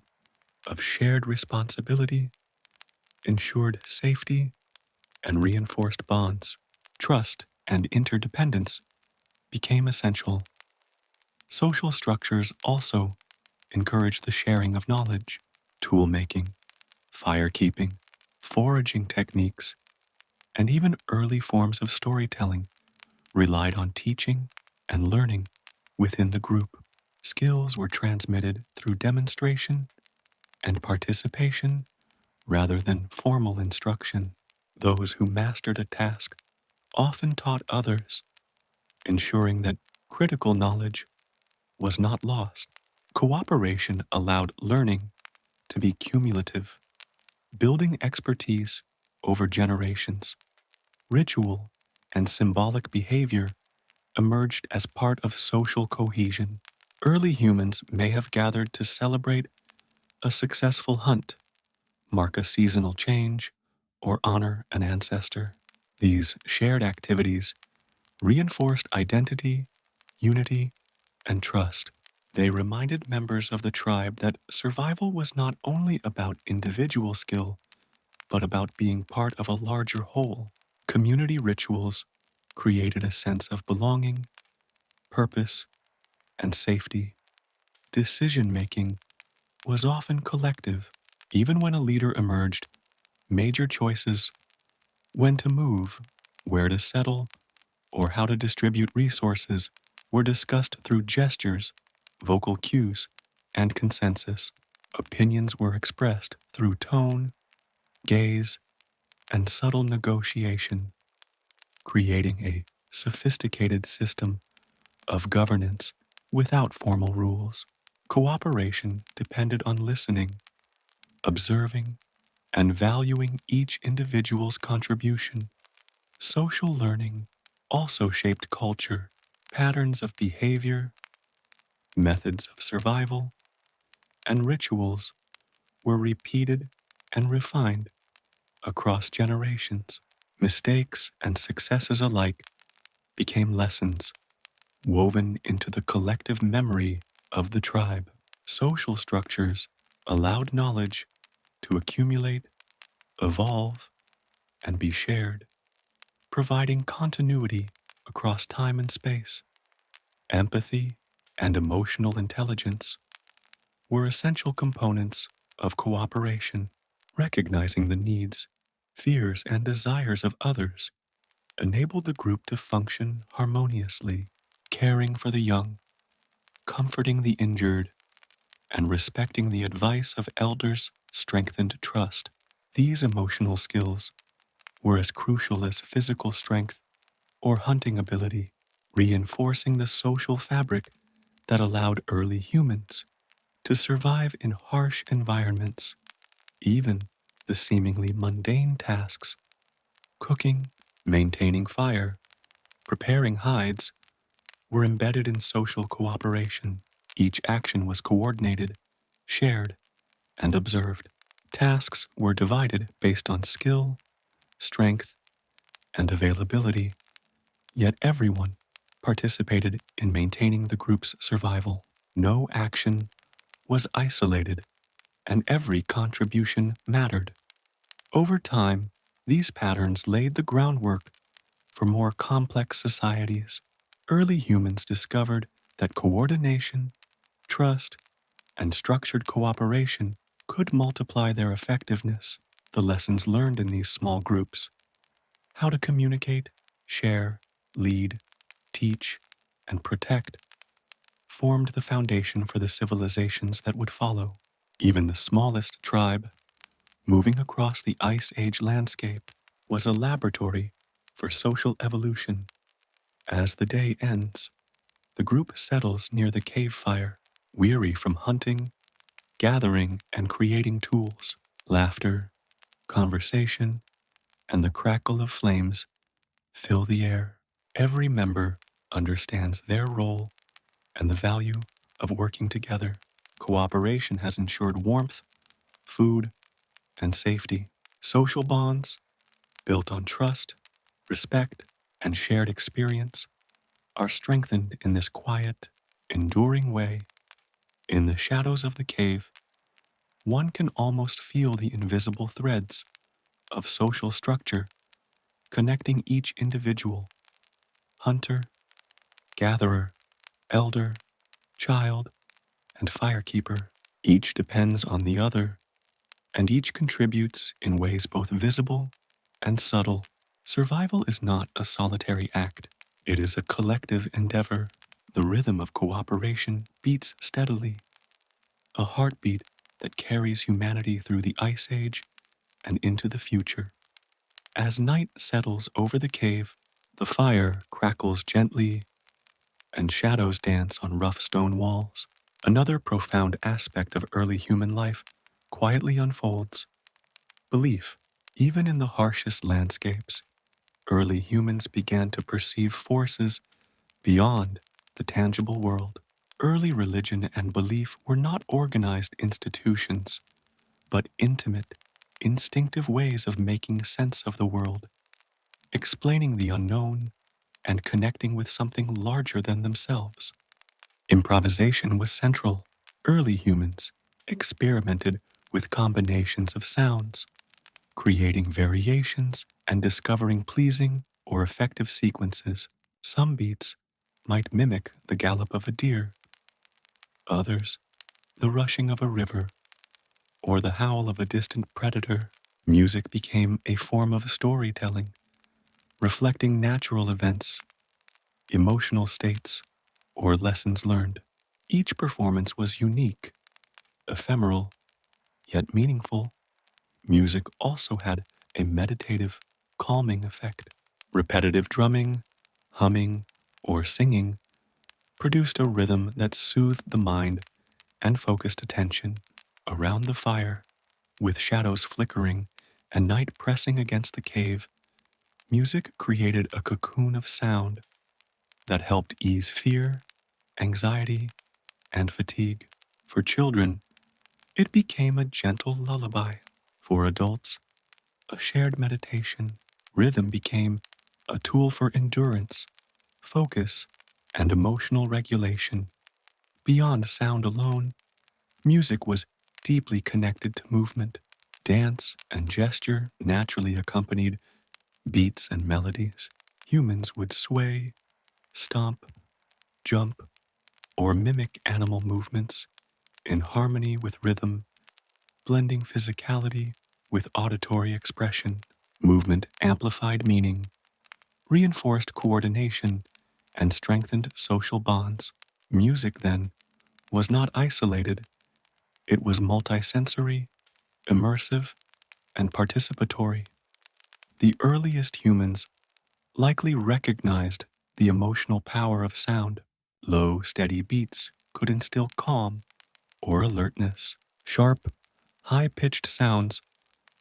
of shared responsibility ensured safety and reinforced bonds. Trust and interdependence became essential. Social structures also encouraged the sharing of knowledge, tool making, firekeeping, foraging techniques, and even early forms of storytelling relied on teaching and learning within the group. Skills were transmitted through demonstration and participation rather than formal instruction. Those who mastered a task often taught others, ensuring that critical knowledge was not lost. Cooperation allowed learning to be cumulative, building expertise over generations. Ritual and symbolic behavior emerged as part of social cohesion. Early humans may have gathered to celebrate a successful hunt, mark a seasonal change, or honor an ancestor. These shared activities reinforced identity, unity, and trust. They reminded members of the tribe that survival was not only about individual skill, but about being part of a larger whole. Community rituals created a sense of belonging, purpose, and safety. Decision making was often collective. Even when a leader emerged, major choices, when to move, where to settle, or how to distribute resources, were discussed through gestures, vocal cues, and consensus. Opinions were expressed through tone, gaze, and subtle negotiation, creating a sophisticated system of governance without formal rules. Cooperation depended on listening, observing, and valuing each individual's contribution. Social learning also shaped culture, patterns of behavior, methods of survival, and rituals were repeated and refined across generations. Mistakes and successes alike became lessons woven into the collective memory of the tribe. Social structures allowed knowledge to accumulate, evolve, and be shared, providing continuity across time and space. Empathy and emotional intelligence were essential components of cooperation. Recognizing the needs, fears, and desires of others enabled the group to function harmoniously. Caring for the young, comforting the injured, and respecting the advice of elders strengthened trust. These emotional skills were as crucial as physical strength or hunting ability, reinforcing the social fabric that allowed early humans to survive in harsh environments. Even the seemingly mundane tasks, cooking, maintaining fire, preparing hides, were embedded in social cooperation. Each action was coordinated, shared, and observed. Tasks were divided based on skill, strength, and availability, yet everyone participated in maintaining the group's survival. No action was isolated, and every contribution mattered. Over time, these patterns laid the groundwork for more complex societies. Early humans discovered that coordination, trust, and structured cooperation could multiply their effectiveness. The lessons learned in these small groups, how to communicate, share, lead, teach, and protect, formed the foundation for the civilizations that would follow. Even the smallest tribe, moving across the Ice Age landscape, was a laboratory for social evolution. As the day ends, the group settles near the cave fire, weary from hunting, gathering and creating tools. Laughter, conversation, and the crackle of flames fill the air. Every member understands their role and the value of working together. Cooperation has ensured warmth, food, and safety. Social bonds, built on trust, respect, and shared experience, are strengthened in this quiet, enduring way. In the shadows of the cave, one can almost feel the invisible threads of social structure connecting each individual: hunter, gatherer, elder, child, and firekeeper. Each depends on the other, and each contributes in ways both visible and subtle. Survival is not a solitary act, it is a collective endeavor. The rhythm of cooperation beats steadily, a heartbeat that carries humanity through the Ice Age and into the future. As night settles over the cave, the fire crackles gently and shadows dance on rough stone walls. Another profound aspect of early human life quietly unfolds: belief. Even in the harshest landscapes, early humans began to perceive forces beyond the tangible world. Early religion and belief were not organized institutions, but intimate, instinctive ways of making sense of the world, explaining the unknown, and connecting with something larger than themselves. Improvisation was central. Early humans experimented with combinations of sounds, creating variations and discovering pleasing or effective sequences. Some beats might mimic the gallop of a deer, others the rushing of a river or the howl of a distant predator. Music became a form of storytelling, reflecting natural events, emotional states, or lessons learned. Each performance was unique, ephemeral, yet meaningful. Music also had a meditative, calming effect. Repetitive drumming, humming, or singing produced a rhythm that soothed the mind and focused attention. Around the fire, with shadows flickering and night pressing against the cave, music created a cocoon of sound that helped ease fear, anxiety, and fatigue. For children, it became a gentle lullaby. For adults, a shared meditation. Rhythm became a tool for endurance, focus, and emotional regulation. Beyond sound alone, music was deeply connected to movement. Dance and gesture naturally accompanied beats and melodies. Humans would sway, stomp, jump, or mimic animal movements in harmony with rhythm, blending physicality with auditory expression. Movement amplified meaning, reinforced coordination, and strengthened social bonds. Music, then, was not isolated, it was multisensory, immersive, and participatory. The earliest humans likely recognized the emotional power of sound. Low, steady beats could instill calm or alertness. Sharp, high pitched sounds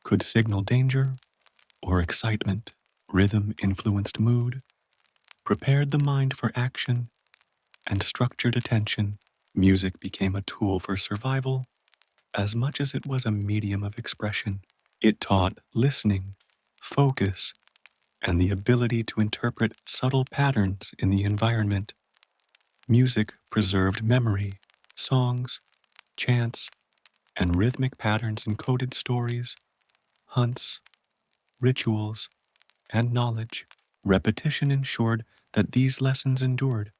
could signal danger or excitement. Rhythm influenced mood, prepared the mind for action, and structured attention. Music became a tool for survival as much as it was a medium of expression. It taught listening, focus, and the ability to interpret subtle patterns in the environment. Music preserved memory, songs, chants, and rhythmic patterns encoded stories, hunts, rituals, and knowledge. Repetition ensured that these lessons endured,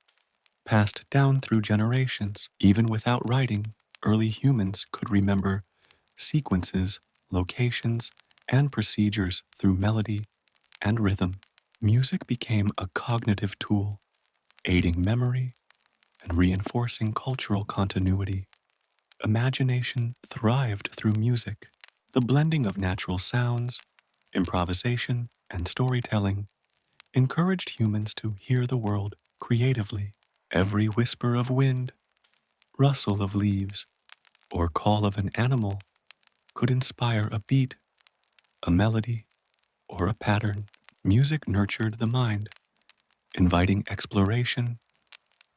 passed down through generations. Even without writing, early humans could remember sequences, locations, and procedures through melody and rhythm. Music became a cognitive tool, aiding memory and reinforcing cultural continuity. Imagination thrived through music. The blending of natural sounds, improvisation, and storytelling encouraged humans to hear the world creatively. Every whisper of wind, rustle of leaves, or call of an animal could inspire a beat, a melody, or a pattern. Music nurtured the mind, inviting exploration,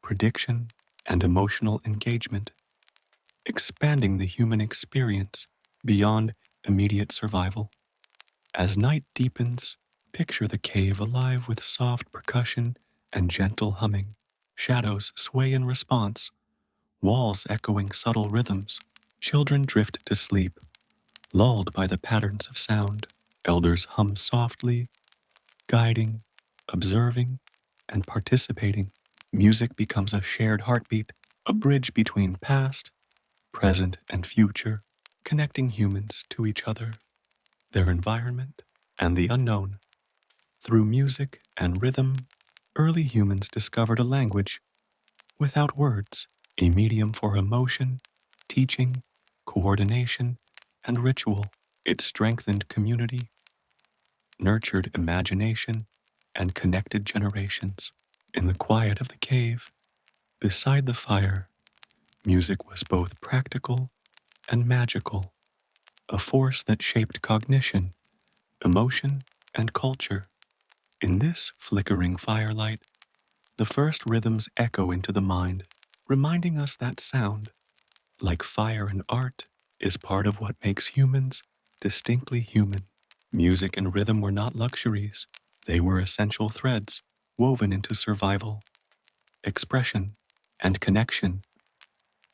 prediction, and emotional engagement, expanding the human experience beyond immediate survival. As night deepens, picture the cave alive with soft percussion and gentle humming. Shadows sway in response, walls echoing subtle rhythms. Children drift to sleep, lulled by the patterns of sound. Elders hum softly, guiding, observing, and participating. Music becomes a shared heartbeat, a bridge between past, present, and future, connecting humans to each other, their environment, and the unknown. Through music and rhythm, early humans discovered a language without words, a medium for emotion, teaching, coordination, and ritual. It strengthened community, nurtured imagination, and connected generations. In the quiet of the cave, beside the fire, music was both practical and magical, a force that shaped cognition, emotion, and culture. In this flickering firelight, the first rhythms echo into the mind, reminding us that sound, like fire and art, is part of what makes humans distinctly human. Music and rhythm were not luxuries, they were essential threads woven into survival, expression, and connection,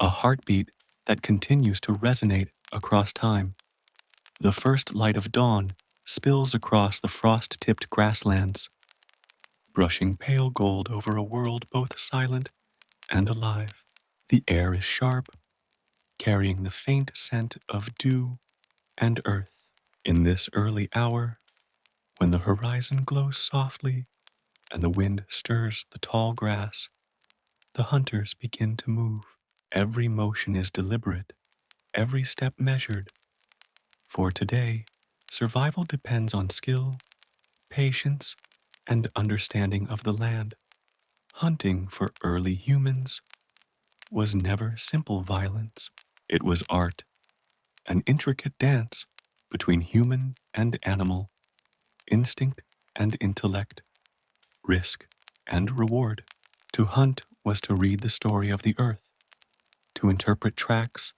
a heartbeat that continues to resonate across time. The first light of dawn spills across the frost-tipped grasslands, brushing pale gold over a world both silent and alive. The air is sharp, carrying the faint scent of dew and earth. In this early hour, when the horizon glows softly and the wind stirs the tall grass, the hunters begin to move. Every motion is deliberate, every step measured. For today, survival depends on skill, patience, and understanding of the land. Hunting for early humans was never simple violence. It was art, an intricate dance between human and animal, instinct and intellect, risk and reward. To hunt was to read the story of the earth, to interpret tracks,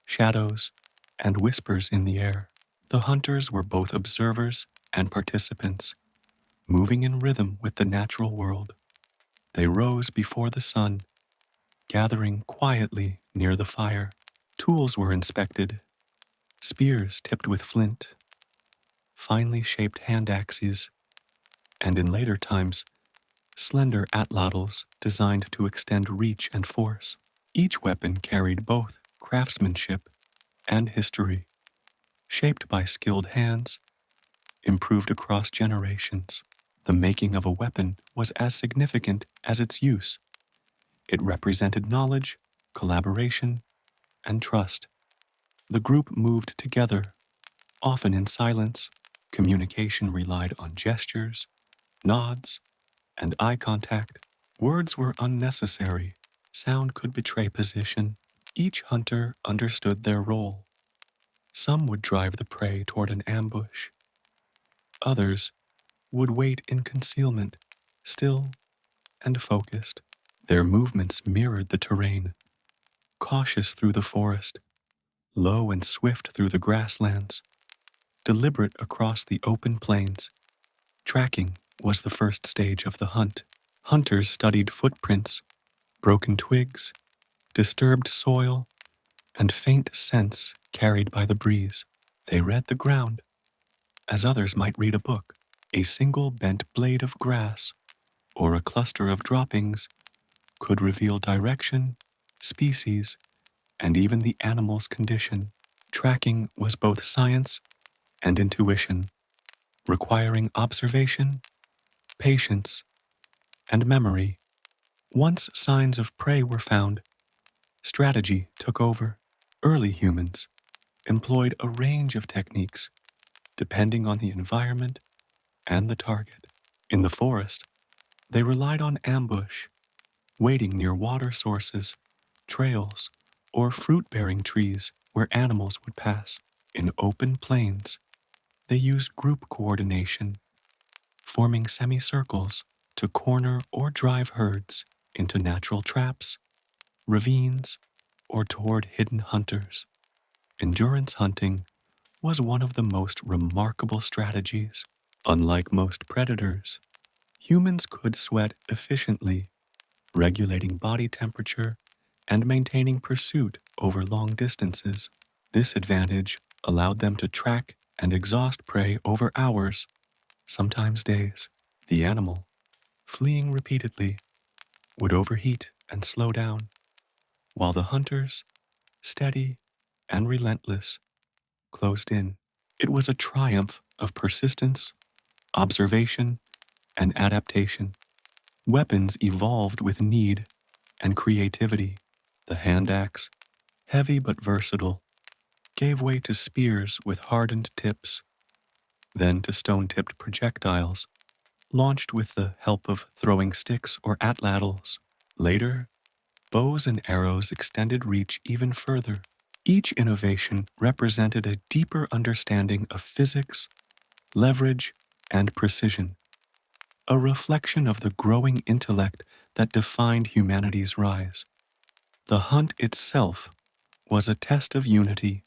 shadows, and whispers in the air. The hunters were both observers and participants, moving in rhythm with the natural world. They rose before the sun, gathering quietly near the fire. Tools were inspected, spears tipped with flint, finely shaped hand axes, and in later times, slender atlatls designed to extend reach and force. Each weapon carried both craftsmanship and history, shaped by skilled hands, improved across generations. The making of a weapon was as significant as its use. It represented knowledge, collaboration, and trust. The group moved together, often in silence. Communication relied on gestures, nods, and eye contact. Words were unnecessary. Sound could betray position. Each hunter understood their role. Some would drive the prey toward an ambush. Others would wait in concealment, still and focused. Their movements mirrored the terrain, cautious through the forest, low and swift through the grasslands, deliberate across the open plains. Tracking was the first stage of the hunt. Hunters studied footprints, broken twigs, disturbed soil, and faint scents carried by the breeze. They read the ground, as others might read a book. A single bent blade of grass or a cluster of droppings could reveal direction, species, and even the animal's condition. Tracking was both science and intuition, requiring observation, patience, and memory. Once signs of prey were found, strategy took over. Early humans employed a range of techniques depending on the environment and the target. In the forest, they relied on ambush, waiting near water sources, trails, or fruit-bearing trees where animals would pass. In open plains, they used group coordination, forming semicircles to corner or drive herds into natural traps, ravines, or toward hidden hunters. Endurance hunting was one of the most remarkable strategies. Unlike most predators, humans could sweat efficiently, regulating body temperature and maintaining pursuit over long distances. This advantage allowed them to track and exhaust prey over hours, sometimes days. The animal, fleeing repeatedly, would overheat and slow down, while the hunters, steady and relentless, closed in. It was a triumph of persistence, observation, and adaptation. Weapons evolved with need and creativity. The hand axe, heavy but versatile, gave way to spears with hardened tips, then to stone-tipped projectiles, launched with the help of throwing sticks or atlatls. Later, bows and arrows extended reach even further. Each innovation represented a deeper understanding of physics, leverage, and precision, a reflection of the growing intellect that defined humanity's rise. The hunt itself was a test of unity.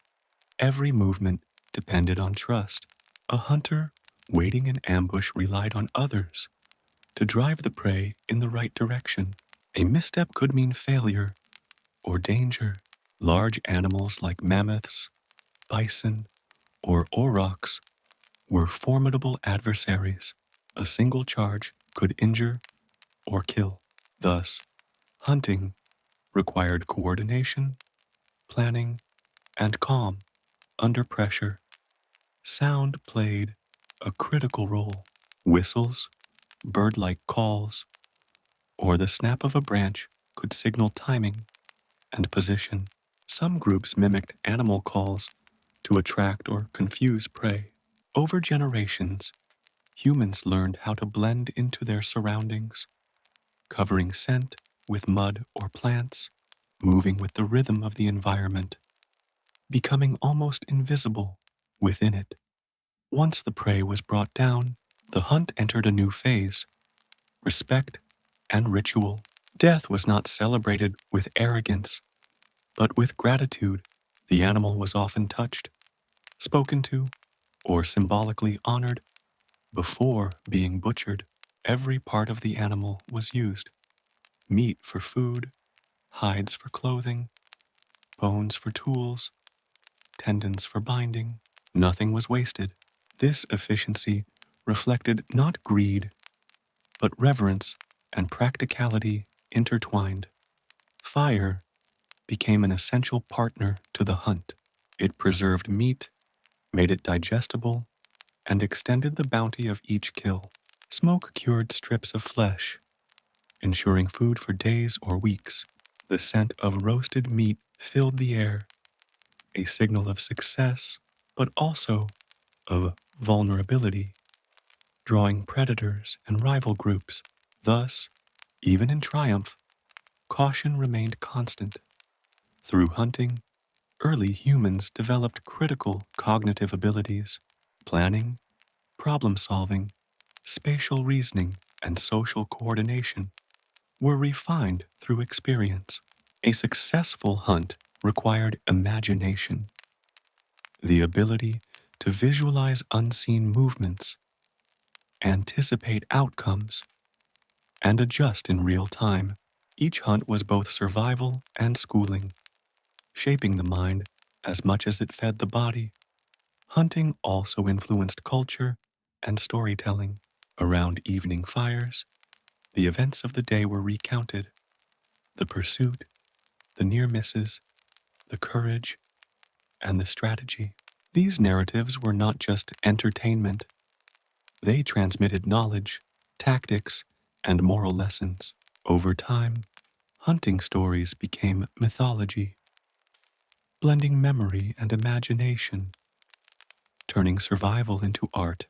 Every movement depended on trust. A hunter waiting in ambush relied on others to drive the prey in the right direction. A misstep could mean failure or danger. Large animals like mammoths, bison, or aurochs were formidable adversaries. A single charge could injure or kill. Thus, hunting required coordination, planning, and calm under pressure. Sound played a critical role. Whistles, bird-like calls, or the snap of a branch could signal timing and position. Some groups mimicked animal calls to attract or confuse prey. Over generations, humans learned how to blend into their surroundings, covering scent with mud or plants, moving with the rhythm of the environment, becoming almost invisible within it. Once the prey was brought down, the hunt entered a new phase: respect and ritual. Death was not celebrated with arrogance, but with gratitude. The animal was often touched, spoken to, or symbolically honored before being butchered. Every part of the animal was used: meat for food, hides for clothing, bones for tools, tendons for binding. Nothing was wasted. This efficiency reflected not greed, but reverence and practicality intertwined. Fire became an essential partner to the hunt. It preserved meat, made it digestible, and extended the bounty of each kill. Smoke cured strips of flesh, ensuring food for days or weeks. The scent of roasted meat filled the air, a signal of success, but also of vulnerability, drawing predators and rival groups. Thus, even in triumph, caution remained constant. Through hunting, early humans developed critical cognitive abilities: planning, problem solving, spatial reasoning, and social coordination were refined through experience. A successful hunt required imagination, the ability to visualize unseen movements, anticipate outcomes, and adjust in real time. Each hunt was both survival and schooling, shaping the mind as much as it fed the body. Hunting also influenced culture and storytelling. Around evening fires, the events of the day were recounted: the pursuit, the near misses, the courage, and the strategy. These narratives were not just entertainment, they transmitted knowledge, tactics, and moral lessons. Over time, hunting stories became mythology, blending memory and imagination, turning survival into art.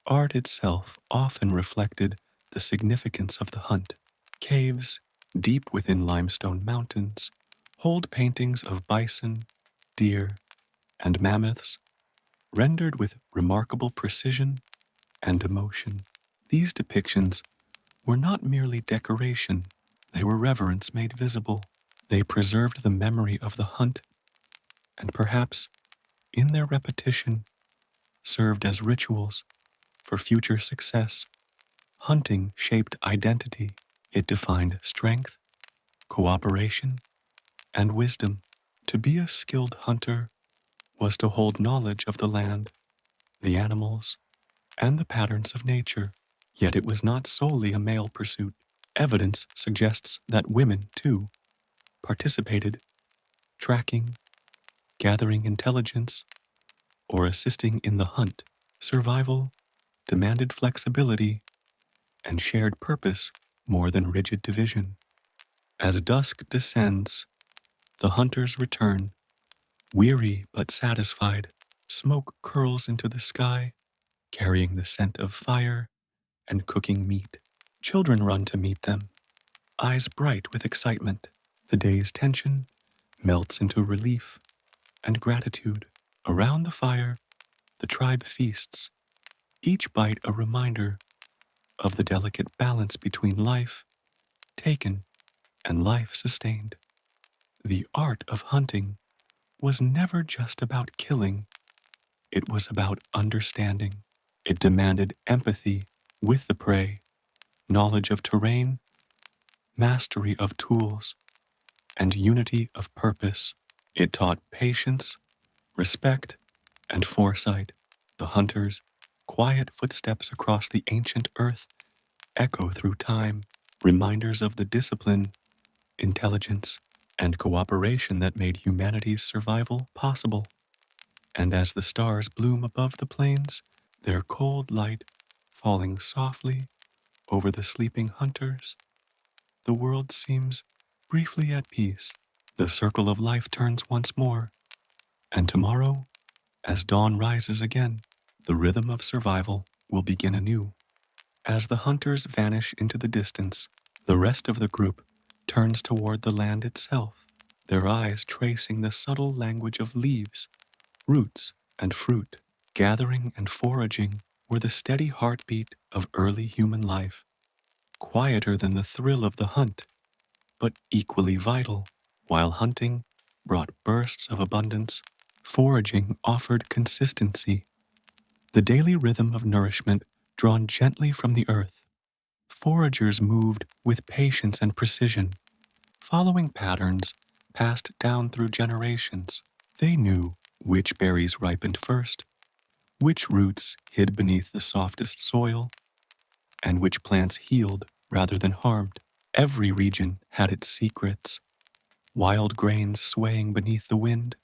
Art itself often reflected the significance of the hunt. Caves, deep within limestone mountains, hold paintings of bison, deer, and mammoths rendered with remarkable precision and emotion. These depictions were not merely decoration, they were reverence made visible. They preserved the memory of the hunt and perhaps, in their repetition, served as rituals for future success. Hunting shaped identity. It defined strength, cooperation, and wisdom. To be a skilled hunter was to hold knowledge of the land, the animals, and the patterns of nature. Yet it was not solely a male pursuit. Evidence suggests that women, too, participated, tracking, gathering intelligence, or assisting in the hunt. Survival demanded flexibility and shared purpose more than rigid division. As dusk descends, the hunters return, weary but satisfied. Smoke curls into the sky, carrying the scent of fire and cooking meat. Children run to meet them, eyes bright with excitement. The day's tension melts into relief and gratitude. Around the fire, the tribe feasts, each bite a reminder of the delicate balance between life taken and life sustained. The art of hunting was never just about killing, it was about understanding. It demanded empathy with the prey, knowledge of terrain, mastery of tools, and unity of purpose. It taught patience, respect, and foresight. The hunter's quiet footsteps across the ancient earth echo through time, reminders of the discipline, intelligence, and cooperation that made humanity's survival possible. And as the stars bloom above the plains, their cold light falling softly over the sleeping hunters, the world seems briefly at peace. The circle of life turns once more, and tomorrow, as dawn rises again, the rhythm of survival will begin anew. As the hunters vanish into the distance, the rest of the group turns toward the land itself, their eyes tracing the subtle language of leaves, roots, and fruit. Gathering and foraging were the steady heartbeat of early human life, quieter than the thrill of the hunt, but equally vital. While hunting brought bursts of abundance, foraging offered consistency, the daily rhythm of nourishment drawn gently from the earth. Foragers moved with patience and precision, following patterns passed down through generations. They knew which berries ripened first, which roots hid beneath the softest soil, and which plants healed rather than harmed. Every region had its secrets, wild grains swaying beneath the wind,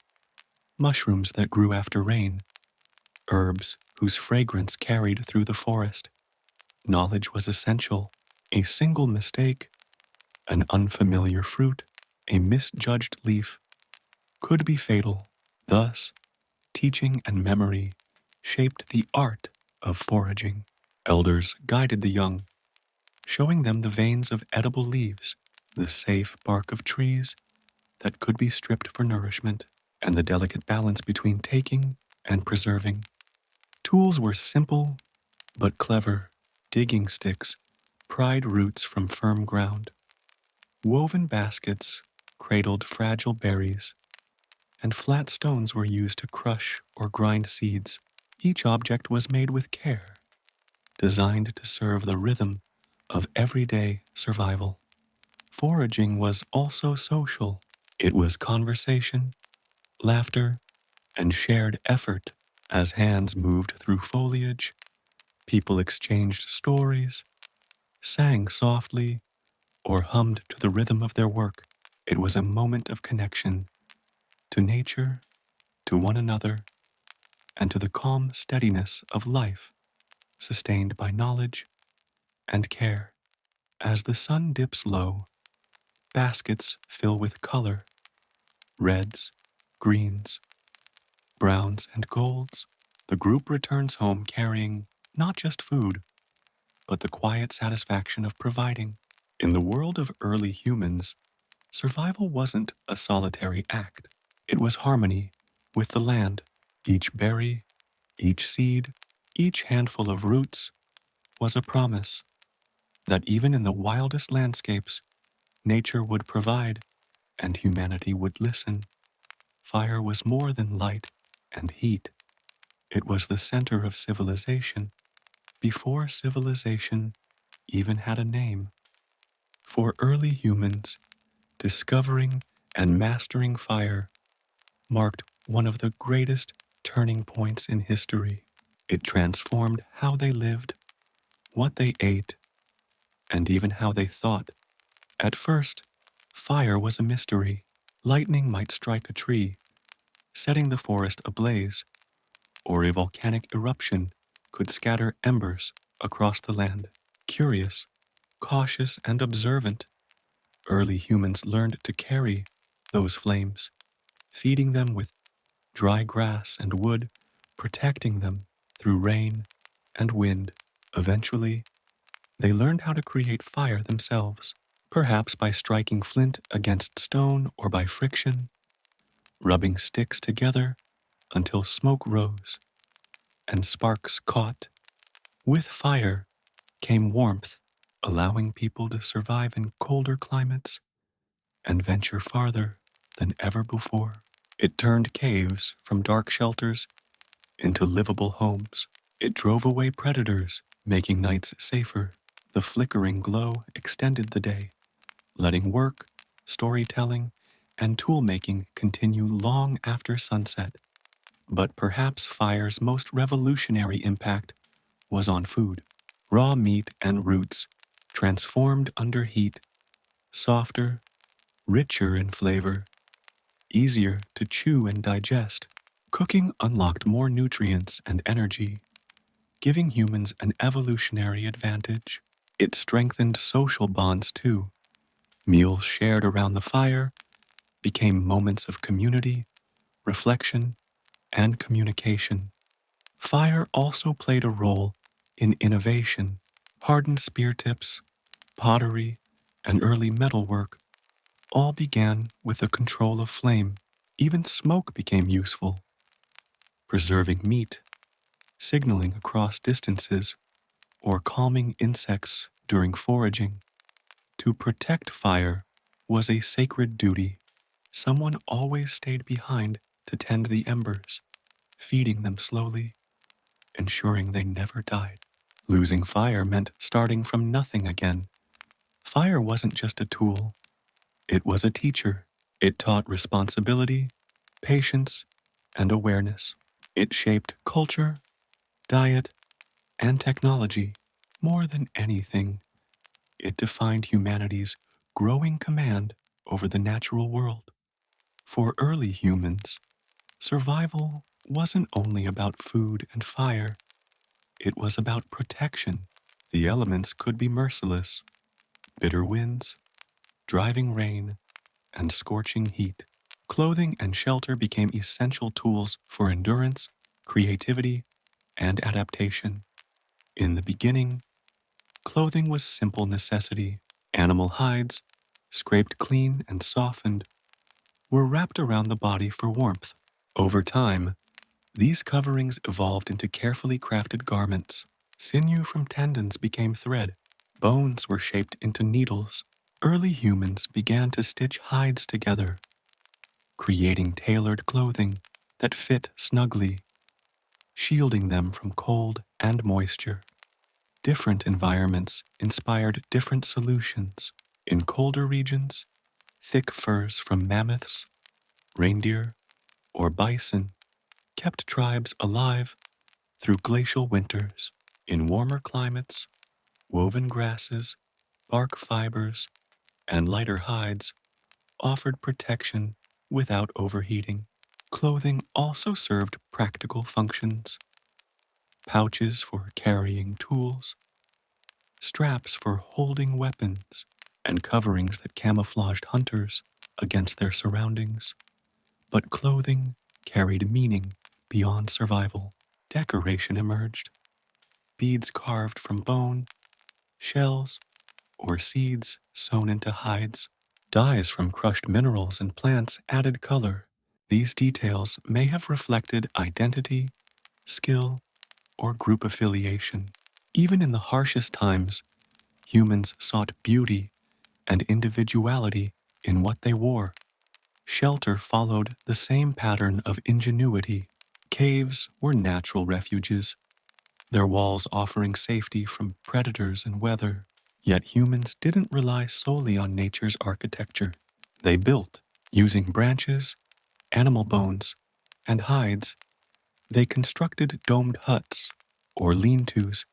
mushrooms that grew after rain, herbs whose fragrance carried through the forest. Knowledge was essential. A single mistake, an unfamiliar fruit, a misjudged leaf could be fatal. Thus, teaching and memory shaped the art of foraging. Elders guided the young, showing them the veins of edible leaves, the safe bark of trees that could be stripped for nourishment, and the delicate balance between taking and preserving. Tools were simple but clever. Digging sticks pried roots from firm ground. Woven baskets cradled fragile berries, and flat stones were used to crush or grind seeds. Each object was made with care, designed to serve the rhythm of everyday survival. Foraging was also social. It was conversation, laughter, and shared effort. As hands moved through foliage, people exchanged stories, sang softly, or hummed to the rhythm of their work. It was a moment of connection to nature, to one another, and to the calm steadiness of life, sustained by knowledge and care. As the sun dips low, baskets fill with color, reds, greens, browns, and golds. The group returns home carrying not just food, but the quiet satisfaction of providing. In the world of early humans, Survival wasn't a solitary act. It was harmony with the land. Each berry, each seed, each handful of roots was a promise that even in the wildest landscapes, nature would provide and humanity would listen. Fire was more than light and heat. It was the center of civilization before civilization even had a name. For early humans, discovering and mastering fire marked one of the greatest turning points in history. It transformed how they lived, what they ate, and even how they thought. At first, fire was a mystery. Lightning might strike a tree, setting the forest ablaze, or a volcanic eruption could scatter embers across the land. Curious, cautious, and observant, early humans learned to carry those flames, feeding them with dry grass and wood, protecting them through rain and wind. Eventually, they learned how to create fire themselves, perhaps by striking flint against stone or by friction, rubbing sticks together until smoke rose and sparks caught. With fire came warmth, allowing people to survive in colder climates and venture farther than ever before. It turned caves from dark shelters into livable homes. It drove away predators, making nights safer. The flickering glow extended the day, letting work, storytelling, and toolmaking continue long after sunset. But perhaps fire's most revolutionary impact was on food. Raw meat and roots, transformed under heat, softer, richer in flavor, easier to chew and digest. Cooking unlocked more nutrients and energy, giving humans an evolutionary advantage. It strengthened social bonds too. Meals shared around the fire became moments of community, reflection, and communication. Fire also played a role in innovation. Hardened spear tips, pottery, and early metalwork all began with the control of flame. Even smoke became useful, preserving meat, signaling across distances, or calming insects during foraging. To protect fire was a sacred duty. Someone always stayed behind to tend the embers, feeding them slowly, ensuring they never died. Losing fire meant starting from nothing again. Fire wasn't just a tool, it was a teacher. It taught responsibility, patience, and awareness. It shaped culture, diet, and technology. More than anything, it defined humanity's growing command over the natural world. For early humans, survival wasn't only about food and fire, it was about protection. The elements could be merciless: bitter winds, driving rain, and scorching heat. Clothing and shelter became essential tools for endurance, creativity, and adaptation. In the beginning, clothing was simple necessity. Animal hides, scraped clean and softened, were wrapped around the body for warmth. Over time, these coverings evolved into carefully crafted garments. Sinew from tendons became thread. Bones were shaped into needles. Early humans began to stitch hides together, creating tailored clothing that fit snugly, shielding them from cold and moisture. Different environments inspired different solutions. In colder regions, thick furs from mammoths, reindeer, or bison kept tribes alive through glacial winters. In warmer climates, woven grasses, bark fibers, and lighter hides offered protection without overheating. Clothing also served practical functions: pouches for carrying tools, straps for holding weapons, and coverings that camouflaged hunters against their surroundings. But clothing carried meaning beyond survival. Decoration emerged: beads carved from bone, shells, or seeds sewn into hides Dyes from crushed minerals and plants added color. These details may have reflected identity, skill, or group affiliation. Even in the harshest times, humans sought beauty and individuality in what they wore. Shelter followed the same pattern of ingenuity. Caves were natural refuges, their walls offering safety from predators and weather. Yet humans didn't rely solely on nature's architecture. They built, using branches, animal bones, and hides. They constructed domed huts, or lean-tos,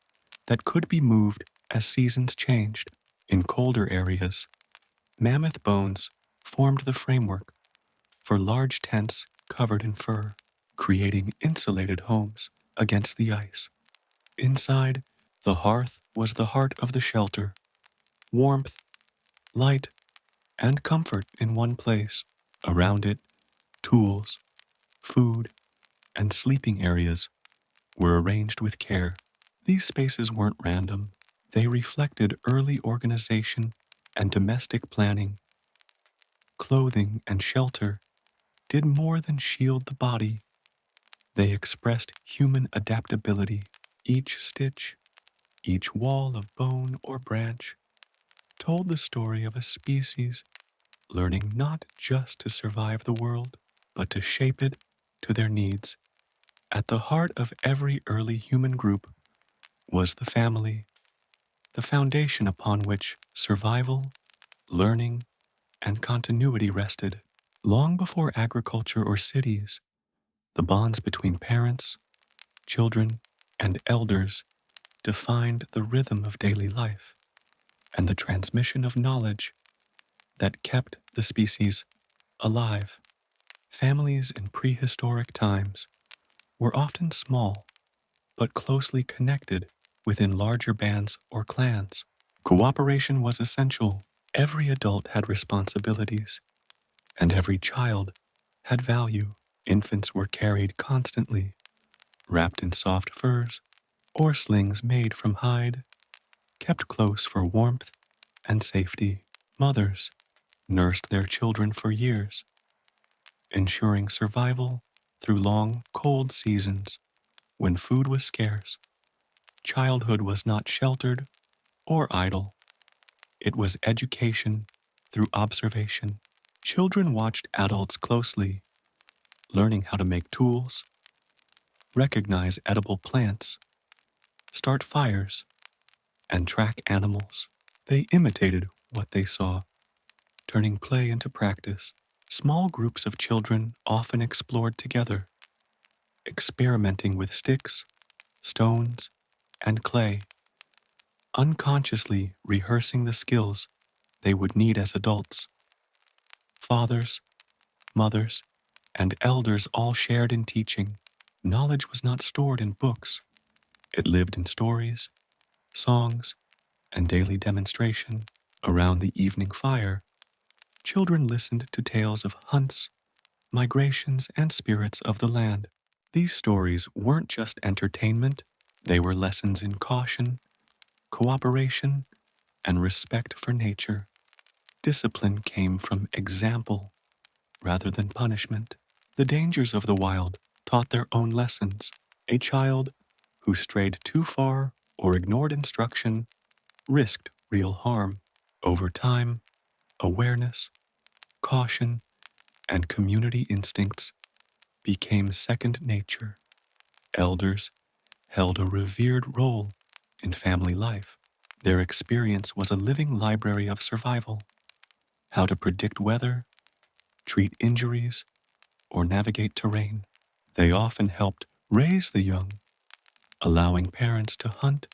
that could be moved as seasons changed. In colder areas, mammoth bones formed the framework for large tents covered in fur, creating insulated homes against the ice. Inside, the hearth was the heart of the shelter. Warmth, light, and comfort in one place. Around it, tools, food, and sleeping areas were arranged with care. These spaces weren't random. They reflected early organization and domestic planning. Clothing and shelter did more than shield the body. They expressed human adaptability. Each stitch, each wall of bone or branch told the story of a species learning not just to survive the world, but to shape it to their needs. At the heart of every early human group was the family, the foundation upon which survival, learning, and continuity rested. Long before agriculture or cities, the bonds between parents, children, and elders defined the rhythm of daily life and the transmission of knowledge that kept the species alive. Families in prehistoric times were often small but closely connected within larger bands or clans. Cooperation was essential. Every adult had responsibilities, and every child had value. Infants were carried constantly, wrapped in soft furs or slings made from hide, kept close for warmth and safety. Mothers nursed their children for years, ensuring survival through long, cold seasons when food was scarce. Childhood was not sheltered or idle. It was education through observation. Children watched adults closely, learning how to make tools, recognize edible plants, start fires, and track animals. They imitated what they saw, turning play into practice. Small groups of children often explored together, experimenting with sticks, stones, and clay, unconsciously rehearsing the skills they would need as adults. Fathers, mothers, and elders all shared in teaching. Knowledge was not stored in books. It lived in stories, songs, and daily demonstration. Around the evening fire, children listened to tales of hunts, migrations, and spirits of the land. These stories weren't just entertainment, they were lessons in caution, cooperation, and respect for nature. Discipline came from example rather than punishment. The dangers of the wild taught their own lessons. A child who strayed too far or ignored instruction risked real harm. Over time, awareness, caution, and community instincts became second nature. Elders held a revered role in family life. Their experience was a living library of survival, how to predict weather, treat injuries, or navigate terrain. They often helped raise the young, allowing parents to hunt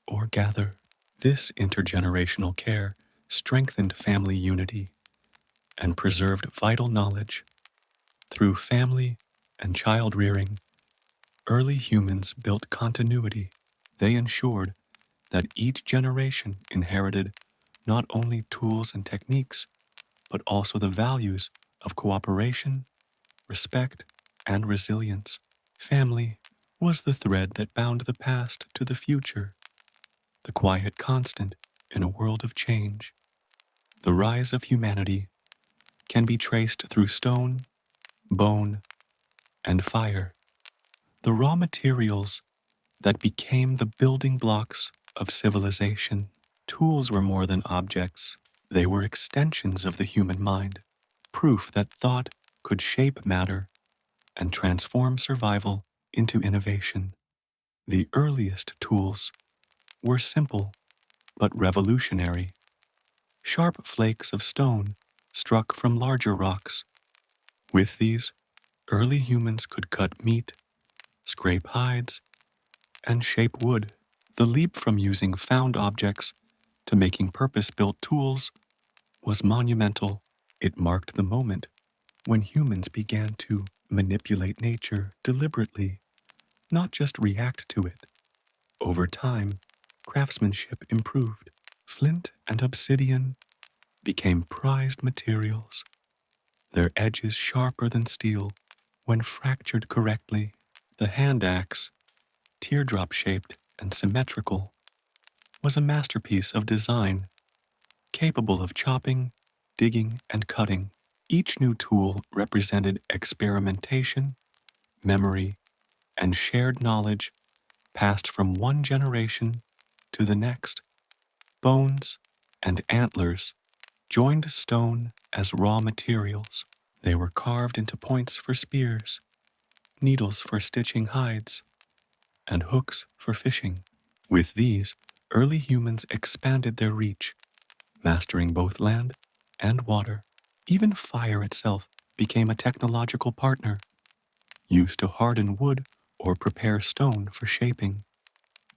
or gather. This intergenerational care strengthened family unity and preserved vital knowledge. Through family and child rearing, early humans built continuity. They ensured that each generation inherited not only tools and techniques, but also the values of cooperation, respect, and resilience. Family was the thread that bound the past to the future, the quiet constant in a world of change. The rise of humanity can be traced through stone, bone, and fire, the raw materials that became the building blocks of civilization. Tools were more than objects. They were extensions of the human mind, proof that thought could shape matter and transform survival into innovation. The earliest tools were simple but revolutionary. Sharp flakes of stone struck from larger rocks. With these, early humans could cut meat, scrape hides, and shape wood. The leap from using found objects to making purpose-built tools was monumental. It marked the moment when humans began to manipulate nature deliberately, not just react to it. Over time, craftsmanship improved. Flint and obsidian became prized materials, their edges sharper than steel when fractured correctly. The hand axe, teardrop-shaped and symmetrical, was a masterpiece of design, capable of chopping, digging, and cutting. Each new tool represented experimentation, memory, and shared knowledge passed from one generation to the next. Bones and antlers joined stone as raw materials. They were carved into points for spears, needles for stitching hides, and hooks for fishing. With these, early humans expanded their reach, mastering both land and water. Even fire itself became a technological partner, used to harden wood or prepare stone for shaping.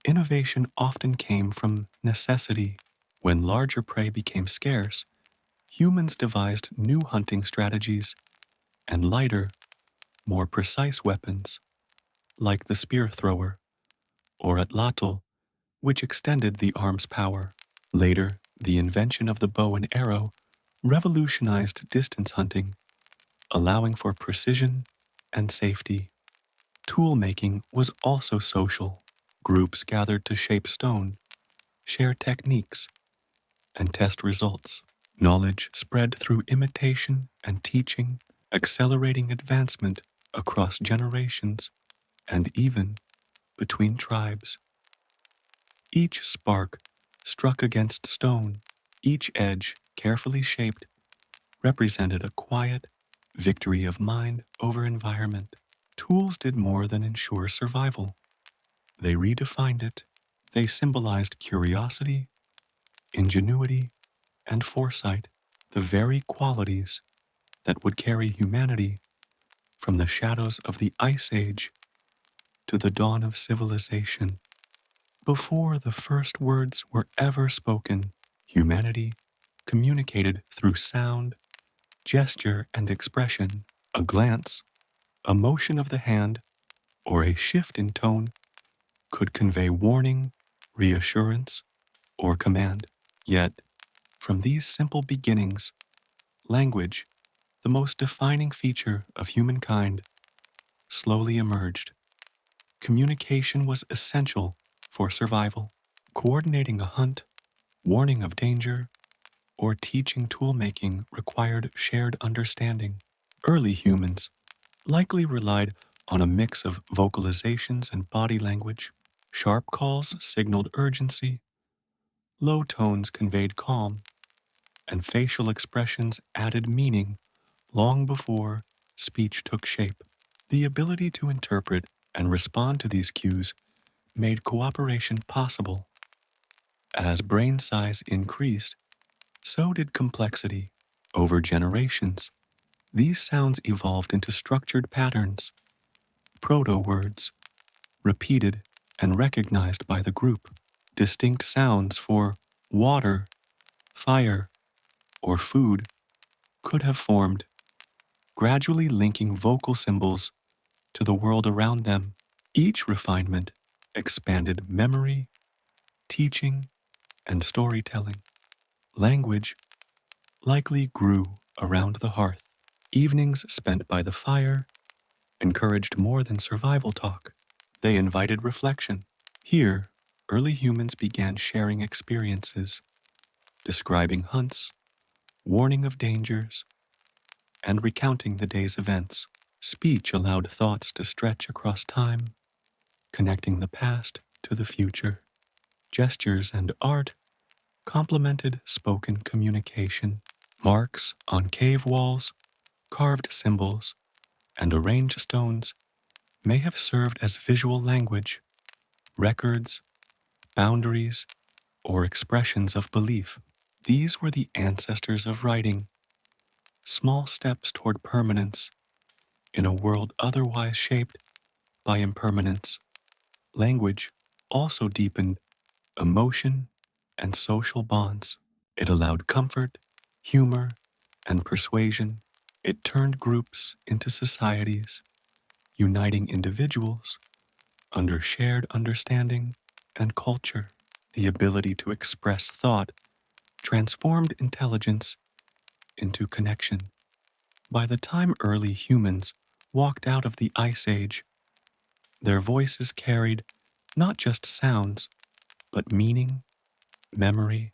Innovation often came from necessity. When larger prey became scarce, humans devised new hunting strategies and lighter, more precise weapons, like the spear thrower or atlatl, which extended the arm's power. Later, the invention of the bow and arrow revolutionized distance hunting, allowing for precision and safety. Toolmaking was also social. Groups gathered to shape stone, share techniques, and test results. Knowledge spread through imitation and teaching, accelerating advancement across generations and even between tribes. Each spark struck against stone, each edge carefully shaped, represented a quiet victory of mind over environment. Tools did more than ensure survival. They redefined it. They symbolized curiosity, ingenuity, and foresight, the very qualities that would carry humanity from the shadows of the Ice Age to the dawn of civilization. Before the first words were ever spoken, humanity communicated through sound, gesture, and expression. A glance, a motion of the hand, or a shift in tone could convey warning, reassurance, or command. Yet, from these simple beginnings, language, the most defining feature of humankind, slowly emerged. Communication was essential for survival. Coordinating a hunt, warning of danger, or teaching toolmaking required shared understanding. Early humans likely relied on a mix of vocalizations and body language. Sharp calls signaled urgency, low tones conveyed calm, and facial expressions added meaning long before speech took shape. The ability to interpret and respond to these cues made cooperation possible. As brain size increased, so did complexity. Over generations, these sounds evolved into structured patterns, proto-words, repeated and recognized by the group. Distinct sounds for water, fire, or food could have formed, gradually linking vocal symbols to the world around them. Each refinement expanded memory, teaching, and storytelling. Language likely grew around the hearth. Evenings spent by the fire encouraged more than survival talk. They invited reflection. Here, early humans began sharing experiences, describing hunts, warning of dangers, and recounting the day's events. Speech allowed thoughts to stretch across time, connecting the past to the future. Gestures and art complemented spoken communication. Marks on cave walls, carved symbols, and arranged stones may have served as visual language, records, boundaries, or expressions of belief. These were the ancestors of writing, small steps toward permanence in a world otherwise shaped by impermanence. Language also deepened emotion and social bonds. It allowed comfort, humor, and persuasion. It turned groups into societies, uniting individuals under shared understanding and culture. The ability to express thought transformed intelligence into connection. By the time early humans walked out of the Ice Age, their voices carried not just sounds, but meaning, memory,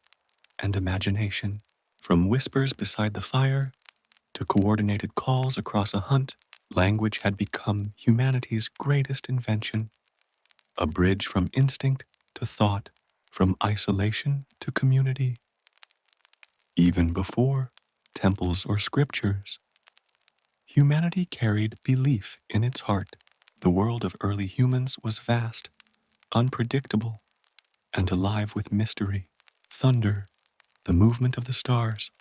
and imagination. From whispers beside the fire to coordinated calls across a hunt, language had become humanity's greatest invention, a bridge from instinct to thought, from isolation to community. Even before temples or scriptures, humanity carried belief in its heart. The world of early humans was vast, unpredictable, and alive with mystery. Thunder, the movement of the stars,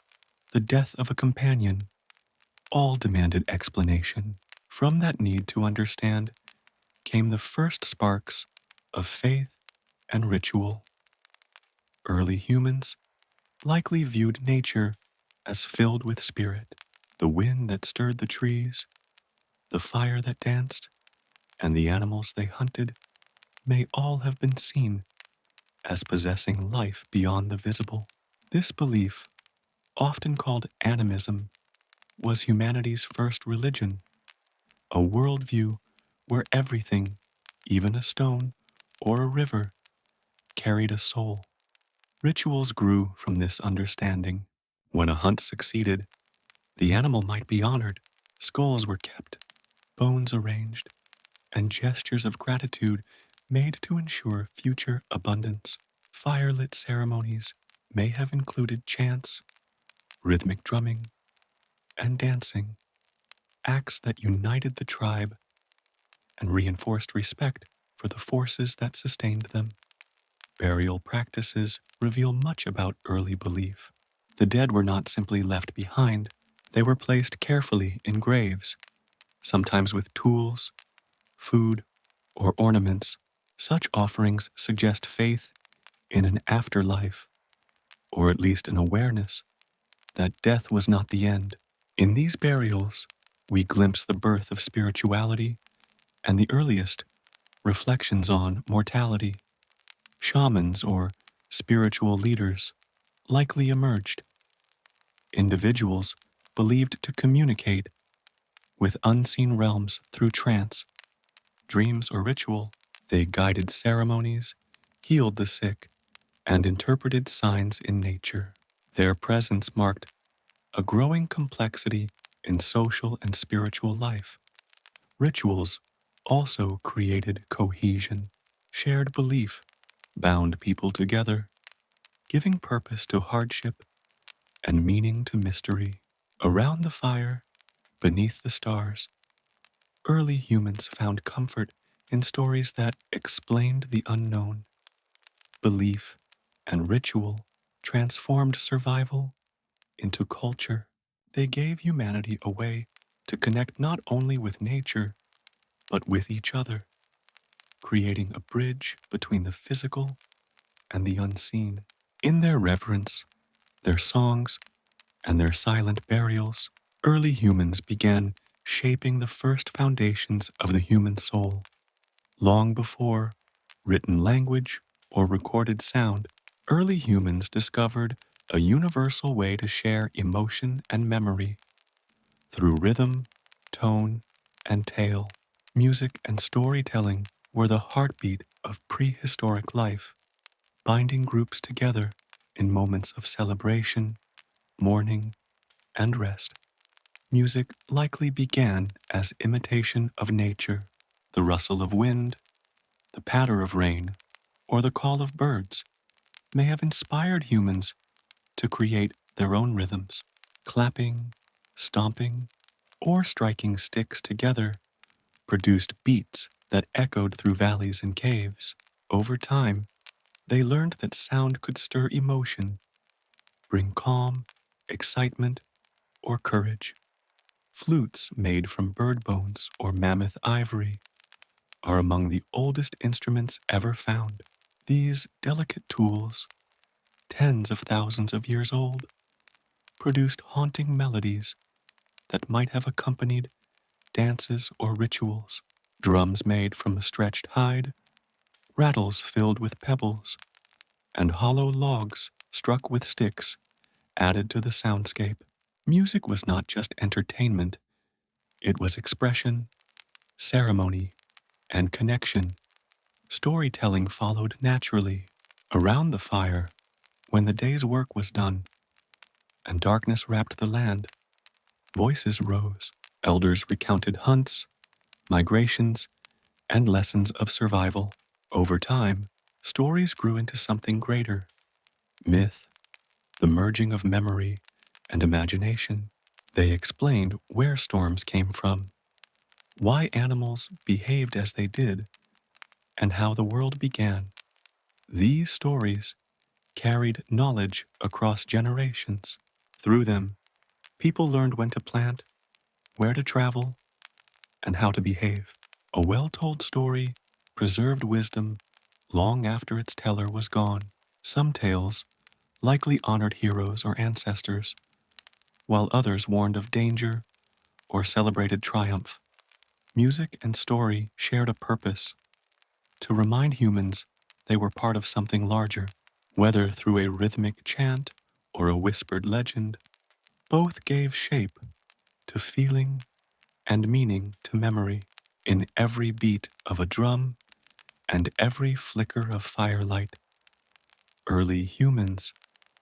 the death of a companion, all demanded explanation. From that need to understand came the first sparks of faith and ritual. Early humans likely viewed nature as filled with spirit. The wind that stirred the trees, the fire that danced, and the animals they hunted may all have been seen as possessing life beyond the visible. This belief, often called animism, was humanity's first religion, a worldview where everything, even a stone or a river, carried a soul. Rituals grew from this understanding. When a hunt succeeded, the animal might be honored, skulls were kept, bones arranged, and gestures of gratitude made to ensure future abundance. Firelit ceremonies may have included chants, rhythmic drumming, and dancing, acts that united the tribe and reinforced respect for the forces that sustained them. Burial practices reveal much about early belief. The dead were not simply left behind, they were placed carefully in graves, sometimes with tools, food, or ornaments. Such offerings suggest faith in an afterlife, or at least an awareness that death was not the end. In these burials, we glimpse the birth of spirituality and the earliest reflections on mortality. Shamans or spiritual leaders likely emerged, individuals believed to communicate with unseen realms through trance, dreams, or ritual. They guided ceremonies, healed the sick, and interpreted signs in nature. Their presence marked a growing complexity in social and spiritual life. Rituals also created cohesion. Shared belief bound people together, giving purpose to hardship and meaning to mystery. Around the fire, beneath the stars, early humans found comfort in stories that explained the unknown. Belief and ritual transformed survival into culture. They gave humanity a way to connect not only with nature, but with each other, creating a bridge between the physical and the unseen. In their reverence, their songs, and their silent burials, early humans began shaping the first foundations of the human soul. Long before written language or recorded sound, early humans discovered a universal way to share emotion and memory through rhythm, tone, and tale. Music and storytelling were the heartbeat of prehistoric life, binding groups together in moments of celebration, mourning, and rest. Music likely began as imitation of nature, the rustle of wind, the patter of rain, or the call of birds may have inspired humans to create their own rhythms. Clapping, stomping, or striking sticks together produced beats that echoed through valleys and caves. Over time, they learned that sound could stir emotion, bring calm, excitement, or courage. Flutes made from bird bones or mammoth ivory are among the oldest instruments ever found. These delicate tools, tens of thousands of years old, produced haunting melodies that might have accompanied dances or rituals. Drums made from a stretched hide, rattles filled with pebbles, and hollow logs struck with sticks added to the soundscape. Music was not just entertainment, it was expression, ceremony, and connection. Storytelling followed naturally. Around the fire, when the day's work was done and darkness wrapped the land, voices rose. Elders recounted hunts, migrations, and lessons of survival. Over time, stories grew into something greater: myth, the merging of memory and imagination. They explained where storms came from, why animals behaved as they did, and how the world began. These stories carried knowledge across generations. Through them, people learned when to plant, where to travel, and how to behave. A well-told story preserved wisdom long after its teller was gone. Some tales likely honored heroes or ancestors, while others warned of danger or celebrated triumph. Music and story shared a purpose: to remind humans they were part of something larger. Whether through a rhythmic chant or a whispered legend, both gave shape to feeling and meaning to memory. In every beat of a drum and every flicker of firelight, early humans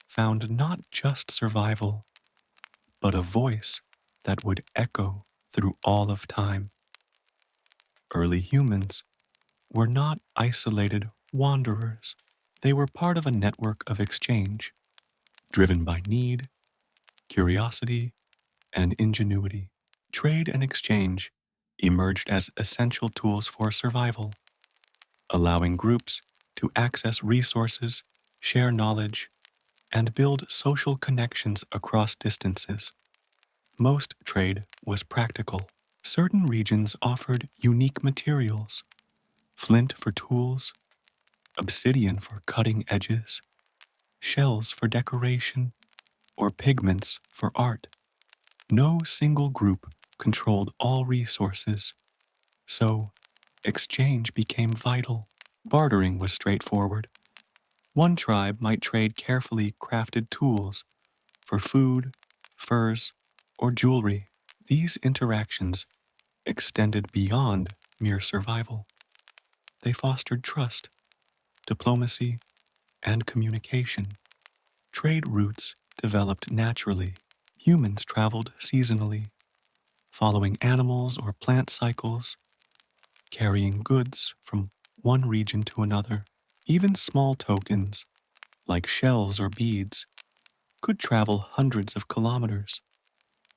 found not just survival, but a voice that would echo through all of time. Early humans were not isolated wanderers. They were part of a network of exchange, driven by need, curiosity, and ingenuity. Trade and exchange emerged as essential tools for survival, allowing groups to access resources, share knowledge, and build social connections across distances. Most trade was practical. Certain regions offered unique materials: flint for tools, obsidian for cutting edges, shells for decoration, or pigments for art. No single group controlled all resources, so exchange became vital. Bartering was straightforward. One tribe might trade carefully crafted tools for food, furs, or jewelry. These interactions extended beyond mere survival. They fostered trust, diplomacy, and communication. Trade routes developed naturally. Humans traveled seasonally, following animals or plant cycles, carrying goods from one region to another. Even small tokens, like shells or beads, could travel hundreds of kilometers,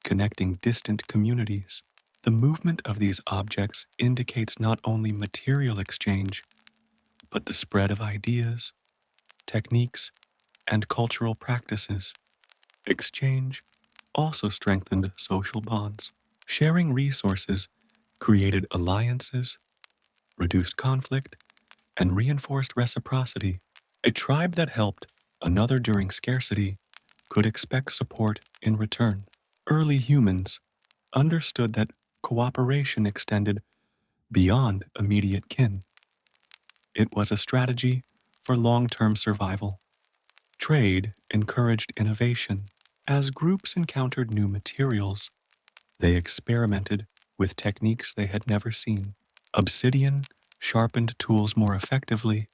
connecting distant communities. The movement of these objects indicates not only material exchange, but the spread of ideas, techniques, and cultural practices. Exchange also strengthened social bonds. Sharing resources created alliances, reduced conflict, and reinforced reciprocity. A tribe that helped another during scarcity could expect support in return. Early humans understood that cooperation extended beyond immediate kin. It was a strategy for long-term survival. Trade encouraged innovation. As groups encountered new materials, they experimented with techniques they had never seen. Obsidian sharpened tools more effectively,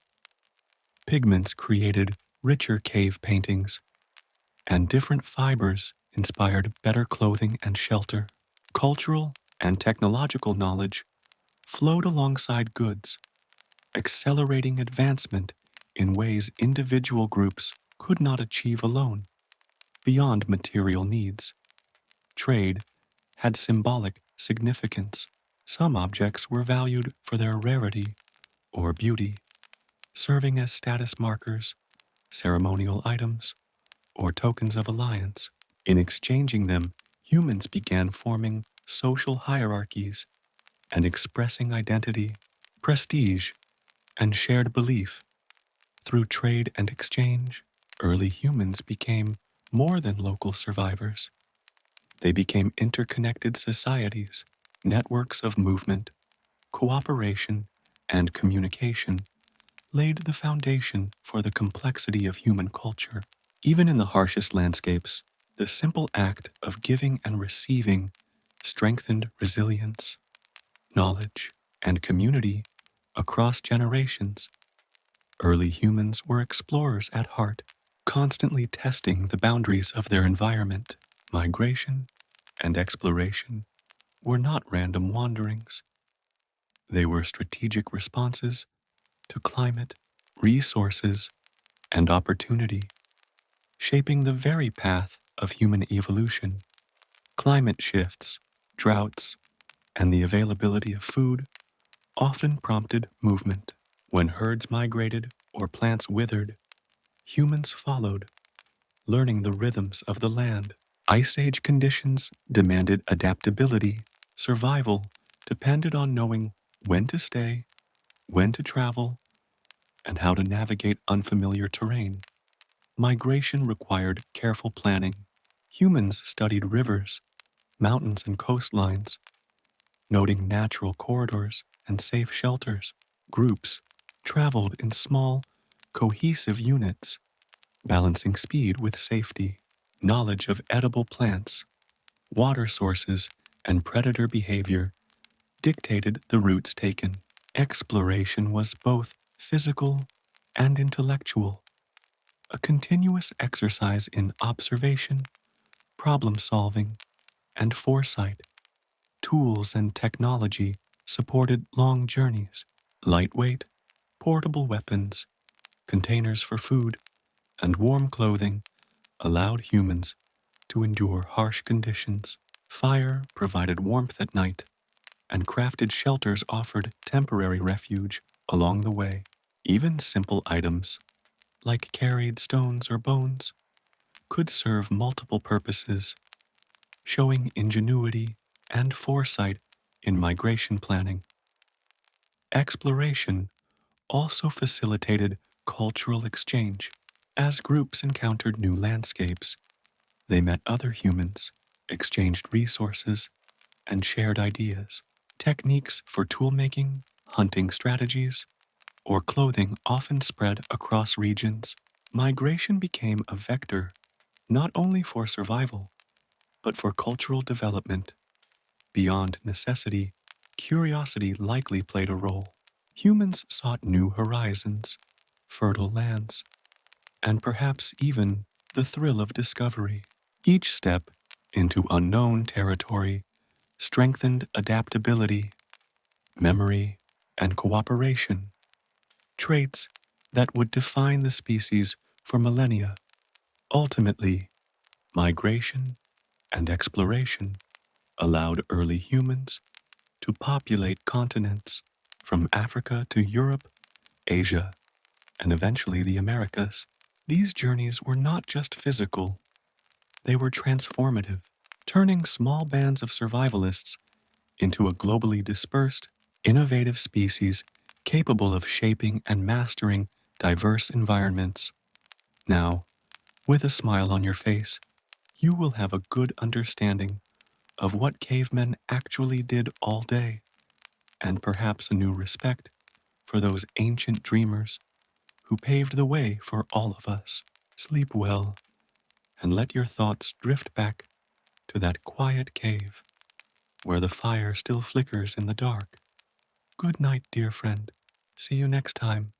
pigments created richer cave paintings, and different fibers inspired better clothing and shelter. Cultural and technological knowledge flowed alongside goods, accelerating advancement in ways individual groups could not achieve alone. Beyond material needs, trade had symbolic significance. Some objects were valued for their rarity or beauty, serving as status markers, ceremonial items, or tokens of alliance. In exchanging them, humans began forming social hierarchies and expressing identity, prestige, and shared belief. Through trade and exchange, early humans became more than local survivors. They became interconnected societies, networks of movement, cooperation, and communication laid the foundation for the complexity of human culture. Even in the harshest landscapes, the simple act of giving and receiving strengthened resilience, knowledge, and community across generations. Early humans were explorers at heart, constantly testing the boundaries of their environment. Migration and exploration were not random wanderings. They were strategic responses to climate, resources, and opportunity, shaping the very path of human evolution. Climate shifts, droughts, and the availability of food often prompted movement. When herds migrated or plants withered, humans followed, learning the rhythms of the land. Ice Age conditions demanded adaptability. Survival depended on knowing when to stay, when to travel, and how to navigate unfamiliar terrain. Migration required careful planning. Humans studied rivers, mountains, and coastlines, noting natural corridors and safe shelters. Groups traveled in small, cohesive units, balancing speed with safety. Knowledge of edible plants, water sources, and predator behavior dictated the routes taken. Exploration was both physical and intellectual, a continuous exercise in observation, problem solving, and foresight. Tools and technology supported long journeys. Lightweight, portable weapons, containers for food, and warm clothing allowed humans to endure harsh conditions. Fire provided warmth at night, and crafted shelters offered temporary refuge along the way. Even simple items, like carried stones or bones, could serve multiple purposes, showing ingenuity and foresight in migration planning. Exploration also facilitated cultural exchange. As groups encountered new landscapes, they met other humans, exchanged resources, and shared ideas. Techniques for toolmaking, hunting strategies, or clothing often spread across regions. Migration became a vector not only for survival, but for cultural development. Beyond necessity, curiosity likely played a role. Humans sought new horizons, fertile lands, and perhaps even the thrill of discovery. Each step into unknown territory strengthened adaptability, memory, and cooperation, traits that would define the species for millennia. Ultimately, migration and exploration allowed early humans to populate continents from Africa to Europe, Asia, and eventually the Americas. These journeys were not just physical, they were transformative, turning small bands of survivalists into a globally dispersed, innovative species capable of shaping and mastering diverse environments. Now, with a smile on your face, you will have a good understanding of what cavemen actually did all day, and perhaps a new respect for those ancient dreamers who paved the way for all of us. Sleep well, and let your thoughts drift back to that quiet cave where the fire still flickers in the dark. Good night, dear friend. See you next time.